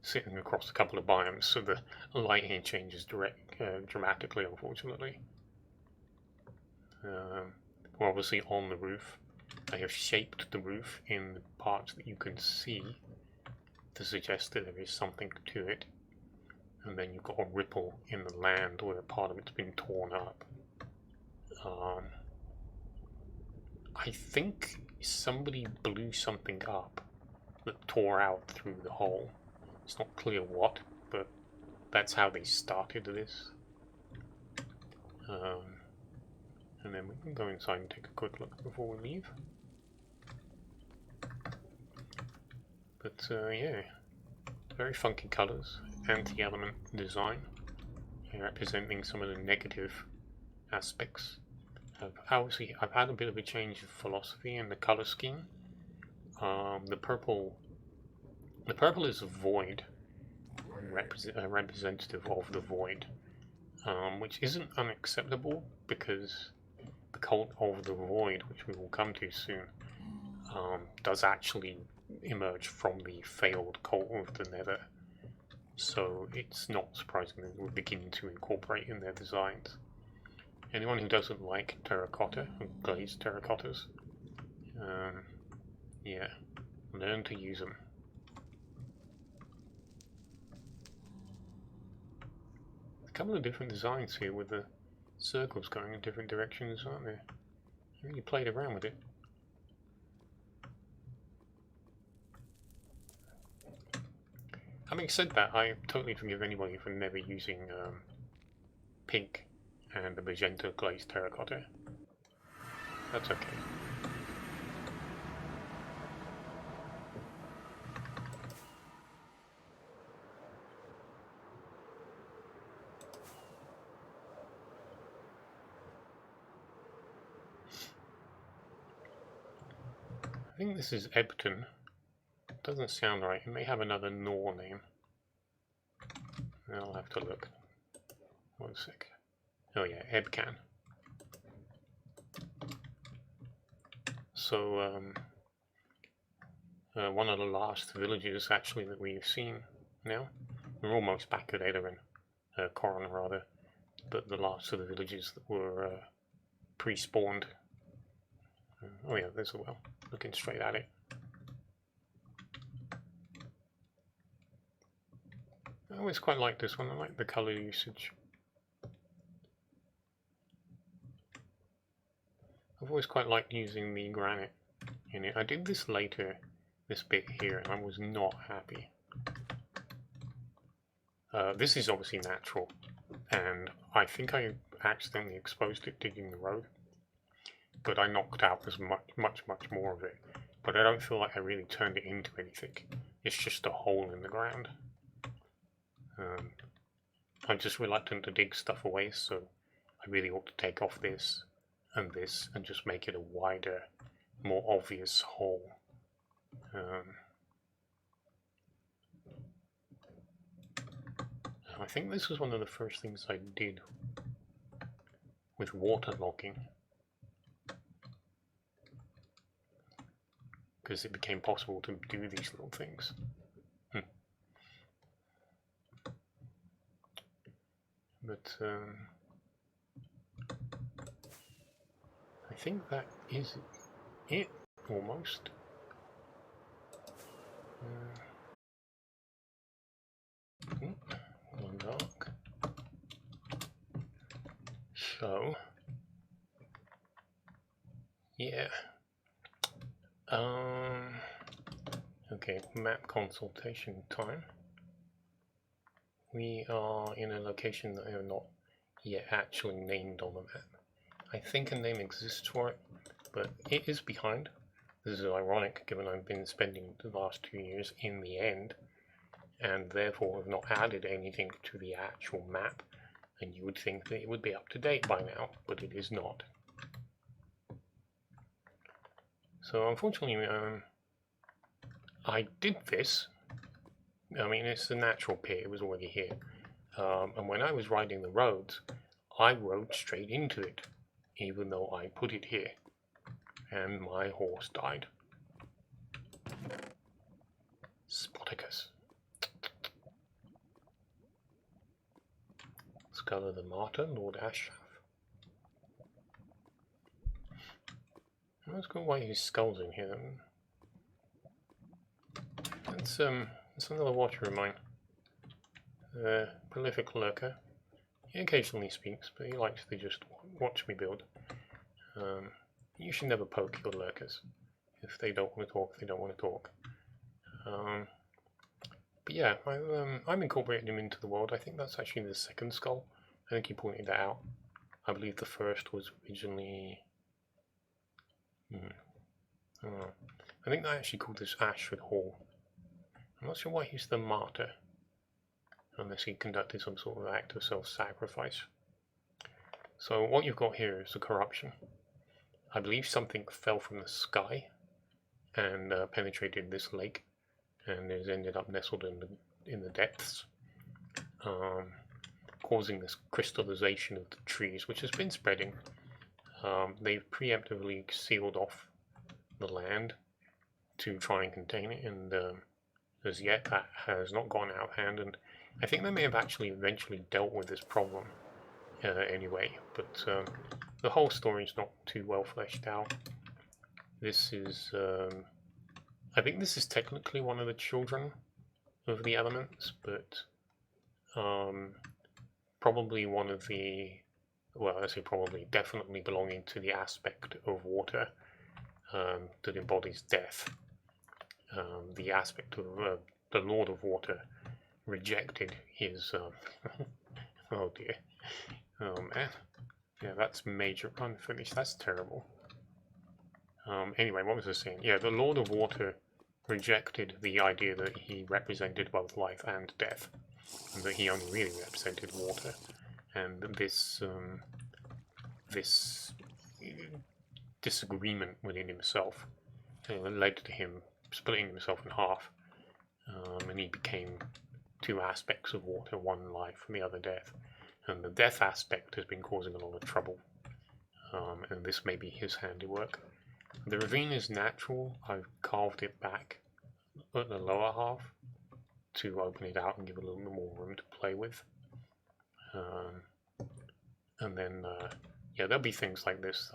Sitting across a couple of biomes, so the lighting changes dramatically, unfortunately. We're obviously on the roof. I have shaped the roof in the parts that you can see to suggest that there is something to it. And then you've got a ripple in the land where part of it's been torn up. I think somebody blew something up that tore out through the hole. It's not clear what, but that's how they started this. And then we can go inside and take a quick look before we leave. But yeah, very funky colours. anti-element design, representing some of the negative aspects. Obviously, I've had a bit of a change of philosophy in the color scheme. The purple is a void, representative of the void, which isn't unacceptable because the cult of the void, which we will come to soon, does actually emerge from the failed cult of the Nether. So it's not surprising that we're beginning to incorporate in their designs. Anyone who doesn't like terracotta, glazed terracottas, yeah, learn to use them. A couple of different designs here with the circles going in different directions, aren't there? I really played around with it. Having said that, I totally forgive anybody for never using pink and the magenta glazed terracotta. That's okay. I think this is Ebton. Doesn't sound right. It may have another Nor name. I'll have to look. 1 sec. Oh yeah, Ebcan. So, one of the last villages actually that we've seen now. We're almost back at Edarin, Coron rather, but the last of the villages that were pre-spawned. Oh yeah, there's a well. Looking straight at it. I always quite like this one. I like the colour usage. I've always quite liked using the granite in it. I did this later, this bit here, and I was not happy. This is obviously natural, and I think I accidentally exposed it digging the road, but I knocked out as much more of it. But I don't feel like I really turned it into anything. It's just a hole in the ground. I'm just reluctant to dig stuff away, so I really ought to take off this and just make it a wider, more obvious hole. I think this was one of the first things I did with water logging, because it became possible to do these little things. But I think that is it, almost. One dark. So, yeah. Okay, map consultation time. We are in a location that I have not yet actually named on the map. I think a name exists for it, but it is behind. This is ironic given I've been spending the last 2 years in the end, and therefore have not added anything to the actual map, and you would think that it would be up to date by now, but it is not. So unfortunately, I did this. I mean, it's a natural pit, it was already here. And when I was riding the roads, I rode straight into it, even though I put it here. And my horse died. Spoticus. Skull of the Martyr, Lord Ashaf. Let's go why his skull's in here. That's another watcher of mine. Prolific lurker. He occasionally speaks, but he likes to just watch me build. You should never poke your lurkers. If they don't want to talk, they don't want to talk. But yeah, I'm incorporating him into the world. I think that's actually the second skull. I think he pointed that out. I believe the first was originally... I think they actually called this Ashford Hall. I'm not sure why he's the martyr. unless he conducted some sort of act of self-sacrifice. So what you've got here is the corruption. I believe something fell from the sky and penetrated this lake, and has ended up nestled in the depths, causing this crystallization of the trees, which has been spreading. They've preemptively sealed off the land to try and contain it, and as yet that has not gone out of hand, and I think they may have actually eventually dealt with this problem anyway, but the whole story is not too well fleshed out. This is, I think this is technically one of the children of the elements, but probably one of the, well, I say probably, definitely belonging to the aspect of water that embodies death. The aspect of the Lord of Water rejected his, oh dear, oh man, yeah, that's major unfinished, that's terrible. Anyway, what was I saying? Yeah, the Lord of Water rejected the idea that he represented both life and death, and that he only really represented water. And this this disagreement within himself led to him splitting himself in half, and he became two aspects of water, one life and the other death. And the death aspect has been causing a lot of trouble, and this may be his handiwork. The ravine is natural. I've carved it back at the lower half to open it out and give it a little bit more room to play with. And then, yeah, there'll be things like this.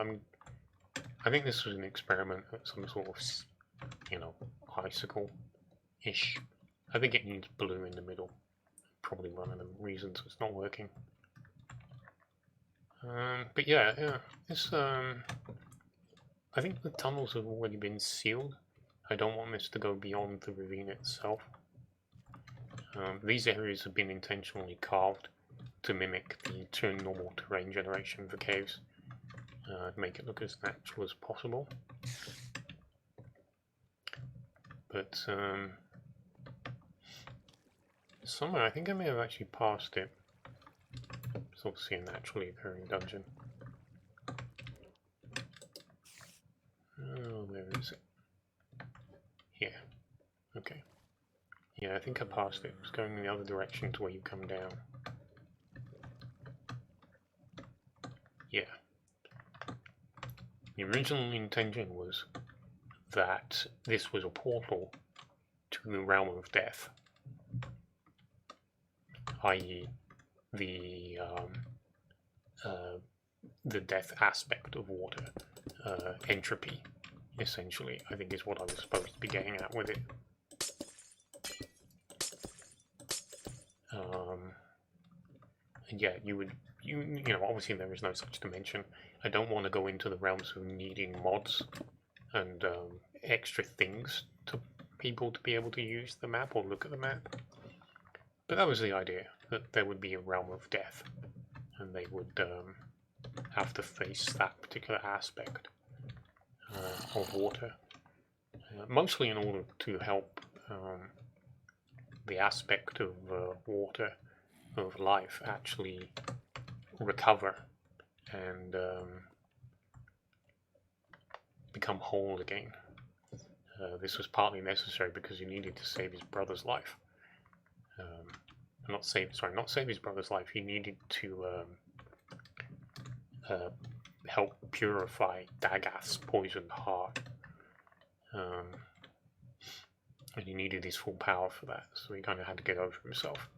I think this was an experiment at some sort of, you know, icicle-ish. I think it needs blue in the middle. Probably one of the reasons it's not working. But yeah, this, I think the tunnels have already been sealed. I don't want this to go beyond the ravine itself. These areas have been intentionally carved to mimic the normal terrain generation for caves, to make it look as natural as possible. But somewhere, I think I may have actually passed it. Sort of see a naturally occurring dungeon. Oh, where is it? Yeah. Okay. Yeah, I think I passed it. It's going in the other direction to where you come down. Yeah. The original intention was that this was a portal to the realm of death, i.e. the death aspect of water, entropy, essentially, I think is what I was supposed to be getting at with it. And yeah, you know, obviously there is no such dimension. I don't want to go into the realms of needing mods and extra things to people to be able to use the map or look at the map. But that was the idea, that there would be a realm of death, and they would have to face that particular aspect of water, mostly in order to help the aspect of water, of life, actually recover and become whole again. This was partly necessary because he needed to save his brother's life. Not save his brother's life. He needed to help purify Dagath's poisoned heart, and he needed his full power for that. So he kind of had to get over himself.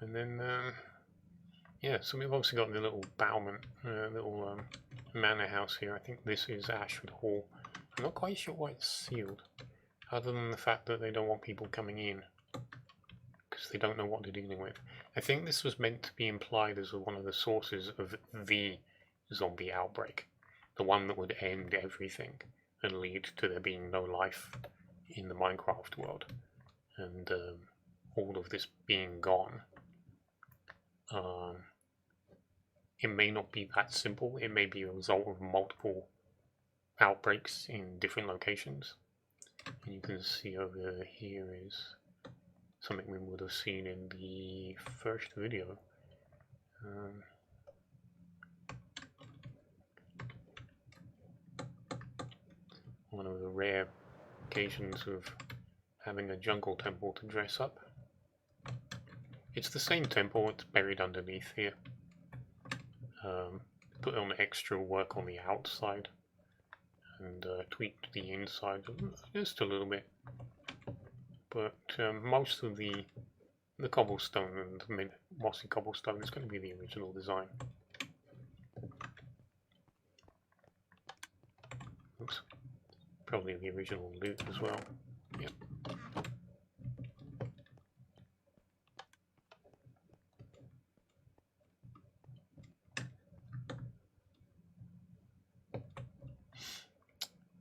And then, yeah, so we've obviously got the little battlement, little manor house here. I think this is Ashford Hall. I'm not quite sure why it's sealed, other than the fact that they don't want people coming in, because they don't know what they're dealing with. I think this was meant to be implied as one of the sources of the zombie outbreak, the one that would end everything and lead to there being no life in the Minecraft world, and all of this being gone it may not be that simple. It may be a result of multiple outbreaks in different locations. And you can see over here is something we would have seen in the first video. One of the rare occasions of having a jungle temple to dress up. It's the same temple, it's buried underneath here. Put on extra work on the outside and tweaked the inside just a little bit. But most of the cobblestone and the mossy cobblestone is going to be the original design. Oops. Probably the original loot as well. Yep.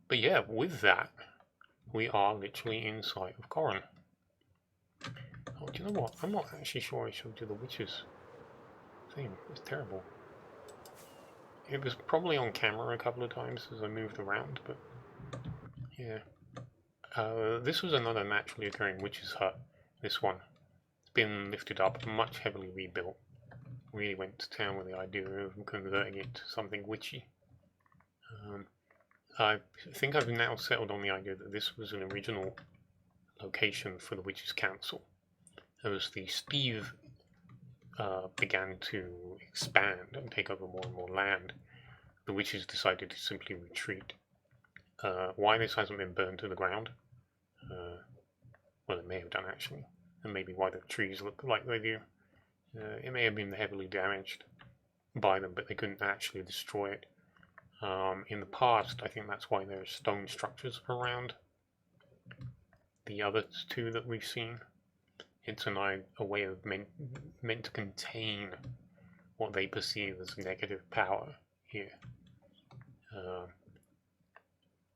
But yeah, with that, we are literally in sight of Korv'ka. Oh, do you know what? I'm not actually sure I showed you the witches thing. It's terrible. It was probably on camera a couple of times as I moved around, but yeah. This was another naturally occurring witch's hut. This one. It's been lifted up, much heavily rebuilt. Really went to town with the idea of converting it to something witchy. I think I've now settled on the idea that this was an original location for the Witches' Council. As the Steve began to expand and take over more and more land, the witches decided to simply retreat. Why this hasn't been burned to the ground? Well, it may have done actually, and maybe why the trees look like they do. It may have been heavily damaged by them, but they couldn't actually destroy it. In the past, I think that's why there are stone structures around the other two that we've seen. It's a way of meant to contain what they perceive as negative power here.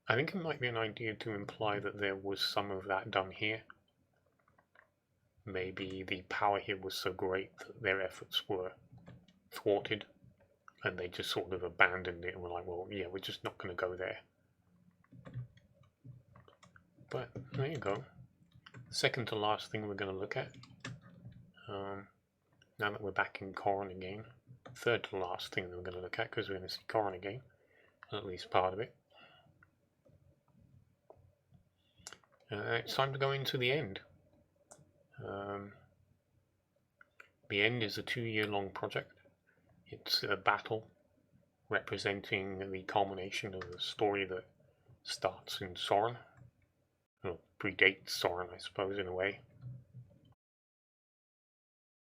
I think it might be an idea to imply that there was some of that done here. Maybe the power here was so great that their efforts were thwarted, and they just sort of abandoned it and were like, well, yeah, we're just not going to go there. But there you go. Second to last thing we're going to look at, now that we're back in Korv'ka again. Third to last thing that we're going to look at, because we're going to see Korv'ka again, at least part of it. It's time to go into the end. The end is a 2-year-long project. It's a battle representing the culmination of a story that starts in Soren, or predates Soren, I suppose, in a way.